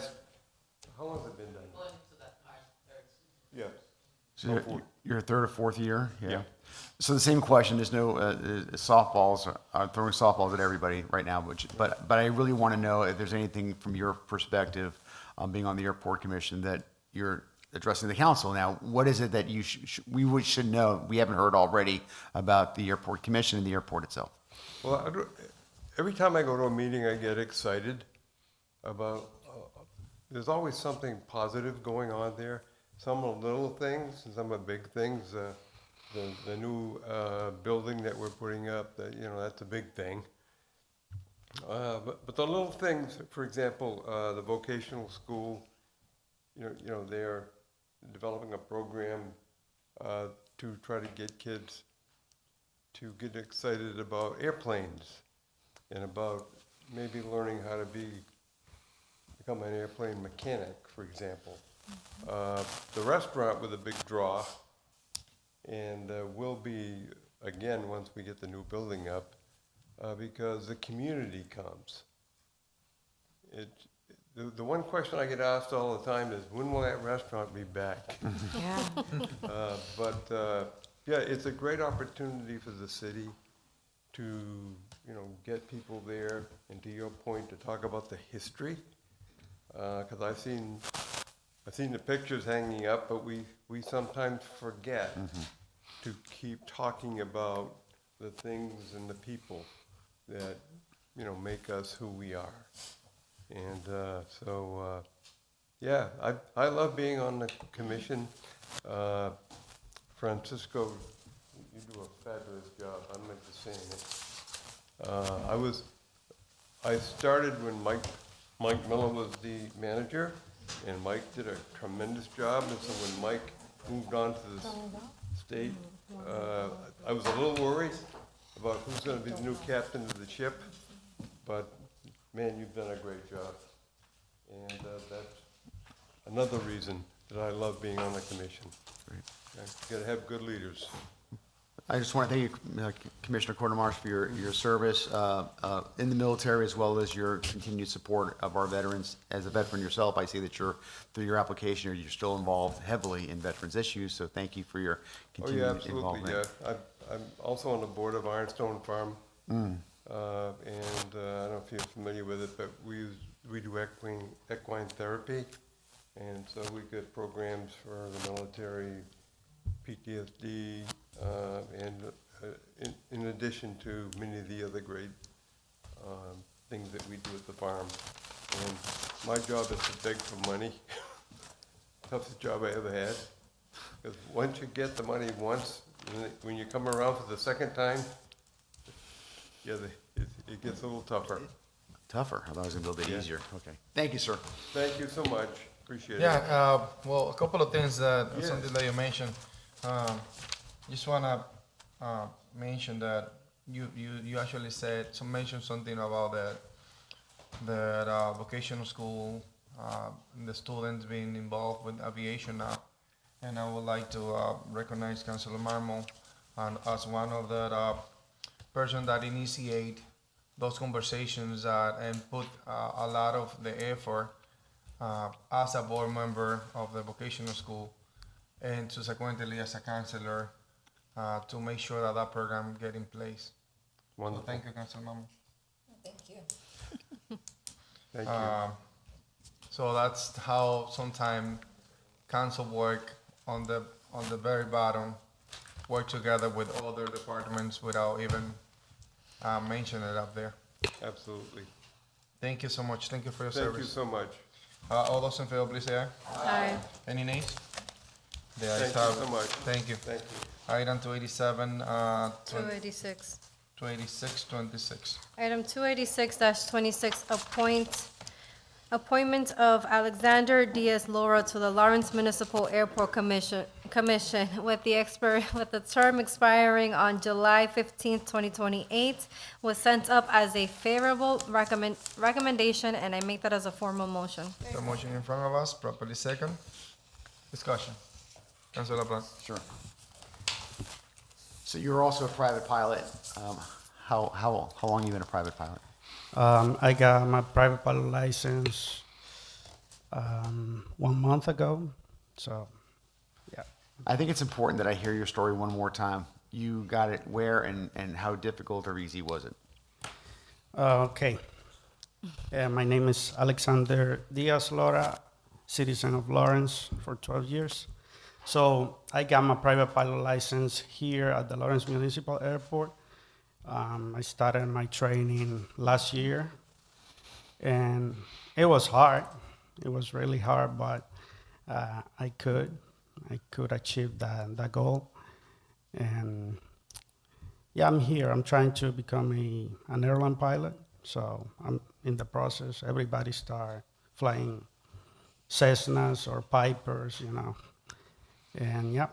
[SPEAKER 20] how long has it been, Danya? Yeah.
[SPEAKER 4] So your third or fourth year?
[SPEAKER 20] Yeah.
[SPEAKER 4] So the same question, there's no softballs, throwing softballs at everybody right now, but I really want to know if there's anything from your perspective, being on the airport commission, that you're addressing the council. Now, what is it that we should know, we haven't heard already about the airport commission and the airport itself?
[SPEAKER 20] Well, every time I go to a meeting, I get excited about, there's always something positive going on there. Some are little things, and some are big things. The new building that we're putting up, that's a big thing. But the little things, for example, the vocational school, they're developing a program to try to get kids to get excited about airplanes and about maybe learning how to become an airplane mechanic, for example. The restaurant was a big draw, and will be again once we get the new building up, because the community comes. The one question I get asked all the time is, when will that restaurant be back? Yeah, it's a great opportunity for the city to, get people there, and to your point, to talk about the history. Because I've seen the pictures hanging up, but we sometimes forget to keep talking about the things and the people that, make us who we are. And yeah, I love being on the commission. Francisco, you do a fabulous job. I'm not just saying it. I started when Mike Miller was the manager, and Mike did a tremendous job. And so when Mike moved on to the state, I was a little worried about who's going to be the new captain of the ship. But man, you've done a great job. And that's another reason that I love being on the commission.
[SPEAKER 4] Great.
[SPEAKER 20] You got to have good leaders.
[SPEAKER 4] I just want to thank you, Commissioner Cordemarsh, for your service in the military, as well as your continued support of our veterans. As a veteran yourself, I see that through your application, you're still involved heavily in veterans issues, so thank you for your continued involvement.
[SPEAKER 20] Oh, yeah, absolutely, yeah. I'm also on the board of Ironstone Farm. And I don't know if you're familiar with it, but we do equine therapy. And so we get programs for the military, PTSD, and in addition to many of the other great things that we do at the farm. And my job is to beg for money. Toughest job I ever had. Because once you get the money once, when you come around for the second time, yeah, it gets a little tougher.
[SPEAKER 4] Tougher? I thought I was going to build it easier. Okay. Thank you, sir.
[SPEAKER 20] Thank you so much. Appreciate it.
[SPEAKER 1] Yeah, well, a couple of things
[SPEAKER 20] Yes.
[SPEAKER 1] something that you mentioned. Just want to mention that you actually mentioned something about that vocational school, the students being involved with aviation now. And I would like to recognize Councilor Marmo as one of the person that initiate those conversations and put a lot of the effort as a board member of the vocational school, and subsequently as a counselor, to make sure that program get in place.
[SPEAKER 20] Wonderful.
[SPEAKER 1] So thank you, Councilor Marmo.
[SPEAKER 6] Thank you.
[SPEAKER 20] Thank you.
[SPEAKER 1] So that's how sometimes council work on the very bottom, work together with other departments without even mentioning it up there.
[SPEAKER 20] Absolutely.
[SPEAKER 1] Thank you so much. Thank you for your
[SPEAKER 20] Thank
[SPEAKER 1] service.
[SPEAKER 20] you so much.
[SPEAKER 1] All those in favor, please say aye.
[SPEAKER 7] Aye.
[SPEAKER 1] Any nays? The ayes
[SPEAKER 20] Thank you
[SPEAKER 1] have
[SPEAKER 20] so
[SPEAKER 1] it.
[SPEAKER 20] much.
[SPEAKER 1] Thank you.
[SPEAKER 20] Thank you.
[SPEAKER 1] Item 287,
[SPEAKER 7] 286.
[SPEAKER 1] 286, 26.
[SPEAKER 7] Item 286-26, appoint Appointment of Alexander Diaz Laura to the Lawrence Municipal Airport Commission with the term expiring on July 15th, 2028, was sent up as a favorable recommendation, and I make that as a formal motion.
[SPEAKER 1] The motion in front of us, properly second. Discussion. Councilor LaPlante.
[SPEAKER 4] Sure. So you're also a private pilot. How long have you been a private pilot?
[SPEAKER 21] I got my private pilot license 1 month ago. So, yeah.
[SPEAKER 4] I think it's important that I hear your story one more time. You got it where and how difficult or easy was it?
[SPEAKER 21] Okay. My name is Alexander Diaz Laura, citizen of Lawrence for 12 years. So I got my private pilot license here at the Lawrence Municipal Airport. I started my training last year, and it was hard. It was really hard, but I could achieve that goal. And yeah, I'm here. I'm trying to become an airline pilot. So I'm in the process. Everybody start flying Cessnas or Pipers, you know. And yeah.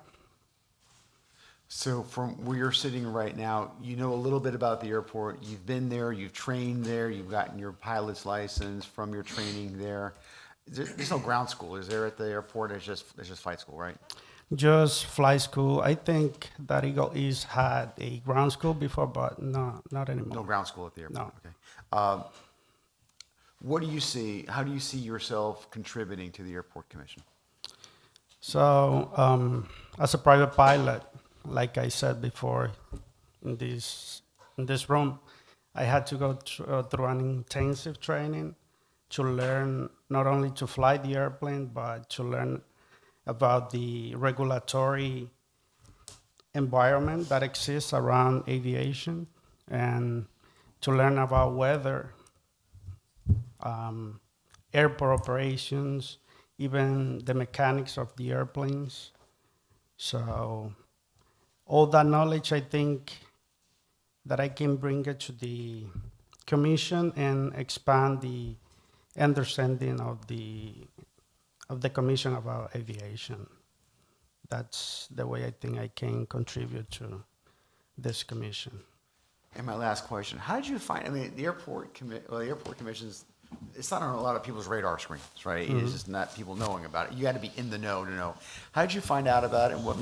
[SPEAKER 4] So from where you're sitting right now, you know a little bit about the airport. You've been there, you've trained there, you've gotten your pilot's license from your training there. There's no ground school, is there, at the airport? It's just flight school, right?
[SPEAKER 21] Just flight school. I think that Eagle East had a ground school before, but no, not anymore.
[SPEAKER 4] No ground school at the airport.
[SPEAKER 21] No.
[SPEAKER 4] Okay. What do you see? How do you see yourself contributing to the Airport Commission?
[SPEAKER 21] So, as a private pilot, like I said before, in this room, I had to go through an intensive training to learn not only to fly the airplane, but to learn about the regulatory environment that exists around aviation, and to learn about weather, airport operations, even the mechanics of the airplanes. So all that knowledge, I think that I can bring it to the commission and expand the understanding of the commission about aviation. That's the way I think I can contribute to this commission.
[SPEAKER 4] And my last question, how did you find, I mean, the Airport Commission's, it's not on a lot of people's radar screens, right?
[SPEAKER 21] Mhm.
[SPEAKER 4] It's just not people knowing about it. You had to be in the know to know. How did you find out about it, and what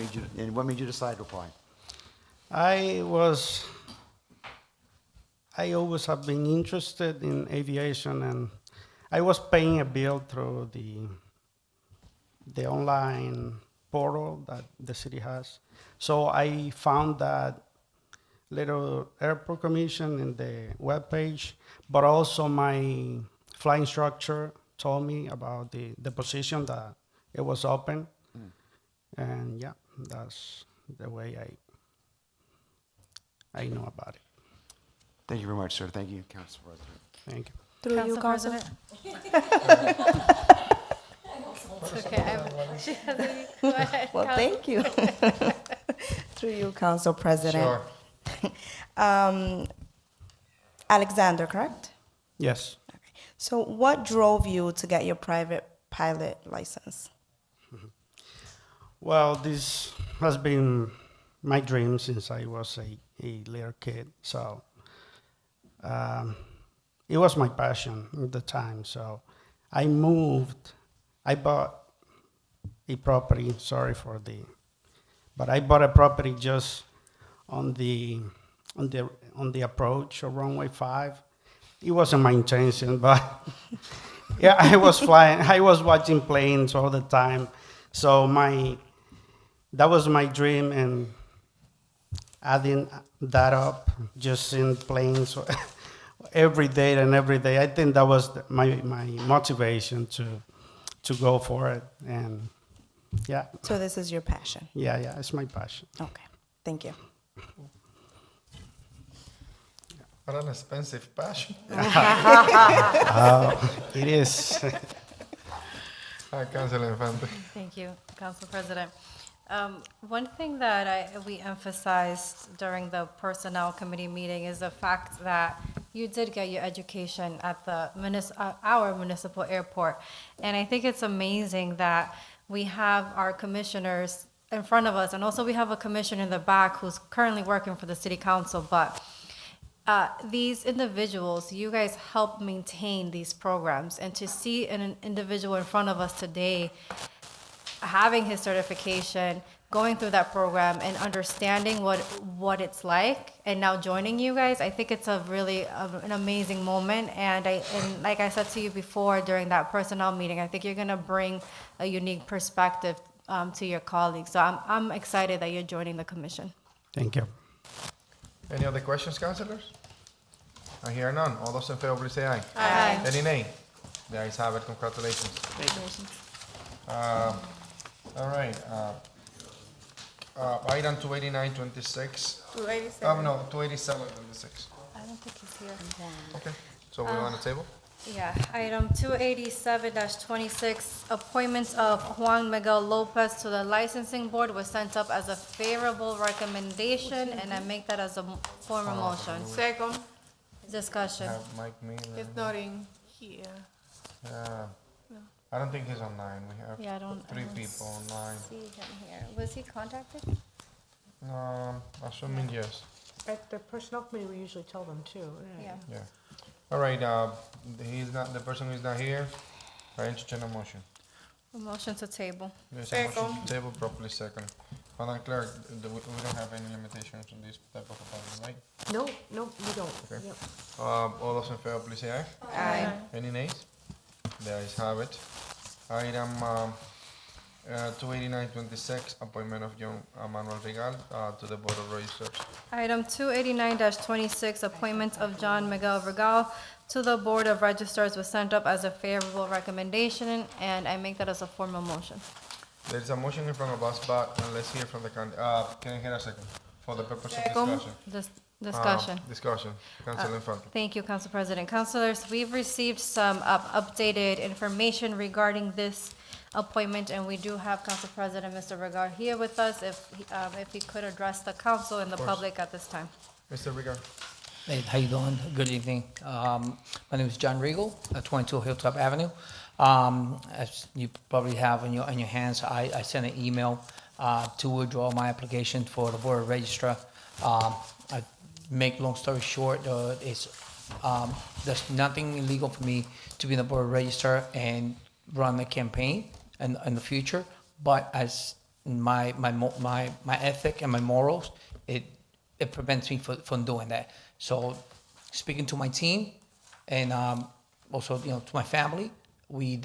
[SPEAKER 4] made you decide to apply?
[SPEAKER 21] I always have been interested in aviation, and I was paying a bill through the online portal that the city has. So I found that little airport commission in the webpage, but also my flight instructor told me about the position that it was open. And yeah, that's the way I know about it.
[SPEAKER 4] Thank you very much, sir. Thank you, Council President.
[SPEAKER 21] Thank you.
[SPEAKER 13] Through you, Council.
[SPEAKER 15] Well, thank you. Through you, Council President.
[SPEAKER 1] Sure.
[SPEAKER 15] Alexander, correct?
[SPEAKER 21] Yes.
[SPEAKER 15] So what drove you to get your private pilot license?
[SPEAKER 21] Well, this has been my dream since I was a little kid. So it was my passion at the time. So I bought a property, but I bought a property just on the approach of runway 5. It wasn't my intention, but yeah, I was flying. I was watching planes all the time. So that was my dream, and adding that up, just seeing planes every day. I think that was my motivation to go for it, and yeah.
[SPEAKER 15] So this is your passion?
[SPEAKER 21] Yeah, it's my passion.
[SPEAKER 15] Okay, thank you.
[SPEAKER 1] What an expensive passion.
[SPEAKER 21] It is.
[SPEAKER 1] Councilor Infante.
[SPEAKER 7] Thank you, Council President. One thing that we emphasized during the Personnel Committee meeting is the fact that you did get your education at the our municipal airport. And I think it's amazing that we have our commissioners in front of us, and also we have a commissioner in the back who's currently working for the city council, but these individuals, you guys help maintain these programs, and to see an individual in front of us today having his certification, going through that program and understanding what it's like, and now joining you guys, I think it's a really an amazing moment. And like I said to you before during that personnel meeting, I think you're gonna bring a unique perspective to your colleagues. So I'm excited that you're joining the commission.
[SPEAKER 21] Thank you.
[SPEAKER 1] Any other questions, councilors? I hear none. All those in favor, please say aye.
[SPEAKER 7] Aye.
[SPEAKER 1] Any nay? The ayes have it. Congratulations. All right. Item 28926.
[SPEAKER 16] 287.
[SPEAKER 1] No, 28726.
[SPEAKER 7] I don't think he's here.
[SPEAKER 1] Okay. So we're on the table?
[SPEAKER 7] Yeah, item 287-26, appointments of Juan Miguel Lopez to the licensing board was sent up as a favorable recommendation, and I make that as a formal motion.
[SPEAKER 16] Second,
[SPEAKER 7] Discussion.
[SPEAKER 1] Have Mike Miller.
[SPEAKER 16] it's not in here.
[SPEAKER 1] I don't think he's online. We have
[SPEAKER 7] Yeah, I don't
[SPEAKER 1] people online.
[SPEAKER 7] see him here. Was he contacted?
[SPEAKER 1] Assuming yes.
[SPEAKER 2] At the personnel committee, we usually tell them too.
[SPEAKER 7] Yeah.
[SPEAKER 1] Yeah. All right, he's not, the person who is not here. I entertain a motion.
[SPEAKER 7] A motion to table.
[SPEAKER 1] There's a motion to table properly second. Madam Clerk, we don't have any limitations on this type of appointment, right?
[SPEAKER 2] No, we don't.
[SPEAKER 1] Okay.
[SPEAKER 2] Yep.
[SPEAKER 1] All those in favor, please say aye.
[SPEAKER 7] Aye.
[SPEAKER 1] Any nays? The ayes have it. Item 28926, appointment of John Manuel Regal to the Board of Registers.
[SPEAKER 7] Item 289-26, appointment of John Miguel Regal to the Board of Registers was sent up as a favorable recommendation, and I make that as a formal motion.
[SPEAKER 1] There is a motion in front of us, but let's hear from the candidate. Can I hear a second? For the purpose of discussion.
[SPEAKER 7] Discussion.
[SPEAKER 1] Discussion. Council Infante.
[SPEAKER 7] Thank you, Council President. Councilors, we've received some updated information regarding this appointment, and we do have Council President Mr. Regal here with us, if he could address the council and the
[SPEAKER 1] course.
[SPEAKER 7] public at this time.
[SPEAKER 1] Mr. Regal.
[SPEAKER 5] Hey, how you doing? Good evening. My name is John Regal, 22 Hilltop Avenue. As you probably have in your hands, I sent an email to withdraw my application for the Board of Registrar. I make long story short, there's nothing illegal for me to be in the Board of Registrar and run a campaign in the future, but as my ethic and my morals, it prevents me from doing that. So, speaking to my team, and also to my family, we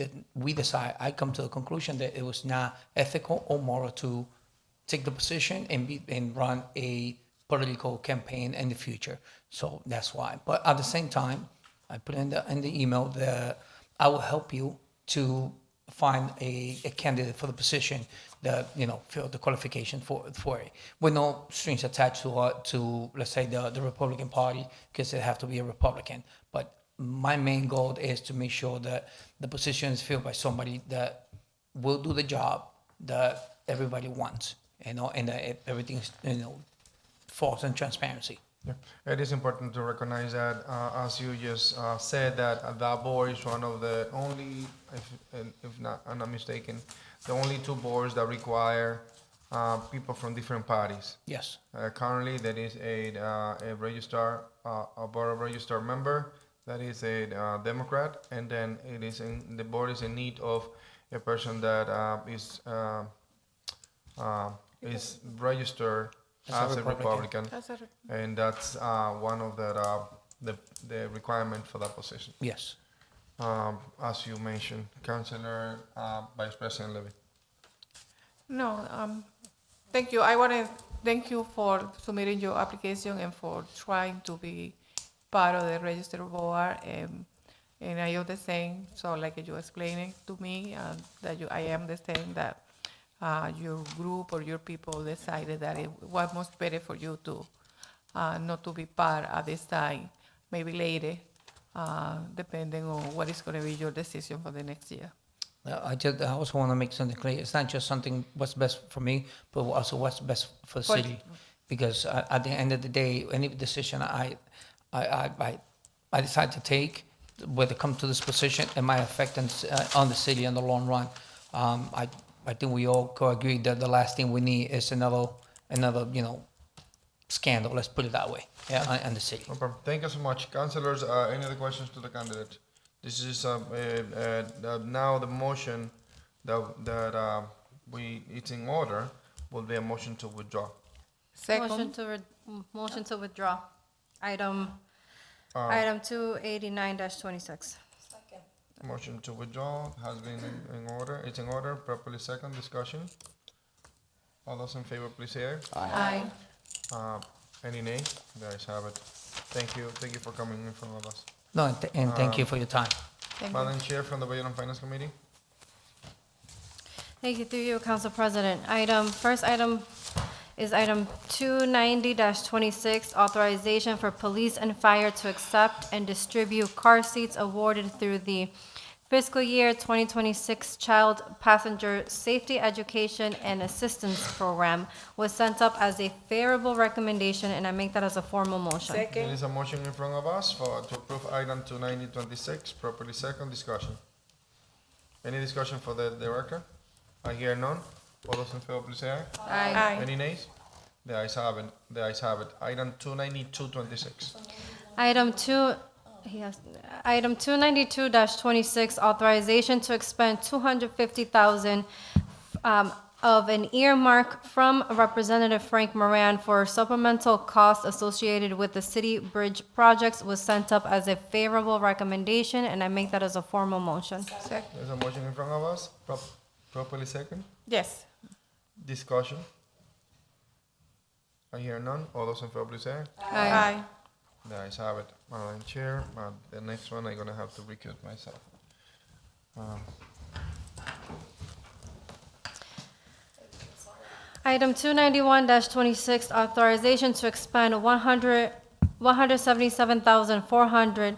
[SPEAKER 5] decide. I come to the conclusion that it was not ethical or moral to take the position and run a political campaign in the future. So that's why. But at the same time, I put in the email that I will help you to find a candidate for the position that fill the qualification for it, with no strings attached to let's say the Republican Party, because they have to be a Republican. But my main goal is to make sure that the position is filled by somebody that will do the job that everybody wants, and that everything's false and transparency.
[SPEAKER 1] Yeah. It is important to recognize that, as you just said, that that board is one of the only, if not, I'm not mistaken, the only two boards that require people from different parties.
[SPEAKER 5] Yes.
[SPEAKER 1] Currently, there is a registrar, a board of registrar member that is a Democrat, and then the board is in need of a person that is registered as a Republican, and that's one of the requirement for that position.
[SPEAKER 5] Yes.
[SPEAKER 1] As you mentioned, Councilor Vice President Levy.
[SPEAKER 16] No, thank you. I want to thank you for submitting your application and for trying to be part of the register board. And I understand, so like you explained to me, that I understand that your group or your people decided that it was much better for you to not to be part at this time, maybe later, depending on what is going to be your decision for the next year.
[SPEAKER 5] I also want to make something clear. It's not just something what's best for me, but also what's best for the
[SPEAKER 16] For-
[SPEAKER 5] city. Because at the end of the day, any decision I decide to take, whether it comes to this position, it might affect on the city in the long run. I think we all co-agree that the last thing we need is another scandal. Let's put it that way. Yeah, in the city.
[SPEAKER 1] No problem. Thank you so much. Councilors, any other questions to the candidate? This is now the motion that it's in order will be a motion to withdraw.
[SPEAKER 16] Second.
[SPEAKER 7] Motion to withdraw. Item 289-26.
[SPEAKER 1] Motion to withdraw has been in order. It's in order. Properly second. Discussion. All those in favor, please say aye.
[SPEAKER 7] Aye.
[SPEAKER 1] Any nay? The ayes have it. Thank you. Thank you for coming in front of us.
[SPEAKER 5] No, and thank you for your time.
[SPEAKER 1] Madam Chair from the Budget and Finance Committee.
[SPEAKER 7] Thank you, through you, Council President. First item is item 290-26, authorization for police and fire to accept and distribute car seats awarded through the fiscal year 2026 Child Passenger Safety Education and Assistance Program was sent up as a favorable recommendation, and I make that as a formal motion.
[SPEAKER 1] There is a motion in front of us to approve item 290-26. Properly second. Discussion. Any discussion for the director? I hear none. All those in favor, please say aye.
[SPEAKER 7] Aye.
[SPEAKER 1] Any nays? The ayes have it. The ayes have it. Item 292-26.
[SPEAKER 7] Item 292-26, authorization to expend $250,000 of an earmark from Representative Frank Moran for supplemental costs associated with the city bridge projects was sent up as a favorable recommendation, and I make that as a formal motion.
[SPEAKER 1] There's a motion in front of us. Properly second.
[SPEAKER 16] Yes.
[SPEAKER 1] Discussion. I hear none. All those in favor, please say aye.
[SPEAKER 16] Aye.
[SPEAKER 1] The ayes have it. Madam Chair, the next one I'm gonna have to recuse myself.
[SPEAKER 7] Item 291-26, authorization to expend $177,400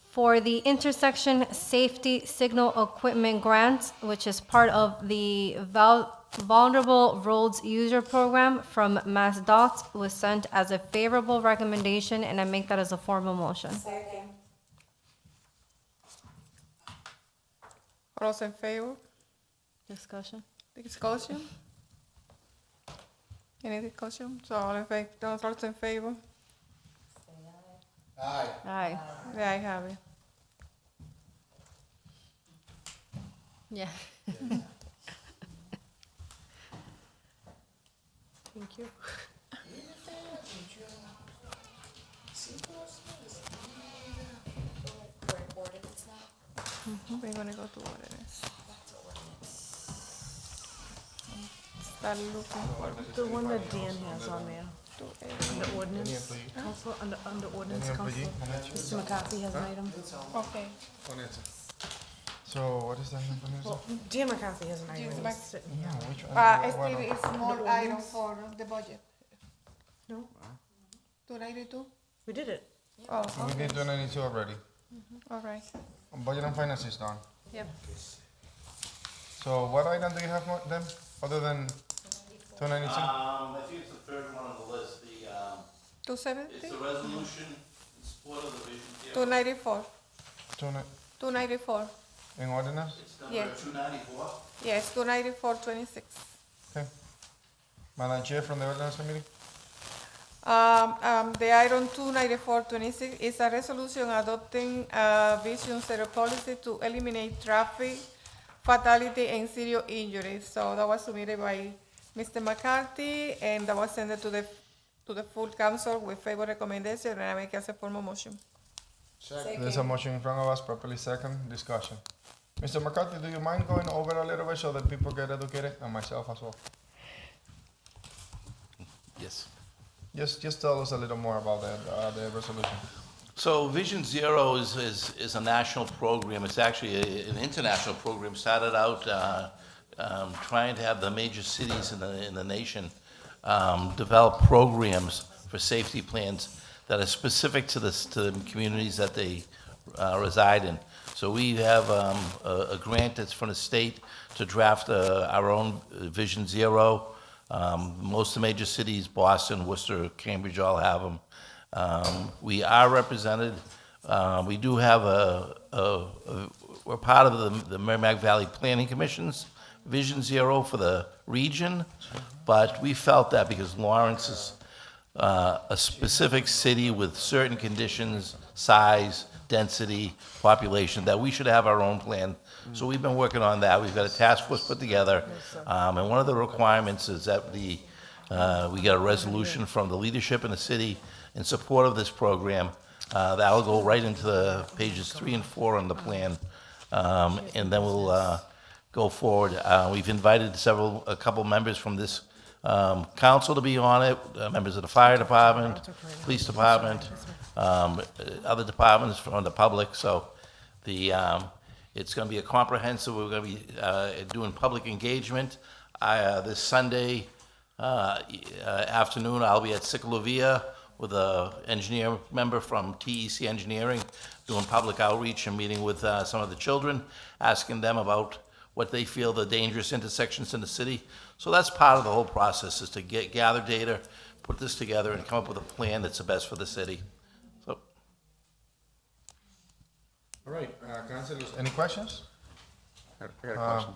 [SPEAKER 7] for the intersection safety signal equipment grant, which is part of the Vulnerable Roads User Program from MassDOT, was sent as a favorable recommendation, and I make that as a formal motion.
[SPEAKER 16] All those in favor?
[SPEAKER 7] Discussion?
[SPEAKER 16] Discussion? Any discussion? So all in favor, those in favor?
[SPEAKER 7] Aye.
[SPEAKER 16] The ayes have it.
[SPEAKER 7] Yeah. Thank you.
[SPEAKER 16] We're gonna go to ordinance. Start looking for.
[SPEAKER 2] The one that Dan has on there, the ordinance, council, under ordinance council, Mr. McCarthy has an item.
[SPEAKER 16] Okay.
[SPEAKER 1] So what is that number?
[SPEAKER 2] Well, Dan McCarthy has an item, he's sitting here.
[SPEAKER 1] No, which one?
[SPEAKER 16] Stevie, it's small
[SPEAKER 2] The
[SPEAKER 16] item
[SPEAKER 2] ordinance?
[SPEAKER 16] for the budget.
[SPEAKER 2] No,
[SPEAKER 16] 292?
[SPEAKER 2] we did it.
[SPEAKER 16] Oh,
[SPEAKER 1] We
[SPEAKER 16] okay.
[SPEAKER 1] did 292 already.
[SPEAKER 16] All right.
[SPEAKER 1] Budget and Finance is done.
[SPEAKER 7] Yep.
[SPEAKER 1] So what item do you have then, other than 292?
[SPEAKER 3] I think it's the third one on the list, the,
[SPEAKER 16] 270?
[SPEAKER 3] it's the resolution in support of the Vision Zero.
[SPEAKER 16] 294.
[SPEAKER 1] 294
[SPEAKER 16] 294.
[SPEAKER 1] in ordinance?
[SPEAKER 3] It's number
[SPEAKER 16] Yes.
[SPEAKER 3] 294.
[SPEAKER 16] Yes, 294-26.
[SPEAKER 1] Okay. Madam Chair from the Ordinance Committee?
[SPEAKER 16] The item 294-26 is a resolution adopting Vision Zero policy to eliminate traffic fatality and serious injuries. So that was submitted by Mr. McCarthy, and that was sent to the full council with favor recommendation, and I make as a formal motion.
[SPEAKER 1] There's a motion in front of us, properly second. Discussion. Mr. McCarthy, do you mind going over a little bit so that people get educated, and myself as well?
[SPEAKER 3] Yes.
[SPEAKER 1] Just tell us a little more about the resolution.
[SPEAKER 3] So Vision Zero is a national program. It's actually an international program. Started out trying to have the major cities in the nation develop programs for safety plans that are specific to the communities that they reside in. So we have a grant that's from the state to draft our own Vision Zero. Most of the major cities, Boston, Worcester, Cambridge, all have them. We are represented. We do have we're part of the Merrimack Valley Planning Commission's Vision Zero for the region, but we felt that because Lawrence is a specific city with certain conditions, size, density, population, that we should have our own plan. So we've been working on that. We've got a task force put together, and one of the requirements is that we get a resolution from the leadership in the city in support of this program. That'll go right into the pages 3 and 4 on the plan, and then we'll go forward. We've invited a couple members from this council to be on it, members of the fire department, police department, other departments from the public. So it's going to be a comprehensive. We're going to be doing public engagement. This Sunday afternoon, I'll be at Ciclovia with an engineer member from TEC Engineering, doing public outreach and meeting with some of the children, asking them about what they feel the dangerous intersections in the city. So that's part of the whole process, is to gather data, put this together, and come up with a plan that's the best for the city. So.
[SPEAKER 1] All right, councilors, any questions?
[SPEAKER 4] I got a question.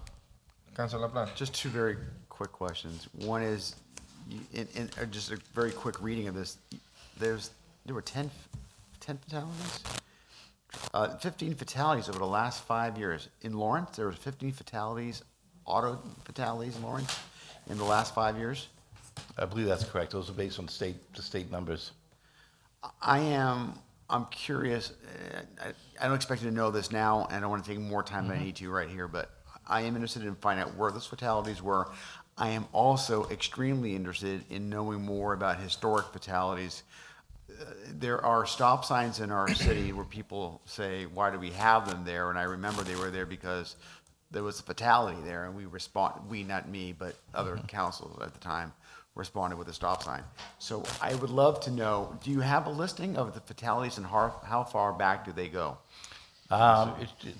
[SPEAKER 1] Councilor LaPlante.
[SPEAKER 4] Just two very quick questions. One is, just a very quick reading of this. There were 10 fatalities? 15 fatalities over the last 5 years. In Lawrence, there was 15 fatalities, auto fatalities in Lawrence in the last 5 years?
[SPEAKER 3] I believe that's correct. Those are based on the state numbers.
[SPEAKER 4] I'm curious. I don't expect you to know this now, and I don't want to take more time than I need to right here, but I am interested in finding out where those fatalities were. I am also extremely interested in knowing more about historic fatalities. There are stop signs in our city where people say, why do we have them there? And I remember they were there because there was a fatality there, and we, not me, but other councils at the time, responded with a stop sign. So I would love to know, do you have a listing of the fatalities and how far back do they go?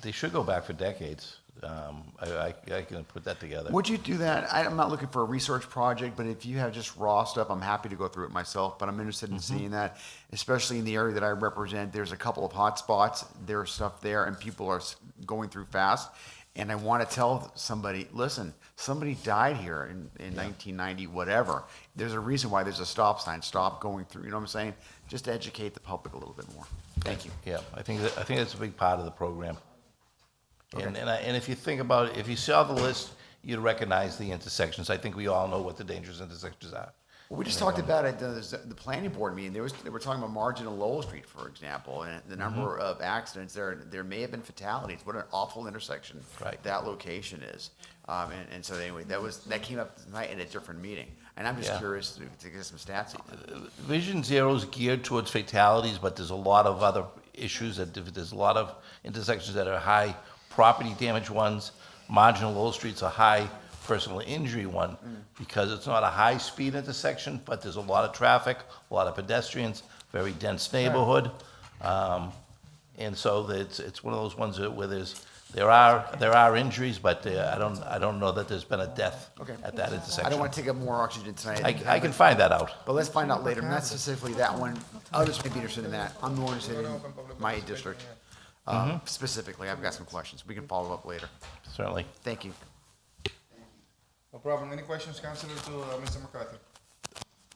[SPEAKER 3] They should go back for decades. I can put that together.
[SPEAKER 4] Would you do that? I'm not looking for a research project, but if you have just raw stuff, I'm happy to go through it myself, but I'm interested in seeing that, especially in the area that I represent. There's a couple of hot spots. There's stuff there, and people are going through fast. And I want to tell somebody, listen, somebody died here in 1990, whatever. There's a reason why there's a stop sign. Stop going through. You know what I'm saying? Just to educate the public a little bit more. Thank you.
[SPEAKER 3] Yeah, I think that's a big part of the program.
[SPEAKER 4] Okay.
[SPEAKER 3] And if you think about it, if you saw the list, you'd recognize the intersections. I think we all know what the dangerous intersections are.
[SPEAKER 4] Well, we just talked about it at the planning board meeting. They were talking about Margin and Lowell Street, for example, and the number of accidents there. There may have been fatalities. What an awful intersection that location is. And so anyway, that came up tonight in a different meeting. And I'm just curious to get some stats.
[SPEAKER 3] Vision Zero is geared towards fatalities, but there's a lot of other issues. There's a lot of intersections that are high property damage ones. Marginal Lowell Street's a high personal injury one because it's not a high-speed intersection, but there's a lot of traffic, a lot of pedestrians, very dense neighborhood, and so it's one of those ones where there are injuries, but I don't know that there's been a death at that intersection.
[SPEAKER 4] I don't want to take up more oxygen tonight.
[SPEAKER 3] I can find that out.
[SPEAKER 4] But let's find out later. Not specifically that one. Others may be interested in that. I'm more interested in my district. Specifically, I've got some questions. We can follow up later.
[SPEAKER 3] Certainly.
[SPEAKER 4] Thank you.
[SPEAKER 1] No problem. Any questions, Councilor, to Mr. McCarthy?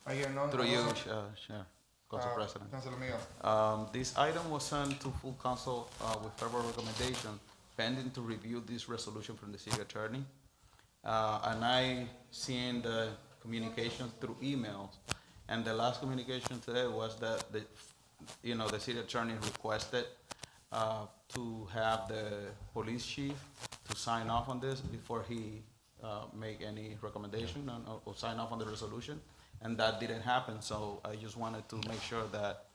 [SPEAKER 1] I hear none.
[SPEAKER 8] Through you, Chair, Council President.
[SPEAKER 1] Councilor Miguel.
[SPEAKER 8] This item was sent to full council with favorable recommendation pending to review this resolution from the city attorney. And I seen the communication through emails, and the last communication today was that the city attorney requested to have the police chief to sign off on this before he make any recommendation or sign off on the resolution, and that didn't happen. So I just wanted to make sure that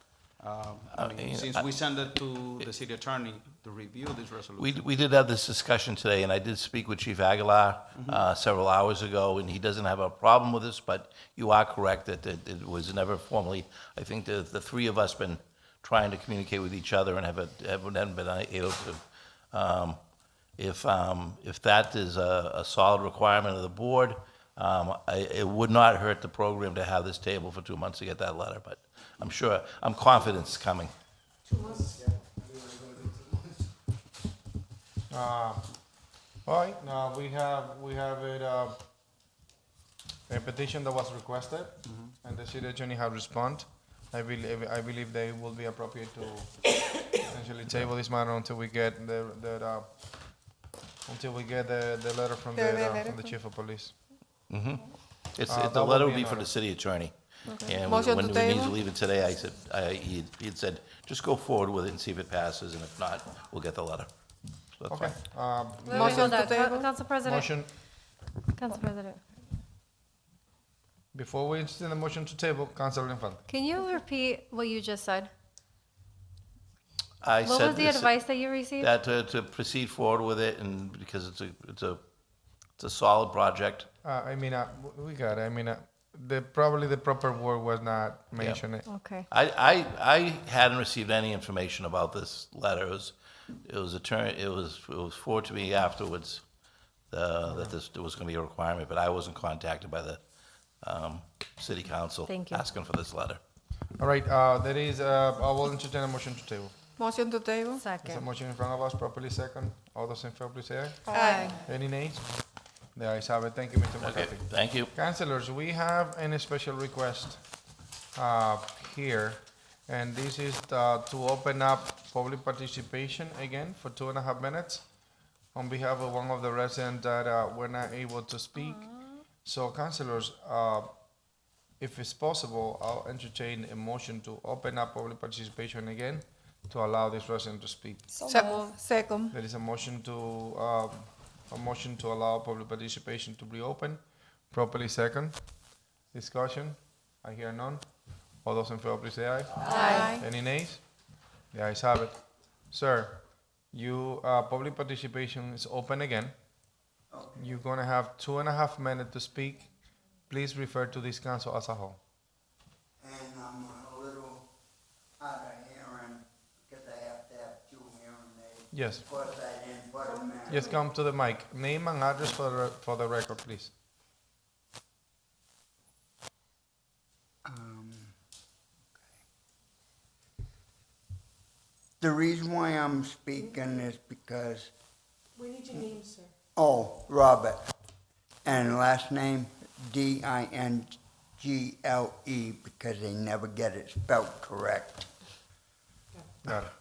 [SPEAKER 8] since we sent it to the city attorney to review this resolution.
[SPEAKER 3] We did have this discussion today, and I did speak with Chief Aguilar several hours ago, and he doesn't have a problem with this, but you are correct that it was never formally. I think the three of us been trying to communicate with each other and haven't been able to If that is a solid requirement of the board, it would not hurt the program to have this table for 2 months to get that letter, but I'm confident it's coming.
[SPEAKER 1] All right, now we have it, a petition that was requested, and the city attorney has responded. I believe they will be appropriate to essentially table this matter until we get the letter from the chief of police.
[SPEAKER 3] The
[SPEAKER 1] That
[SPEAKER 3] letter
[SPEAKER 1] will
[SPEAKER 3] would
[SPEAKER 1] be
[SPEAKER 3] be for
[SPEAKER 1] in
[SPEAKER 3] the city attorney.
[SPEAKER 16] Okay.
[SPEAKER 3] And
[SPEAKER 16] Motion
[SPEAKER 3] when
[SPEAKER 16] to
[SPEAKER 3] we needed to
[SPEAKER 16] table?
[SPEAKER 3] leave it today, I said, he had said, just go forward with it and see if it passes, and if not, we'll get the letter. So that's
[SPEAKER 1] Okay.
[SPEAKER 3] fine.
[SPEAKER 16] Motion to table?
[SPEAKER 7] Council President.
[SPEAKER 1] Motion,
[SPEAKER 7] Council President.
[SPEAKER 1] before we insist in the motion to table, Councilor Infante.
[SPEAKER 7] Can you repeat what you just said?
[SPEAKER 3] I
[SPEAKER 7] What
[SPEAKER 3] said
[SPEAKER 7] was the
[SPEAKER 3] this-
[SPEAKER 7] advice that you received?
[SPEAKER 3] That to proceed forward with it, and because it's a solid project.
[SPEAKER 1] We got it. Probably the proper word was not mentioned.
[SPEAKER 7] Okay.
[SPEAKER 3] I hadn't received any information about this letter. It was forwarded to me afterwards that there was going to be a requirement, but I wasn't contacted by the city council
[SPEAKER 7] Thank you.
[SPEAKER 3] asking for this letter.
[SPEAKER 1] All right, there is, I will entertain a motion to table.
[SPEAKER 16] Motion to table?
[SPEAKER 1] There's a motion in front of us, properly second. All those in favor, please say aye.
[SPEAKER 16] Aye.
[SPEAKER 1] Any nays? The ayes have it. Thank you, Mr.
[SPEAKER 3] Okay,
[SPEAKER 1] McCarthy.
[SPEAKER 3] thank you.
[SPEAKER 1] Councilors, we have a special request here, and this is to open up public participation again for 2.5 minutes on behalf of one of the residents that were not able to speak. So, councilors, if it's possible, I'll entertain a motion to open up public participation again to allow this resident to speak.
[SPEAKER 16] Second.
[SPEAKER 1] There is a motion to allow public participation to be open. Properly second. Discussion. I hear none. All those in favor, please say aye.
[SPEAKER 16] Aye.
[SPEAKER 1] Any nays? The ayes have it. Sir, public participation is open again. You're gonna have 2.5 minutes to speak. Please refer to this council as a whole.
[SPEAKER 12] And I'm a little hard of hearing because I have to have 2 hearing aids.
[SPEAKER 1] Yes.
[SPEAKER 12] Plus I didn't put them in.
[SPEAKER 1] Just come to the mic. Name and address for the record, please.
[SPEAKER 12] The reason why I'm speaking is because,
[SPEAKER 2] We need your name, sir.
[SPEAKER 12] Robert, and last name Dingle, because they never get it spelled correct.
[SPEAKER 1] Got it.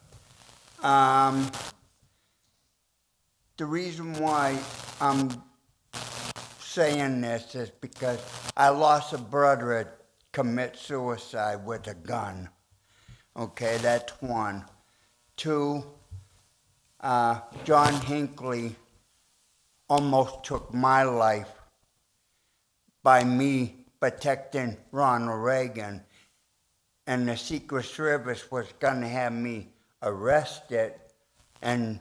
[SPEAKER 12] The reason why I'm saying this is because I lost a brother that commit suicide with a gun. Okay, that's one. 2, John Hinckley almost took my life by me protecting Ronald Reagan, and the Secret Service was gonna have me arrested, and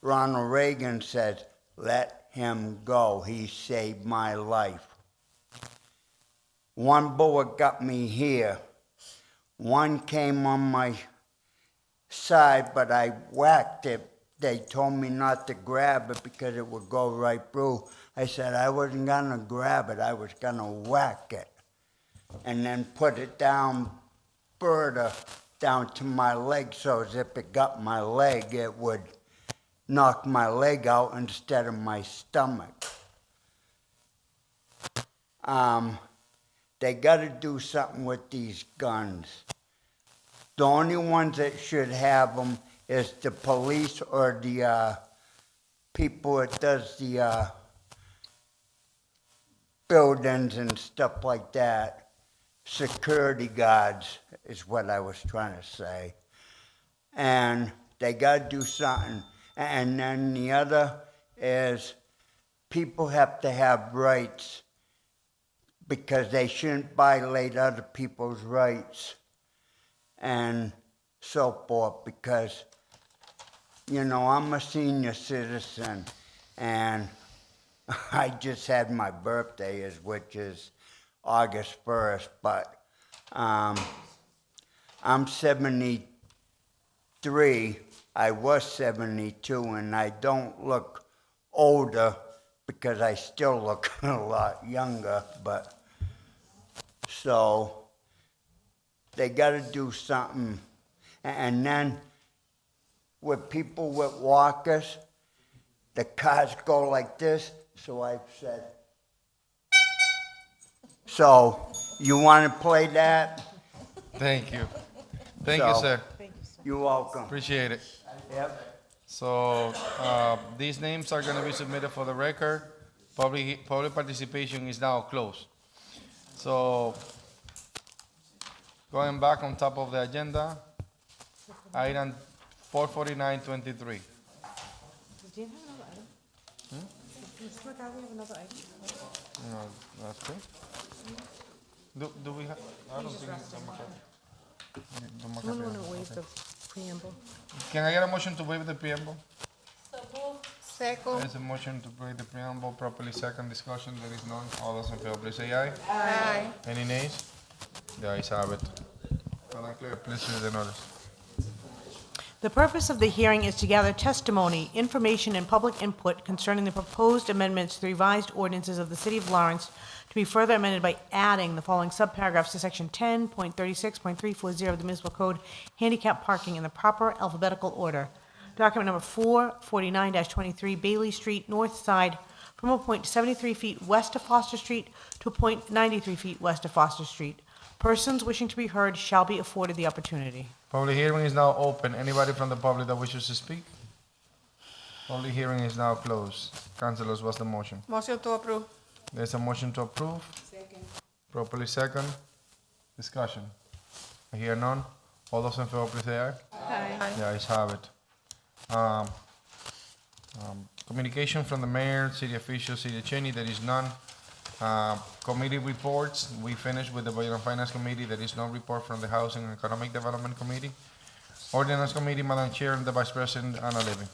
[SPEAKER 12] Ronald Reagan says, "Let him go, he saved my life." 1 bullet got me here. 1 came on my side, but I whacked it. They told me not to grab it because it would go right through. I said I wasn't gonna grab it, I was gonna whack it. And then put it down further, down to my leg, so as if it got my leg, it would knock my leg out instead of my stomach. They gotta do something with these guns. The only ones that should have them is the police or the people that does the buildings and stuff like that. Security guards is what I was trying to say. And they gotta do something. And then the other is people have to have rights because they shouldn't violate other people's rights and so forth, because, I'm a senior citizen and I just had my birthday, which is August 1st, but I'm 73. I was 72 and I don't look older because I still look a lot younger, but so they got to do something. And then with people with walkers, the cars go like this, so I've said, so you want to play that?
[SPEAKER 1] Thank you. Thank you,
[SPEAKER 12] So,
[SPEAKER 1] sir.
[SPEAKER 12] You're welcome.
[SPEAKER 1] Appreciate it.
[SPEAKER 12] Yep.
[SPEAKER 1] So these names are going to be submitted for the record. Public participation is now closed. So going back on top of the agenda, item 44923.
[SPEAKER 2] Do you have another item? Mr. McCarthy, we have another item?
[SPEAKER 1] No, that's good. Do we have? I don't think it's
[SPEAKER 2] Someone want to waive the preamble?
[SPEAKER 1] Can I get a motion to waive the preamble?
[SPEAKER 16] Second.
[SPEAKER 1] There's a motion to waive the preamble, properly second discussion, there is none. All those in favor, please say aye.
[SPEAKER 16] Aye.
[SPEAKER 1] Any nays? The ayes have it. Madam Clerk, please read the notice.
[SPEAKER 2] The purpose of the hearing is to gather testimony, information, and public input concerning the proposed amendments to the revised ordinances of the City of Lawrence to be further amended by adding the following subparagraphs to Section 10.36.340 of the Municipal Code, handicap parking in the proper alphabetical order. Document number 449-23, Bailey Street, north side, from a point 73 feet west of Foster Street to a point 93 feet west of Foster Street. Persons wishing to be heard shall be afforded the opportunity.
[SPEAKER 1] Public hearing is now open. Anybody from the public that wishes to speak? Public hearing is now closed. Councilors, what's the motion?
[SPEAKER 16] Motion to approve.
[SPEAKER 1] There's a motion to approve.
[SPEAKER 16] Second.
[SPEAKER 1] Properly second. Discussion. I hear none. All those in favor, please say aye.
[SPEAKER 16] Aye.
[SPEAKER 1] The ayes have it. Communication from the mayor, city officials, city attorney, there is none. Committee reports, we finished with the Budget and Finance Committee, there is no report from the Housing and Economic Development Committee. Ordinance Committee, Madam Chair, and the Vice President, Anna Levy.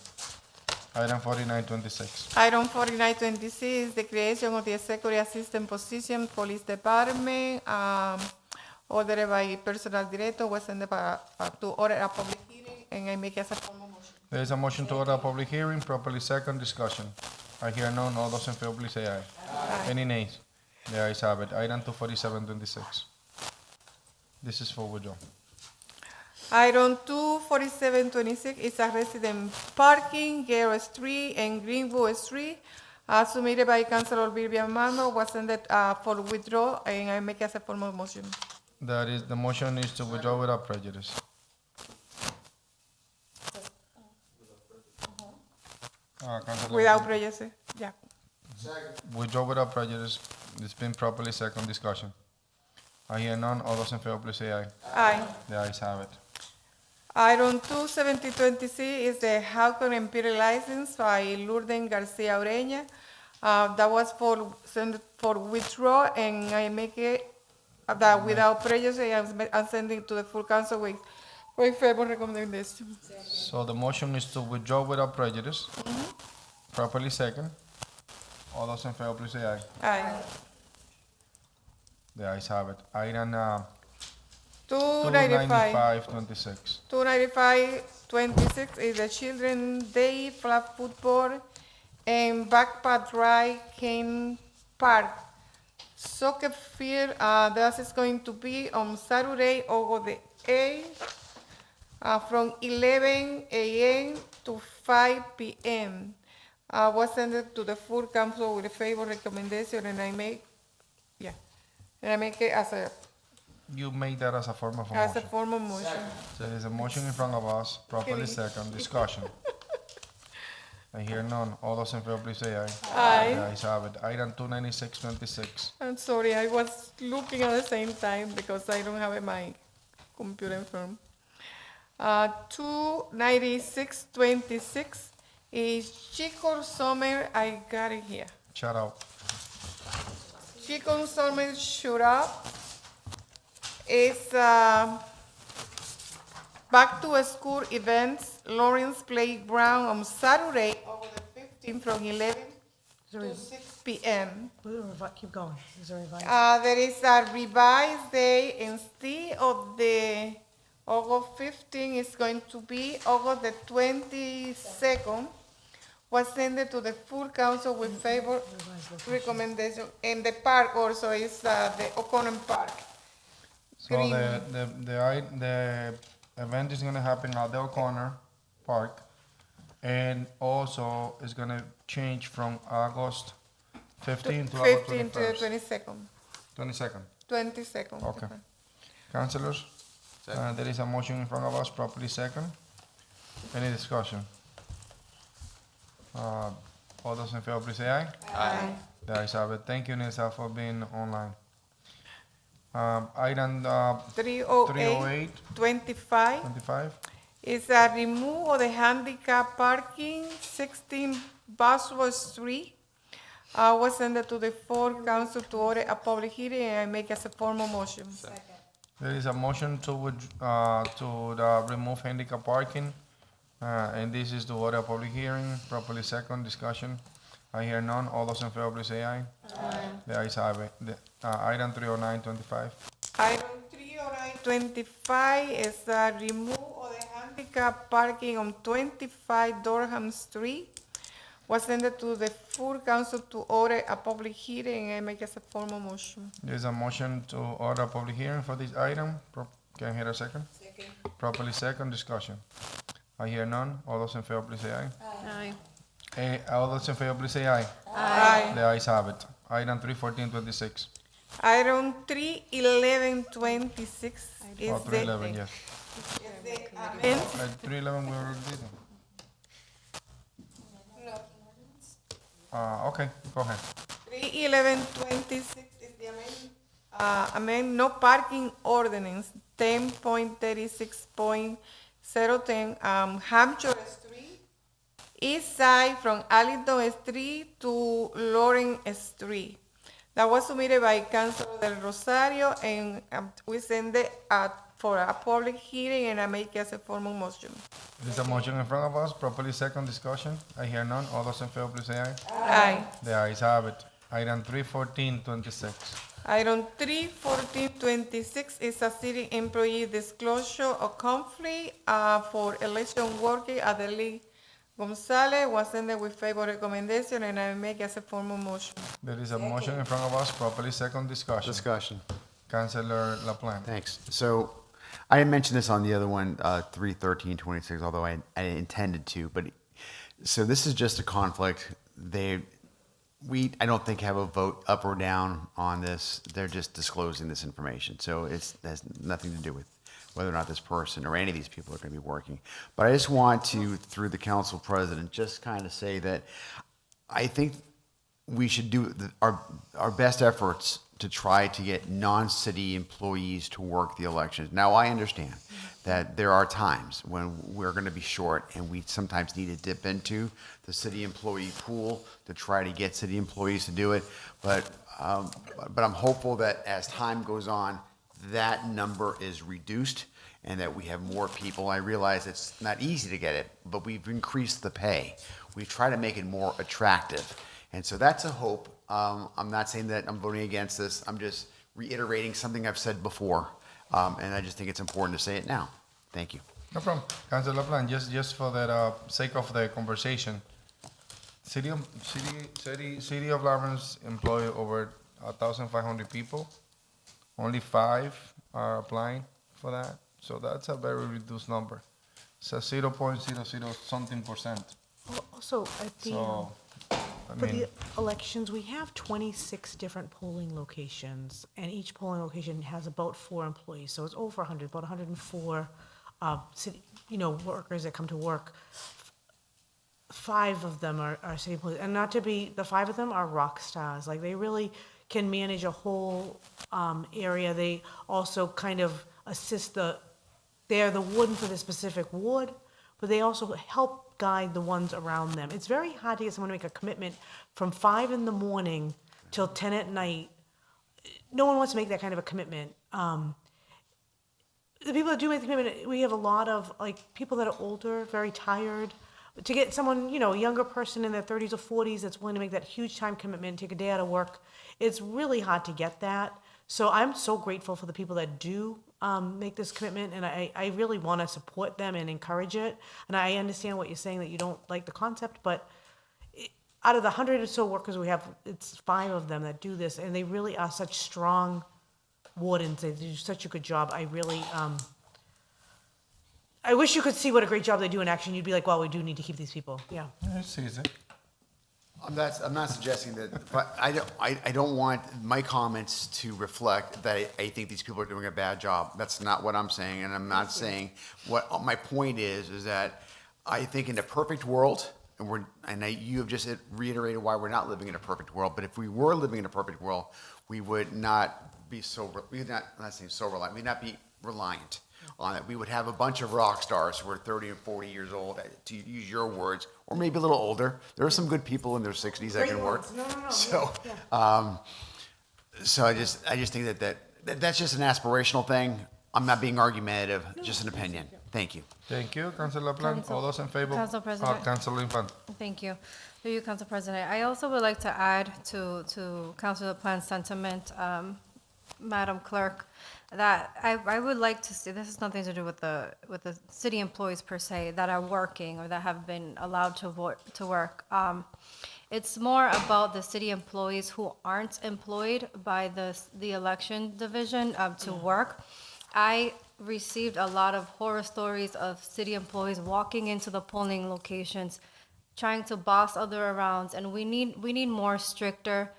[SPEAKER 1] Item 4926.
[SPEAKER 16] Item 4926 is the creation of the security assistant position, Police Department, ordered by Personal Director, was sent to order a public hearing, and I make as a formal motion.
[SPEAKER 1] There is a motion to order a public hearing, properly second discussion. I hear none, all those in favor, please say aye. Any nays? The ayes have it. Item 24726. This is for withdrawal.
[SPEAKER 16] Item 24726 is a resident parking, Gale Street and Greenwood Street, submitted by Councilor Vivian Mando, was sent for withdrawal, and I make as a formal motion.
[SPEAKER 1] That is, the motion is to withdraw without prejudice. Councilor-
[SPEAKER 16] Without prejudice, yeah.
[SPEAKER 1] Withdraw without prejudice. It's been properly second discussion. I hear none. All those in favor, please say aye.
[SPEAKER 16] Aye.
[SPEAKER 1] The ayes have it.
[SPEAKER 16] Item 27026 is the Hawthorne Imperial license by Lourdes Garcia Ureña. That was sent for withdrawal, and I make it that without prejudice, I'm sending to the full council with favorable recommendation.
[SPEAKER 1] So the motion is to withdraw without prejudice. Properly second. All those in favor, please say aye.
[SPEAKER 16] Aye.
[SPEAKER 1] The ayes have it. Item
[SPEAKER 16] 295.
[SPEAKER 1] 29526.
[SPEAKER 16] 29526 is the Children's Day flag football and backpack ride Kane Park. Soccer field, that is going to be on Saturday, August the 8th, from 11 a.m. to 5 p.m. Was sent to the full council with a favor recommendation, and I make it as a
[SPEAKER 1] You make that as a form of a
[SPEAKER 16] As a
[SPEAKER 1] motion.
[SPEAKER 16] formal motion.
[SPEAKER 1] So there is a motion in front of us, properly
[SPEAKER 16] Okay.
[SPEAKER 1] second, discussion. I hear none. All those in favor, please say aye.
[SPEAKER 16] Aye.
[SPEAKER 1] The ayes have it. Item 29626.
[SPEAKER 16] I'm sorry, I was looking at the same time because I don't have my computer in front. 29626 is Chico Summer, I got it here.
[SPEAKER 1] Shout out.
[SPEAKER 16] Chico Summer Shoot Up is back to school events, Lawrence Playground on Saturday, August the 15th from 11 to 6 p.m.
[SPEAKER 2] Keep going. Is there a revised?
[SPEAKER 16] There is a revised day instead of the August 15 is going to be August the 22nd. Was sent to the full council with favor recommendation. And the park also is the O'Connor Park.
[SPEAKER 1] So the event is gonna happen at the O'Connor Park, and also it's gonna change from August 15 to August
[SPEAKER 16] 15 to the
[SPEAKER 1] 21st.
[SPEAKER 16] 22nd.
[SPEAKER 1] 22nd.
[SPEAKER 16] 22nd.
[SPEAKER 1] Okay. Councilors, there is a motion in front of us, properly second. Any discussion? All those in favor, please say aye.
[SPEAKER 16] Aye.
[SPEAKER 1] The ayes have it. Thank you, Nilsa, for being online. Item
[SPEAKER 16] 308, 25
[SPEAKER 1] 25.
[SPEAKER 16] is a remove of the handicap parking, 16 Boswell Street. Was sent to the full council to order a public hearing, and I make as a formal motion.
[SPEAKER 1] There is a motion to remove handicap parking, and this is to order a public hearing, properly second discussion. I hear none. All those in favor, please say aye.
[SPEAKER 16] Aye.
[SPEAKER 1] The ayes have it. Item 30925.
[SPEAKER 16] Item 30925 is a remove of the handicap parking on 25 Durham Street. Was sent to the full council to order a public hearing, and I make as a formal motion.
[SPEAKER 1] There is a motion to order a public hearing for this item. Can I hear a second?
[SPEAKER 16] Second.
[SPEAKER 1] Properly second discussion. I hear none. All those in favor, please say aye.
[SPEAKER 16] Aye.
[SPEAKER 1] All those in favor, please say aye.
[SPEAKER 16] Aye.
[SPEAKER 1] The ayes have it. Item 31426.
[SPEAKER 16] Item 31126 is
[SPEAKER 1] Oh,
[SPEAKER 16] the.
[SPEAKER 1] 311, yes.
[SPEAKER 16] Amend.
[SPEAKER 1] 311 we already did. Okay, go ahead.
[SPEAKER 16] 31126 is the amend no parking ordinance 10.36.010 Hampshire Street, east side from Allington Street to Lawrence Street. That was submitted by Councilor Del Rosario, and we send it for a public hearing, and I make it as a formal motion.
[SPEAKER 1] There's a motion in front of us, properly second discussion. I hear none. All those in favor, please say aye.
[SPEAKER 16] Aye.
[SPEAKER 1] The ayes have it. Item 31426.
[SPEAKER 16] Item 31426 is a city employee disclosure of conflict for election worker Adeli Gonzalez. Was sent with favor recommendation, and I make as a formal motion.
[SPEAKER 1] There is a motion in front of us, properly second discussion.
[SPEAKER 4] Discussion.
[SPEAKER 1] Councilor LaPlante.
[SPEAKER 4] Thanks. So I didn't mention this on the other one, 31326, although I intended to, but so this is just a conflict. I don't think have a vote up or down on this. They're just disclosing this information. So it has nothing to do with whether or not this person or any of these people are going to be working. But I just want to, through the council president, just kind of say that I think we should do our best efforts to try to get non-city employees to work the elections. Now, I understand that there are times when we're going to be short, and we sometimes need to dip into the city employee pool to try to get city employees to do it. But I'm hopeful that as time goes on, that number is reduced and that we have more people. I realize it's not easy to get it, but we've increased the pay. We try to make it more attractive. And so that's a hope. I'm not saying that I'm voting against this. I'm just reiterating something I've said before. And I just think it's important to say it now. Thank you.
[SPEAKER 1] No problem. Councilor LaPlante, just for the sake of the conversation, City of Lawrence employ over 1,500 people. Only 5 are applying for that. So that's a very reduced number. It's a 0.00 something percent.
[SPEAKER 2] Also, at the,
[SPEAKER 1] So,
[SPEAKER 2] for the elections, we have 26 different polling locations, and each polling location has about 4 employees, so it's over 100, about 104 city, workers that come to work. 5 of them are city employees, and not to be, the 5 of them are rock stars. Like, they really can manage a whole area. They also kind of assist they're the warden for the specific ward, but they also help guide the ones around them. It's very hard to get someone to make a commitment from 5 in the morning till 10 at night. No one wants to make that kind of a commitment. The people that do make the commitment, we have a lot of people that are older, very tired. To get someone, a younger person in their 30s or 40s that's willing to make that huge time commitment, take a day out of work, it's really hard to get that. So I'm so grateful for the people that do make this commitment, and I really want to support them and encourage it. And I understand what you're saying, that you don't like the concept, but out of the 100 or so workers we have, it's 5 of them that do this, and they really are such strong wardens. They do such a good job. I really, I wish you could see what a great job they do in action. You'd be like, well, we do need to keep these people. Yeah.
[SPEAKER 4] I'm not suggesting that, but I don't want my comments to reflect that I think these people are doing a bad job. That's not what I'm saying, and I'm not saying what my point is that I think in a perfect world, you have just reiterated why we're not living in a perfect world. But if we were living in a perfect world, we would not be we'd not be reliant on it. We would have a bunch of rock stars who are 30 and 40 years old, to use your words, or maybe a little older. There are some good people in their 60s that can work.
[SPEAKER 2] No.
[SPEAKER 4] So I just think that's just an aspirational thing. I'm not being argumentative, just an opinion. Thank you.
[SPEAKER 1] Thank you, Councilor Plan. All those in favor?
[SPEAKER 7] Council President.
[SPEAKER 1] Councilor Infante.
[SPEAKER 7] Thank you. Through you, Council President. I also would like to add to Councilor Plan's sentiment, Madam Clerk, that I would like to see, this has nothing to do with the city employees per se that are working or that have been allowed to work. It's more about the city employees who aren't employed by the election division to work. I received a lot of horror stories of city employees walking into the polling locations, trying to boss other around, and we need more stricter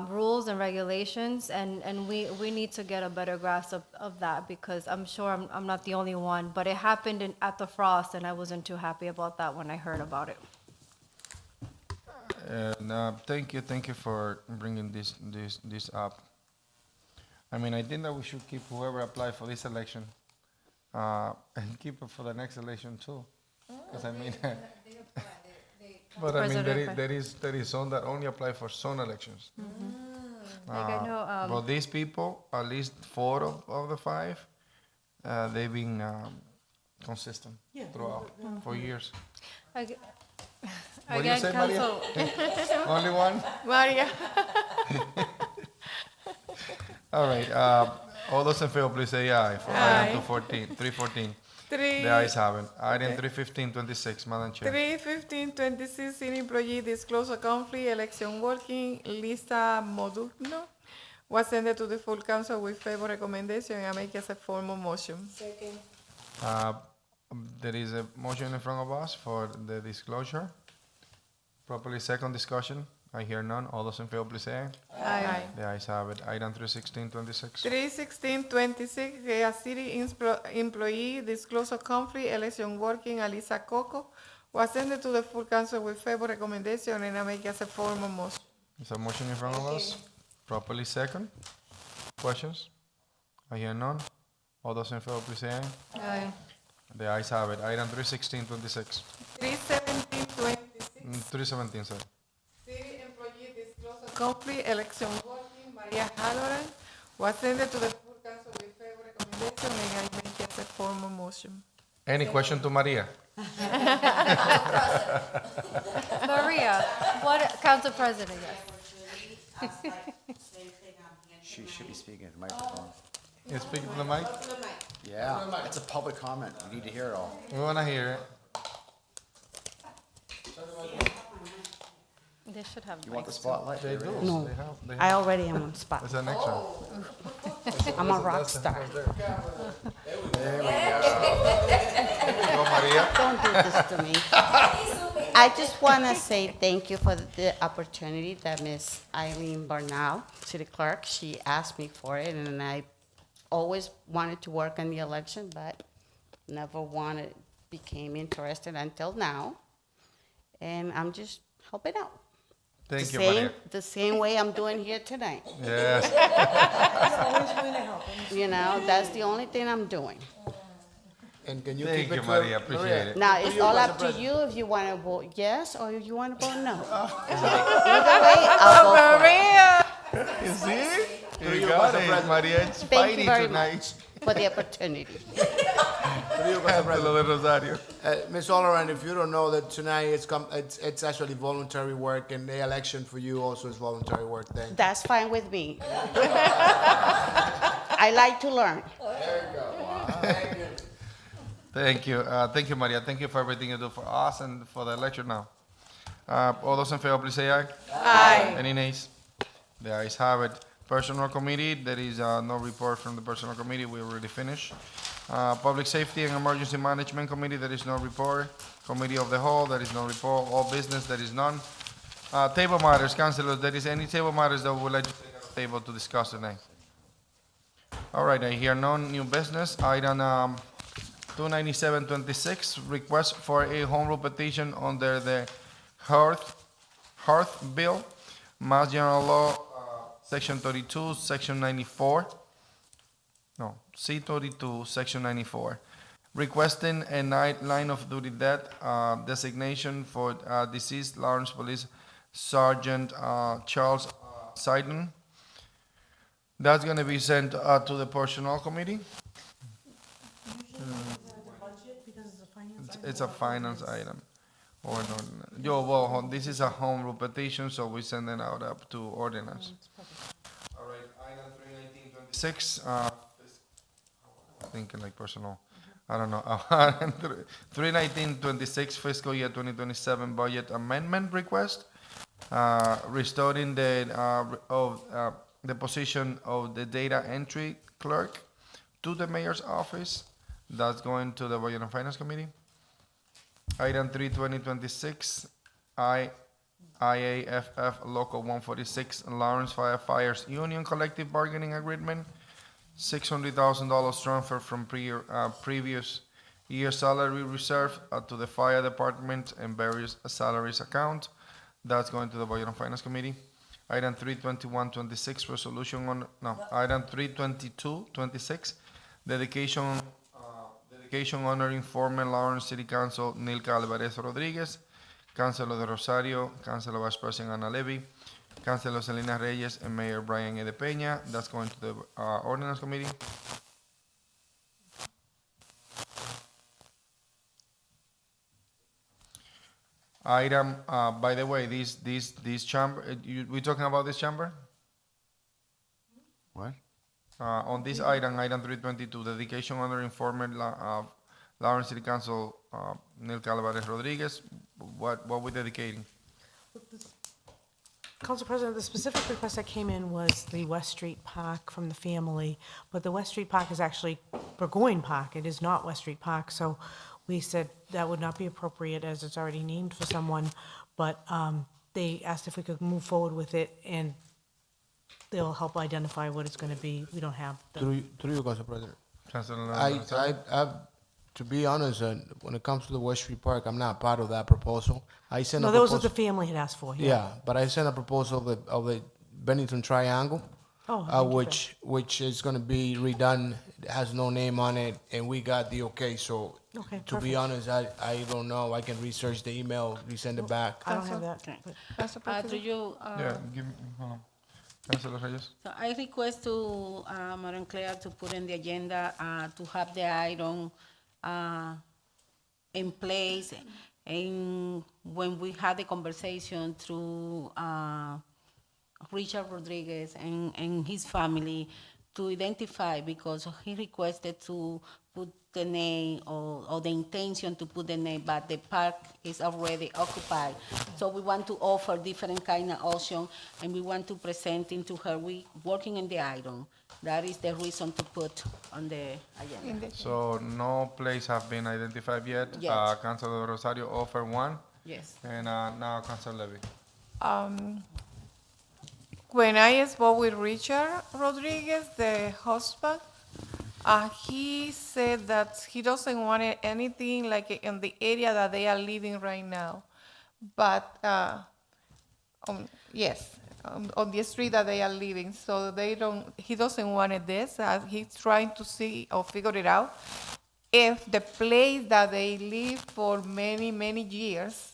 [SPEAKER 7] rules and regulations, and we need to get a better grasp of that, because I'm sure I'm not the only one, but it happened at the Frost, and I wasn't too happy about that when I heard about it.
[SPEAKER 1] And thank you for bringing this up. I mean, I think that we should keep whoever applied for this election, and keep it for the next election too, because I mean. But I mean, there is some that only apply for some elections.
[SPEAKER 7] Mm-hmm. Like I know.
[SPEAKER 1] But these people, at least 4 of the 5, they've been consistent throughout for years. What do you say, Maria? Only one?
[SPEAKER 16] Maria.
[SPEAKER 1] All right. All those in favor, please say aye for item 314. The ayes have it. Item 31526, Madam Chair.
[SPEAKER 16] 31526, city employee disclosure conflict, election working, Lisa Modugno, was sent to the full council with favor recommendation, and I make as a formal motion.
[SPEAKER 2] Second.
[SPEAKER 1] There is a motion in front of us for the disclosure. Properly second discussion. I hear none. All those in favor, please say aye.
[SPEAKER 16] Aye.
[SPEAKER 1] The ayes have it. Item 31626.
[SPEAKER 16] 31626, a city employee disclosure conflict, election working, Alisa Coco, was sent to the full council with favor recommendation, and I make as a formal motion.
[SPEAKER 1] There's a motion in front of us. Properly second. Questions? I hear none. All those in favor, please say aye.
[SPEAKER 7] Aye.
[SPEAKER 1] The ayes have it. Item 31626.
[SPEAKER 16] 31726.
[SPEAKER 1] 317, sir.
[SPEAKER 16] City employee disclosure conflict, election working, Maria Halloran, was sent to the full council with favor recommendation, and I make as a formal motion.
[SPEAKER 1] Any question to Maria?
[SPEAKER 7] Maria, Council President, yes.
[SPEAKER 4] She should be speaking at the microphone.
[SPEAKER 1] You speaking to the mic?
[SPEAKER 4] Yeah, it's a public comment. We need to hear it all.
[SPEAKER 1] We want to hear it.
[SPEAKER 7] They should have.
[SPEAKER 4] You want the spotlight?
[SPEAKER 1] They do.
[SPEAKER 15] No,
[SPEAKER 1] They have
[SPEAKER 15] I already am on spot.
[SPEAKER 1] There's an next one.
[SPEAKER 15] I'm a rock star.
[SPEAKER 1] There we go, Maria.
[SPEAKER 11] Don't do this to me. I just want to say thank you for the opportunity that Miss Eileen Barnall, City Clerk, she asked me for it, and I always wanted to work in the election, but never became interested until now. And I'm just helping out.
[SPEAKER 1] Thank you, Maria.
[SPEAKER 11] The same way I'm doing here tonight.
[SPEAKER 1] Yes.
[SPEAKER 2] Always willing to help.
[SPEAKER 11] You know, that's the only thing I'm doing.
[SPEAKER 9] And can you
[SPEAKER 1] Thank
[SPEAKER 9] keep it
[SPEAKER 1] you,
[SPEAKER 9] clear?
[SPEAKER 1] Maria. Appreciate it.
[SPEAKER 11] Now, it's all up to you if you want to vote yes or if you want to vote no. Either way, I'll vote for it.
[SPEAKER 1] You see?
[SPEAKER 9] Through
[SPEAKER 1] You
[SPEAKER 9] you,
[SPEAKER 1] got
[SPEAKER 9] Council
[SPEAKER 1] it,
[SPEAKER 9] President.
[SPEAKER 1] Maria. It's
[SPEAKER 11] Thank you
[SPEAKER 1] fighting
[SPEAKER 11] very
[SPEAKER 1] tonight.
[SPEAKER 11] much for the opportunity.
[SPEAKER 9] Through you, Council
[SPEAKER 1] Angelo de Rosario.
[SPEAKER 9] Ms. Oleran, if you don't know that tonight it's actually voluntary work, and the election for you also is voluntary work. Thank you.
[SPEAKER 11] That's fine with me. I like to learn.
[SPEAKER 1] Thank you. Thank you, Maria. Thank you for everything you do for us and for the lecture now. All those in favor, please say aye.
[SPEAKER 10] Aye.
[SPEAKER 1] Any nays? The ayes have it. Personnel Committee, there is no report from the Personnel Committee. We already finished. Public Safety and Emergency Management Committee, there is no report. Committee of the Whole, there is no report. All Business, there is none. Table matters, councilors, there is any table matters that we would like to take on the table to discuss tonight? All right, I hear none. New business, item 29726, request for a home rule petition under the Hearth Bill, Mass General Law, Section 32, Section 94. No, C32, Section 94. Requesting a line of duty death designation for deceased Lawrence Police Sergeant Charles Seiden. That's going to be sent to the Personnel Committee. It's a finance item. Or this is a home rule petition, so we send it out up to ordinance. All right, item 31926. Thinking like personal. I don't know. 31926 fiscal year 2027 budget amendment request, restoring the position of the data entry clerk to the mayor's office. That's going to the Budget and Finance Committee. Item 32026, IAFF Local 146 Lawrence Firefighters Union Collective Bargaining Agreement. $600,000 transfer from previous year salary reserve to the fire department and various salaries account. That's going to the Budget and Finance Committee. Item 32126 resolution on, no, item 32226, dedication honoring former Lawrence City Council Nilka Alvarez Rodriguez, Councilor de Rosario, Councilor Vice President Ana Levy, Councilor Selena Reyes, and Mayor Brian E. De Peña. That's going to the Ordinance Committee. Item, by the way, this chamber, we talking about this chamber?
[SPEAKER 4] What?
[SPEAKER 1] On this item 322, dedication honoring former Lawrence City Council Nilka Alvarez Rodriguez. What we dedicating?
[SPEAKER 2] Council President, the specific request that came in was the West Street Park from the family, but the West Street Park is actually Burgoyne Park. It is not West Street Park, so we said that would not be appropriate as it's already named for someone, but they asked if we could move forward with it, and they'll help identify what it's going to be. We don't have the...
[SPEAKER 9] Through you, Council President.
[SPEAKER 1] Councilor
[SPEAKER 9] To be honest, when it comes to the West Street Park, I'm not part of that proposal. I sent
[SPEAKER 2] No,
[SPEAKER 9] a
[SPEAKER 2] that was
[SPEAKER 9] proposal.
[SPEAKER 2] what the family had asked for,
[SPEAKER 9] Yeah, but I sent a proposal of the Bennington Triangle,
[SPEAKER 2] Oh, thank you
[SPEAKER 9] which is going to be redone. It has no name on it, and we got the okay. So,
[SPEAKER 2] Okay,
[SPEAKER 9] to be honest, I don't know. I can research the email, resend it back.
[SPEAKER 2] I don't have that. but-
[SPEAKER 14] To you,
[SPEAKER 1] Yeah, give me, hold on. Councilor Reyes.
[SPEAKER 14] so I request to Madam Clerk to put in the agenda to have the item in place, and when we had the conversation through Richard Rodriguez and his family to identify, because he requested to put the name or the intention to put the name, but the park is already occupied. So we want to offer different kind of option, and we want to present it to her. We working on the item. That is the reason to put on the agenda.
[SPEAKER 1] So no place have been identified yet.
[SPEAKER 14] Yes.
[SPEAKER 1] Councilor Rosario offered one.
[SPEAKER 14] Yes.
[SPEAKER 1] And now Councilor Levy.
[SPEAKER 16] When I spoke with Richard Rodriguez, the husband, he said that he doesn't want anything like in the area that they are living right now. But, yes, on the street that they are living. So he doesn't want this. He's trying to see or figure it out if the place that they live for many, many years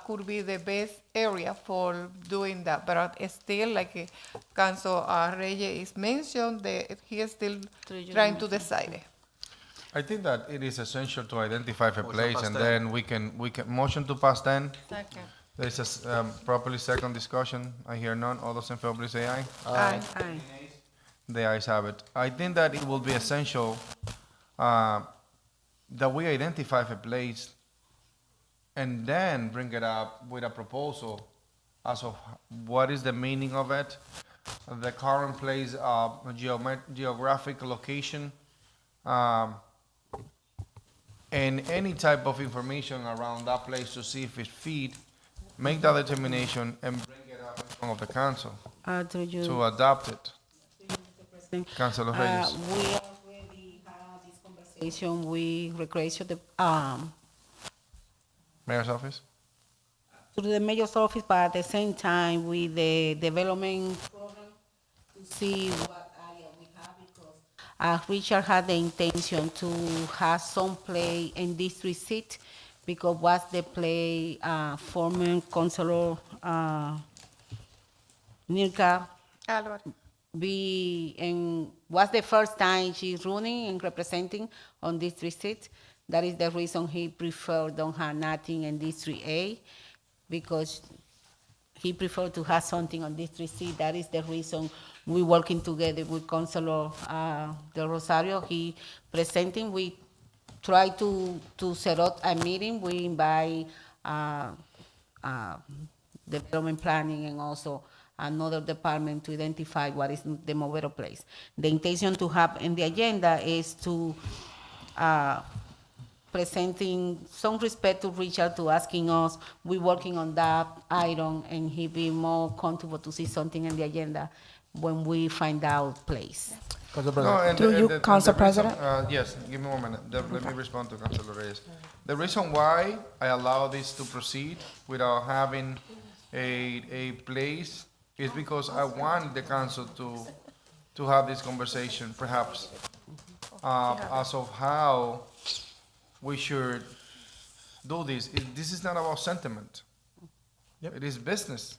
[SPEAKER 16] could be the best area for doing that. But it's still, like Council Reyes mentioned, he is still trying to decide it.
[SPEAKER 1] I think that it is essential to identify a place,
[SPEAKER 8] pass
[SPEAKER 1] and
[SPEAKER 8] ten.
[SPEAKER 1] then we can motion to pass 10.
[SPEAKER 14] Second.
[SPEAKER 1] There is a properly second discussion. I hear none. All those in favor, please say aye.
[SPEAKER 16] Aye.
[SPEAKER 14] Aye.
[SPEAKER 1] The ayes have it. I think that it will be essential that we identify a place and then bring it up with a proposal as of what is the meaning of it, the current place, geographic location, and any type of information around that place to see if it fit, make that determination and bring it up in front of the council
[SPEAKER 14] Through you,
[SPEAKER 1] to adopt it.
[SPEAKER 14] President.
[SPEAKER 1] Councilor Reyes.
[SPEAKER 14] We already had this conversation with Recreation,
[SPEAKER 1] Mayor's office?
[SPEAKER 14] to the mayor's office, but at the same time with the development program to see what area we have, because Richard had the intention to have some play in district seat, because was the play former councilor Nilka was the first time she's running and representing on District 6. That is the reason he preferred don't have nothing in District A, because he preferred to have something on District C. That is the reason we working together with Councilor Del Rosario. He presenting, we try to set up a meeting. We invite development planning and also another department to identify what is the more better place. The intention to have in the agenda is to presenting some respect to Richard, to asking us, we working on that item, and he be more comfortable to see something in the agenda when we find out place.
[SPEAKER 13] Through you, Council President.
[SPEAKER 1] Yes, give me 1 minute. Let me respond to Councilor Reyes. The reason why I allow this to proceed without having a place is because I want the council to have this conversation, perhaps, as of how we should do this. This is not about sentiment. It is business.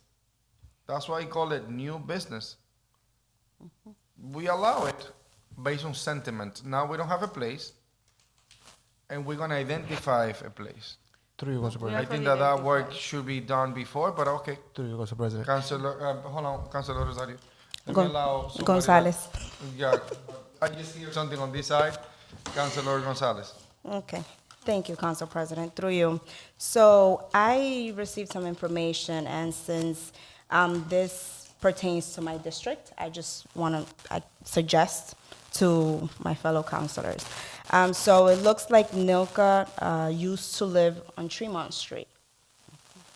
[SPEAKER 1] That's why I call it new business. We allow it based on sentiment. Now we don't have a place, and we're gonna identify a place.
[SPEAKER 9] Through you, Council President.
[SPEAKER 1] I think that work should be done before, but okay.
[SPEAKER 9] Through you, Council President.
[SPEAKER 1] Councilor, hold on, Councilor Rosario. Let me allow somebody
[SPEAKER 13] Gonzalez.
[SPEAKER 1] Yeah, I just hear something on this side. Councilor Gonzalez.
[SPEAKER 17] Okay, thank you, Council President, through you. So I received some information, and since this pertains to my district, I just want to suggest to my fellow councilors. So it looks like Nilka used to live on Tremont Street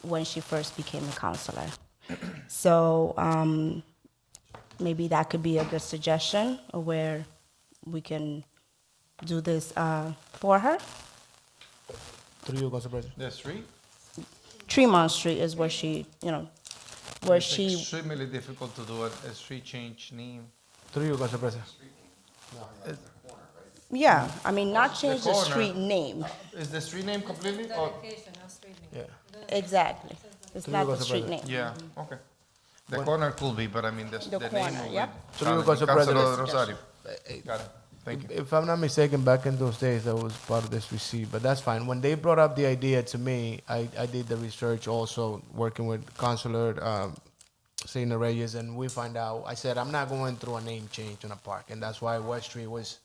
[SPEAKER 17] when she first became a councilor. So maybe that could be a good suggestion of where we can do this for her.
[SPEAKER 9] Through you, Council President.
[SPEAKER 1] The street?
[SPEAKER 17] Tremont Street is where she, where
[SPEAKER 1] It's
[SPEAKER 17] she.
[SPEAKER 1] extremely difficult to do a street change name.
[SPEAKER 9] Through you, Council President.
[SPEAKER 17] Yeah, I mean, not change the
[SPEAKER 1] corner.
[SPEAKER 17] street name.
[SPEAKER 1] Is the street name completely? Or?
[SPEAKER 9] Yeah.
[SPEAKER 17] Exactly. It's not the street name.
[SPEAKER 1] Yeah, okay. The corner could be, but I mean, the name.
[SPEAKER 17] corner, yep.
[SPEAKER 9] Through you,
[SPEAKER 1] Councilor
[SPEAKER 9] Council President.
[SPEAKER 1] Rosario. Got it. Thank you.
[SPEAKER 9] If I'm not mistaken, back in those days, that was part of this receipt, but that's fine. When they brought up the idea to me, I did the research also, working with Councilor Selena Reyes, and we find out, I said, I'm not going through a name change on a park, and that's why West Street was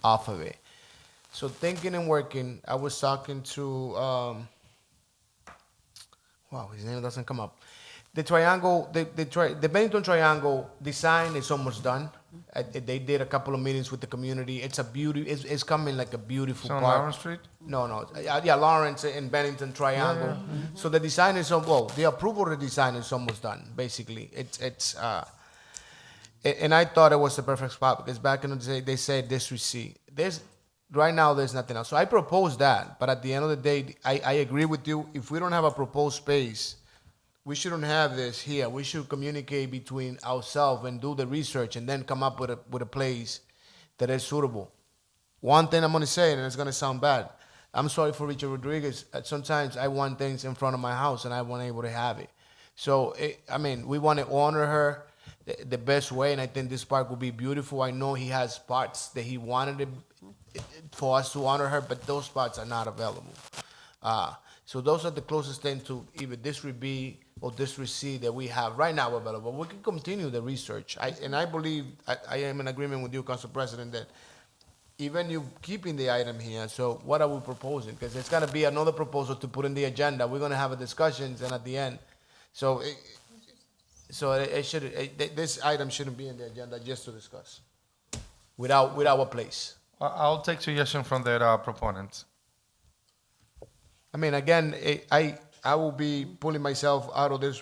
[SPEAKER 9] off of it. So thinking and working, I was talking to, wow, his name doesn't come up. The triangle, the Bennington Triangle design is almost done. They did a couple of meetings with the community. It's a beauty. It's coming like a beautiful
[SPEAKER 1] So on
[SPEAKER 9] park.
[SPEAKER 1] Lawrence Street?
[SPEAKER 9] No. Yeah, Lawrence and Bennington Triangle.
[SPEAKER 1] Yeah, yeah.
[SPEAKER 9] So the design is the approval of the design is almost done. Basically, and I thought it was the perfect spot because back in the day they said District C. Right now there's nothing else. So I proposed that, but at the end of the day, I agree with you. If we don't have a proposed space, we shouldn't have this here. We should communicate between ourselves and do the research and then come up with a place that is suitable. One thing I'm going to say, and it's going to sound bad. I'm sorry for Richard Rodriguez. Sometimes I want things in front of my house and I wasn't able to have it. So, we want to honor her the best way, and I think this park will be beautiful. I know he has spots that he wanted for us to honor her, but those spots are not available. So those are the closest things to either District B of District C that we have right now available. We can continue the research. I believe, I am in agreement with you, Council President, that even you keeping the item here, so what are we proposing? Because it's gonna be another proposal to put in the agenda. We're gonna have a discussions and at the end. So this item shouldn't be in the agenda just to discuss without a place.
[SPEAKER 1] I'll take suggestion from the proponents.
[SPEAKER 9] I mean, again, I will be pulling myself out of this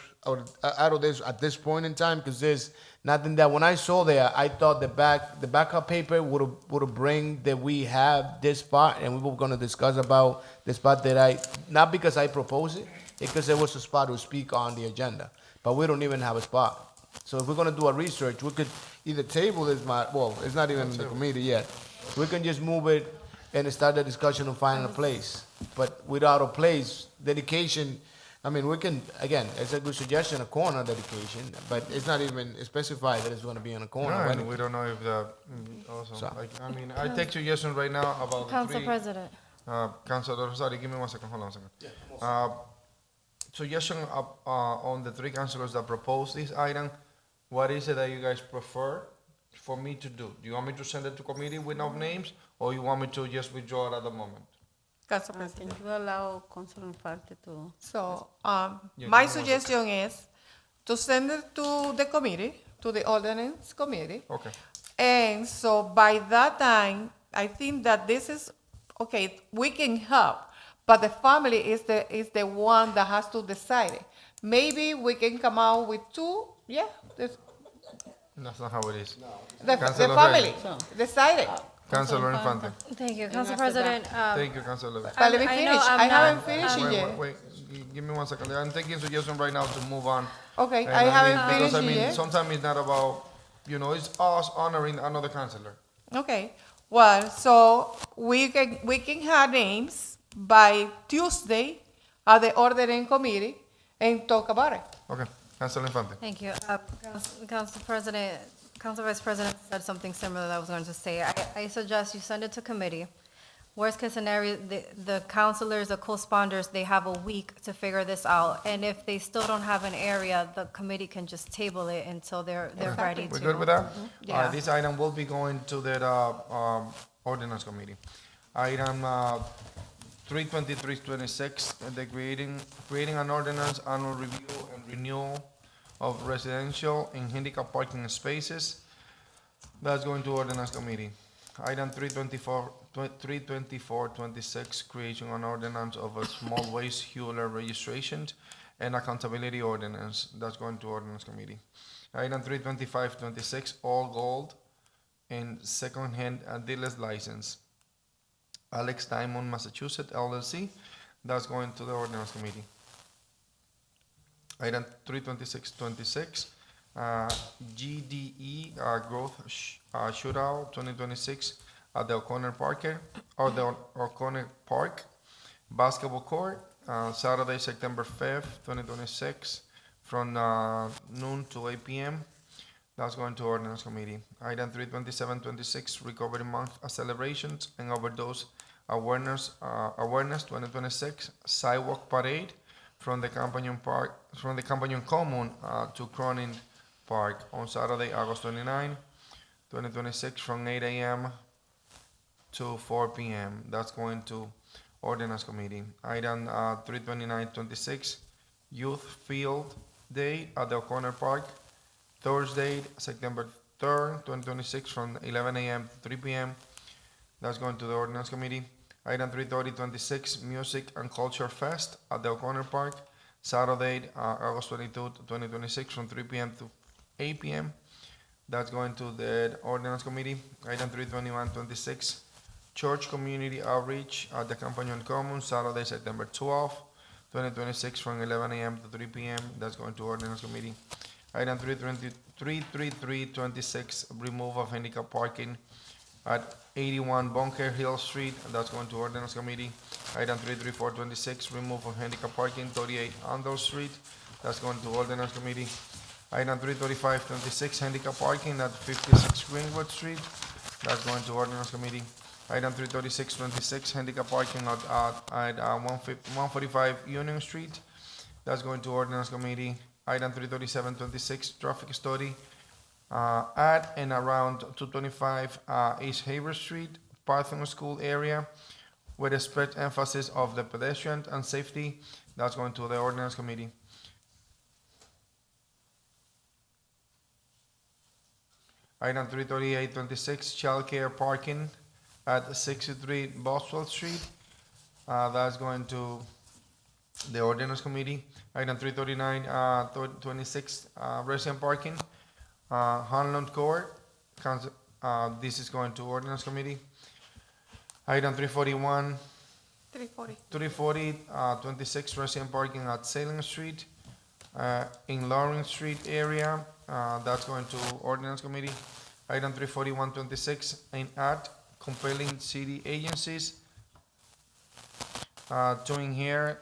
[SPEAKER 9] at this point in time because there's nothing that when I saw there, I thought the backup paper would have bring that we have this spot and we were going to discuss about the spot that not because I proposed it, because there was a spot to speak on the agenda, but we don't even have a spot. So if we're going to do a research, we could either table this, it's not even in the committee yet. We can just move it and start the discussion of finding a place. But without a place, dedication, I mean, we can, again, it's a good suggestion, a corner dedication, but it's not even specified that it's going to be in a corner.
[SPEAKER 1] No,
[SPEAKER 9] right?
[SPEAKER 1] and we don't know if also,
[SPEAKER 9] So-
[SPEAKER 1] I take suggestion right now about the
[SPEAKER 7] Council
[SPEAKER 1] three.
[SPEAKER 7] President.
[SPEAKER 1] Councilor Rosario, give me 1 second, hold on a second. Suggestion on the three councilors that propose this item, what is it that you guys prefer for me to do? Do you want me to send it to committee with no names, or you want me to just withdraw it at the moment?
[SPEAKER 16] Council President.
[SPEAKER 14] Can you allow Councilor Infante to?
[SPEAKER 16] So,
[SPEAKER 1] Yeah,
[SPEAKER 16] my
[SPEAKER 1] give me one
[SPEAKER 16] suggestion is to send it to the committee, to the ordinance committee.
[SPEAKER 1] Okay.
[SPEAKER 16] And so by that time, I think that this is, okay, we can help, but the family is the one that has to decide it. Maybe we can come out with two,
[SPEAKER 1] That's not how it is.
[SPEAKER 16] the
[SPEAKER 1] Councilor
[SPEAKER 16] family
[SPEAKER 1] Reyes.
[SPEAKER 16] decided.
[SPEAKER 1] Councilor Infante.
[SPEAKER 7] Thank you,
[SPEAKER 16] And
[SPEAKER 7] Council
[SPEAKER 16] after that-
[SPEAKER 7] President.
[SPEAKER 1] Thank you, Councilor Reyes.
[SPEAKER 16] But let me
[SPEAKER 7] I know
[SPEAKER 16] finish.
[SPEAKER 7] I'm
[SPEAKER 16] I
[SPEAKER 7] not-
[SPEAKER 16] haven't finished it yet.
[SPEAKER 1] Wait, give me 1 second. I'm taking suggestion right now to move on.
[SPEAKER 16] Okay,
[SPEAKER 1] And
[SPEAKER 16] I haven't
[SPEAKER 1] because,
[SPEAKER 16] finished it yet.
[SPEAKER 1] sometimes it's not about, it's us honoring another councilor.
[SPEAKER 16] Okay, well, so we can have names by Tuesday at the ordering committee and talk about it.
[SPEAKER 1] Okay, Councilor Infante.
[SPEAKER 7] Thank you. Council Vice President said something similar that I was going to say. I suggest you send it to committee. Worst case scenario, the councilors, the co-sponsors, they have a week to figure this out. And if they still don't have an area, the committee can just table it until they're ready to.
[SPEAKER 1] We're good with that?
[SPEAKER 7] Yeah.
[SPEAKER 1] This item will be going to the ordinance committee. Item 32326, the creating an ordinance annual review and renewal of residential and handicap parking spaces. That's going to ordinance committee. Item 32426, creation an ordinance of a small waste hauler registration and accountability ordinance. That's going to ordinance committee. Item 32526, all gold and second-hand dealer's license. Alex Diamond, Massachusetts LLC. That's going to the ordinance committee. Item 32626, GDE Growth Shootout 2026 at the O'Connor Park Basketball Court, Saturday, September 5th, 2026, from noon to 8 p.m. That's going to ordinance committee. Item 32726, Recovery Month Celebrations and Overdose Awareness 2026 Sidewalk Parade from the Companion Common to Cronin Park on Saturday, August 29, 2026, from 8 a.m. to 4 p.m. That's going to ordinance committee. Item 32926, Youth Field Day at the O'Connor Park, Thursday, September 3rd, 2026, from 11 a.m. to 3 p.m. That's going to the ordinance committee. Item 33026, Music and Culture Fest at the O'Connor Park, Saturday, August 22, 2026, from 3 p.m. to 8 p.m. That's going to the ordinance committee. Item 32126, Church Community Outreach at the Companion Common, Saturday, September 12, 2026, from 11 a.m. to 3 p.m. That's going to ordinance committee. Item 33326, remove of handicap parking at 81 Bunker Hill Street. That's going to ordinance committee. Item 33426, remove of handicap parking 38 Andel Street. That's going to ordinance committee. Item 33526, handicap parking at 56 Greenwood Street. That's going to ordinance committee. Item 33626, handicap parking at 145 Union Street. That's going to ordinance committee. Item 33726, traffic study at and around 225 East Haver Street, Parthon School area, with a spread emphasis of the pedestrian and safety. That's going to the ordinance committee. Item 33826, childcare parking at 63 Boswell Street. That's going to the ordinance committee. Item 33926, resident parking, Hanlon Court. This is going to ordinance committee. Item 341. 340, 26 resident parking at Salem Street, in Lawrence Street area. That's going to ordinance committee. Item 34126, an act compelling city agencies to adhere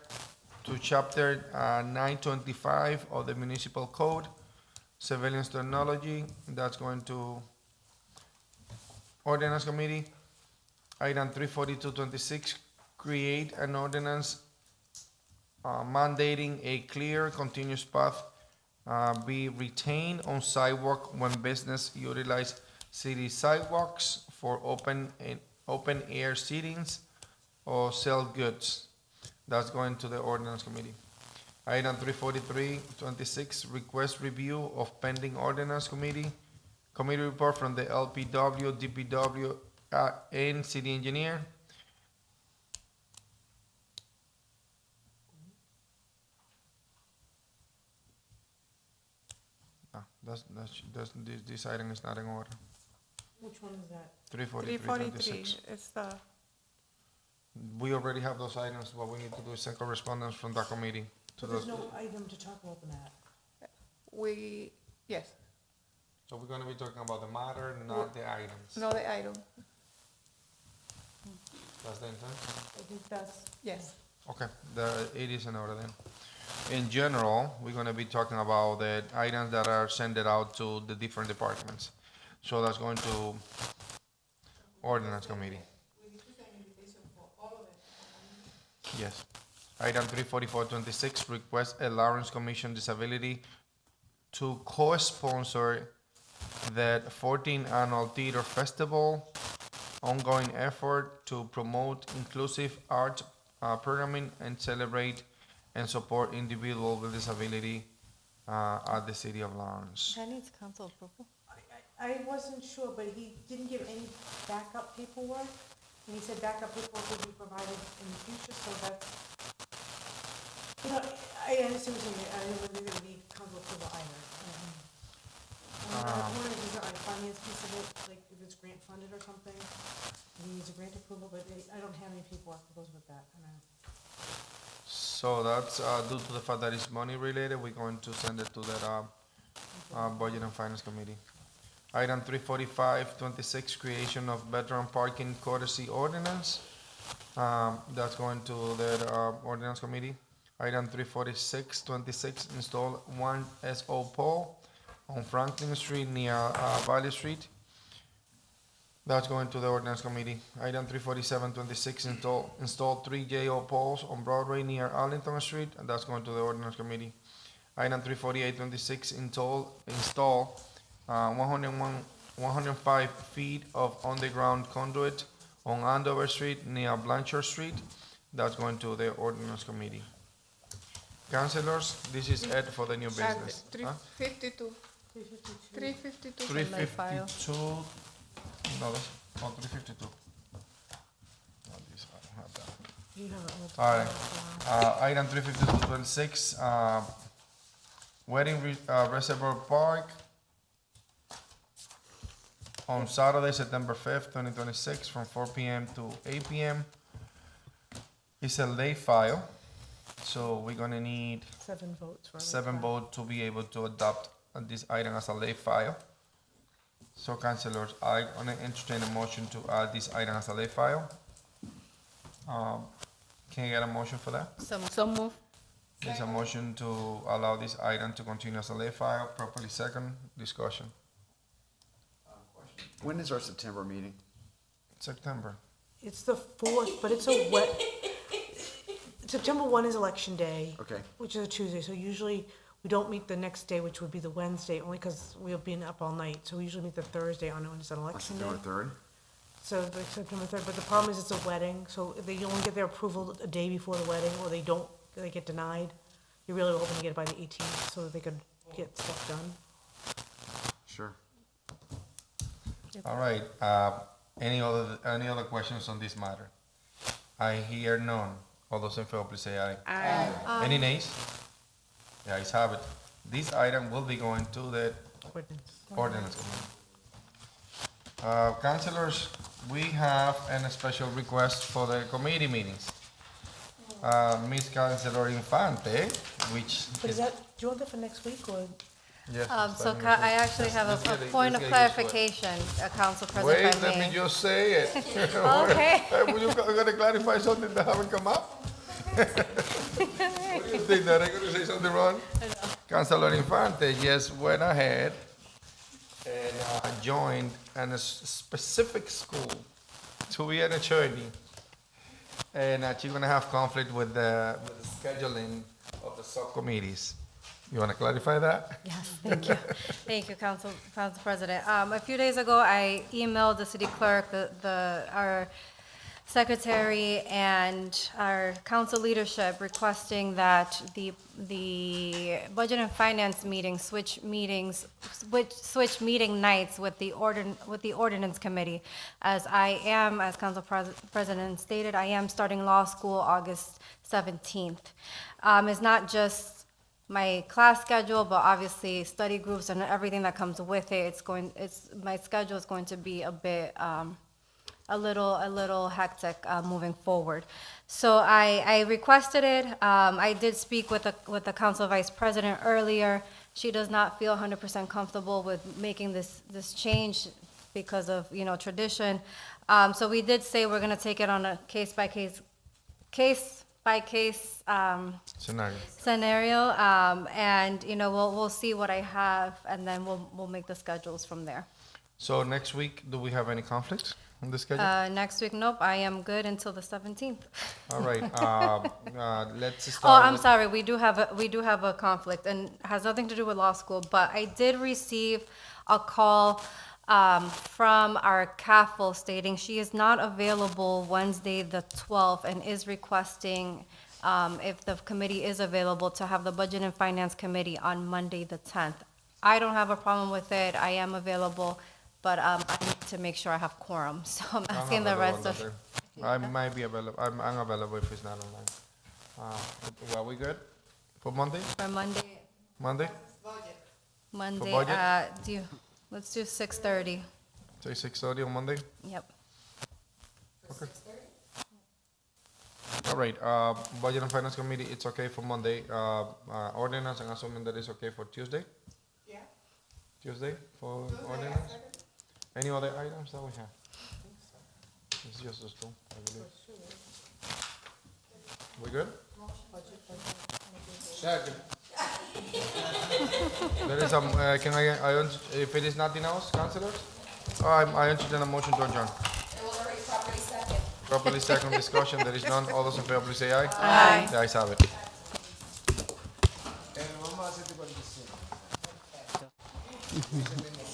[SPEAKER 1] to chapter 925 of the municipal code, surveillance technology. That's going to ordinance committee. Item 34226, create an ordinance mandating a clear, continuous path be retained on sidewalk when business utilize city sidewalks for open air seatings or sell goods. That's going to the ordinance committee. Item 34326, request review of pending ordinance committee report from the LPW, DPW, and city engineer. This item is not in order.
[SPEAKER 2] Which one is that?
[SPEAKER 1] 34326.
[SPEAKER 16] It's the,
[SPEAKER 1] We already have those items. What we need to do is send correspondence from that committee to
[SPEAKER 2] But there's
[SPEAKER 1] those.
[SPEAKER 2] no item to talk about the mat.
[SPEAKER 16] yes,
[SPEAKER 1] So we're gonna be talking about the matter, not the items.
[SPEAKER 16] no, the item,
[SPEAKER 1] That's the intent?
[SPEAKER 2] I think that's,
[SPEAKER 16] yes.
[SPEAKER 1] Okay, it is in order then. In general, we're gonna be talking about the items that are sent out to the different departments. So that's going to ordinance committee. Yes. Item 34426, request a Lawrence Commission Disability to co-sponsor the 14th Annual Theater Festival, ongoing effort to promote inclusive art programming and celebrate and support individuals with disability at the city of Lawrence.
[SPEAKER 15] That needs council approval.
[SPEAKER 2] I wasn't sure, but he didn't give any backup paperwork. And he said backup paperwork will be provided in the future, so that's, you know, I understand what you're saying. I don't know whether there's gonna be council approval either. I'm wondering if there's a finance piece of it, like if it's grant funded or something. He needs a grant approval, but I don't have any paperwork that goes with that.
[SPEAKER 1] So that's due to the fact that it's money related, we're going to send it to that Budget and Finance Committee. Item 34526, creation of veteran parking courtesy ordinance. That's going to the ordinance committee. Item 34626, install one SO pole on Franklin Street near Valley Street. That's going to the ordinance committee. Item 34726, install 3 JO poles on Broadway near Arlington Street, and that's going to the ordinance committee. Item 34826, install 105 feet of underground conduit on Andover Street near Blanchard Street. That's going to the ordinance committee. Councilors, this is it for the new business.
[SPEAKER 16] 352. 352.
[SPEAKER 1] 352. No, that's 352. Oh, this, I don't have that.
[SPEAKER 2] You have it all.
[SPEAKER 1] All right. Item 35226, Wedding Reservoir Park on Saturday, September 5th, 2026, from 4 p.m. to 8 p.m. It's a late file, so we're gonna need
[SPEAKER 2] 7 votes for it.
[SPEAKER 1] 7 votes to be able to adopt this item as a late file. So, councilors, I'm gonna entertain a motion to add this item as a late file. Can I get a motion for that?
[SPEAKER 15] So move.
[SPEAKER 1] There's a motion to allow this item to continue as a late file, properly second, discussion.
[SPEAKER 4] When is our September meeting?
[SPEAKER 1] September.
[SPEAKER 2] It's the 4th, but it's a September 1 is Election Day.
[SPEAKER 4] Okay.
[SPEAKER 2] Which is a Tuesday, so usually we don't meet the next day, which would be the Wednesday, only because we'll be up all night. So we usually meet the Thursday on it when it's an election day.
[SPEAKER 4] September 3rd?
[SPEAKER 2] So like September 3rd, but the problem is it's a wedding, so if they only get their approval a day before the wedding, or they don't, they get denied. You're really hoping to get it by the 18th, so that they could get stuff done.
[SPEAKER 4] Sure.
[SPEAKER 1] All right, any other questions on this matter? I hear none. All those in favor, please say aye.
[SPEAKER 2] Aye.
[SPEAKER 1] Any nays? The ayes have it. This item will be going to the ordinance committee. Councilors, we have a special request for the committee meetings. Miss Councilor Infante, which
[SPEAKER 2] But is that, do you want that for next week, or?
[SPEAKER 1] yes.
[SPEAKER 7] So I actually have a point of clarification, Council President,
[SPEAKER 1] Wait,
[SPEAKER 7] if I
[SPEAKER 1] let
[SPEAKER 7] may.
[SPEAKER 1] me just say it.
[SPEAKER 7] Okay.
[SPEAKER 1] You're gonna clarify something that haven't come up? What do you think, that I'm gonna say something wrong? Councilor Infante just went ahead and joined a specific school to be an attorney. And she's gonna have conflict with the scheduling of the subcommittees. You wanna clarify that?
[SPEAKER 7] Yes, thank you. Thank you, Council President. A few days ago, I emailed the city clerk, our secretary, and our council leadership requesting that the Budget and Finance meeting switch meeting nights with the Ordinance Committee. As I am, as Council President stated, I am starting law school August 17th. It's not just my class schedule, but obviously study groups and everything that comes with it. My schedule is going to be a bit, a little hectic moving forward. So I requested it. I did speak with the council vice president earlier. She does not feel 100% comfortable with making this change because of, tradition. So we did say we're gonna take it on a case-by-case scenario, and we'll see what I have, and then we'll make the schedules from there.
[SPEAKER 1] So next week, do we have any conflicts on the schedule?
[SPEAKER 7] Next week, nope, I am good until the 17th.
[SPEAKER 1] All right, let's
[SPEAKER 7] Oh,
[SPEAKER 1] start.
[SPEAKER 7] I'm
[SPEAKER 1] with-
[SPEAKER 7] sorry, we do have a conflict, and has nothing to do with law school, but I did receive a call from our CAFL stating she is not available Wednesday, the 12th, and is requesting, if the committee is available, to have the Budget and Finance Committee on Monday, the 10th. I don't have a problem with it, I am available, but I need to make sure I have quorum, so I'm asking the rest of.
[SPEAKER 1] I might be available, I'm unavailable if it's not online. Are we good for Monday?
[SPEAKER 7] For Monday,
[SPEAKER 1] Monday?
[SPEAKER 7] Monday,
[SPEAKER 1] budget?
[SPEAKER 7] let's do 6:30.
[SPEAKER 1] Say 6:30 on Monday?
[SPEAKER 7] Yep.
[SPEAKER 1] Okay. All right, Budget and Finance Committee, it's okay for Monday. Ordinance, I'm assuming that is okay for Tuesday?
[SPEAKER 2] Yeah.
[SPEAKER 1] Tuesday for ordinance? Any other items that we have? It's just those two, I believe. We good?
[SPEAKER 9] Second.
[SPEAKER 1] There is some, if it is nothing else, councilors? I entertain a motion to adjourn. Properly second discussion, there is none. All those in favor, please say aye.
[SPEAKER 7] Aye.
[SPEAKER 1] The ayes have it.
[SPEAKER 9] Vamos a hacer 45.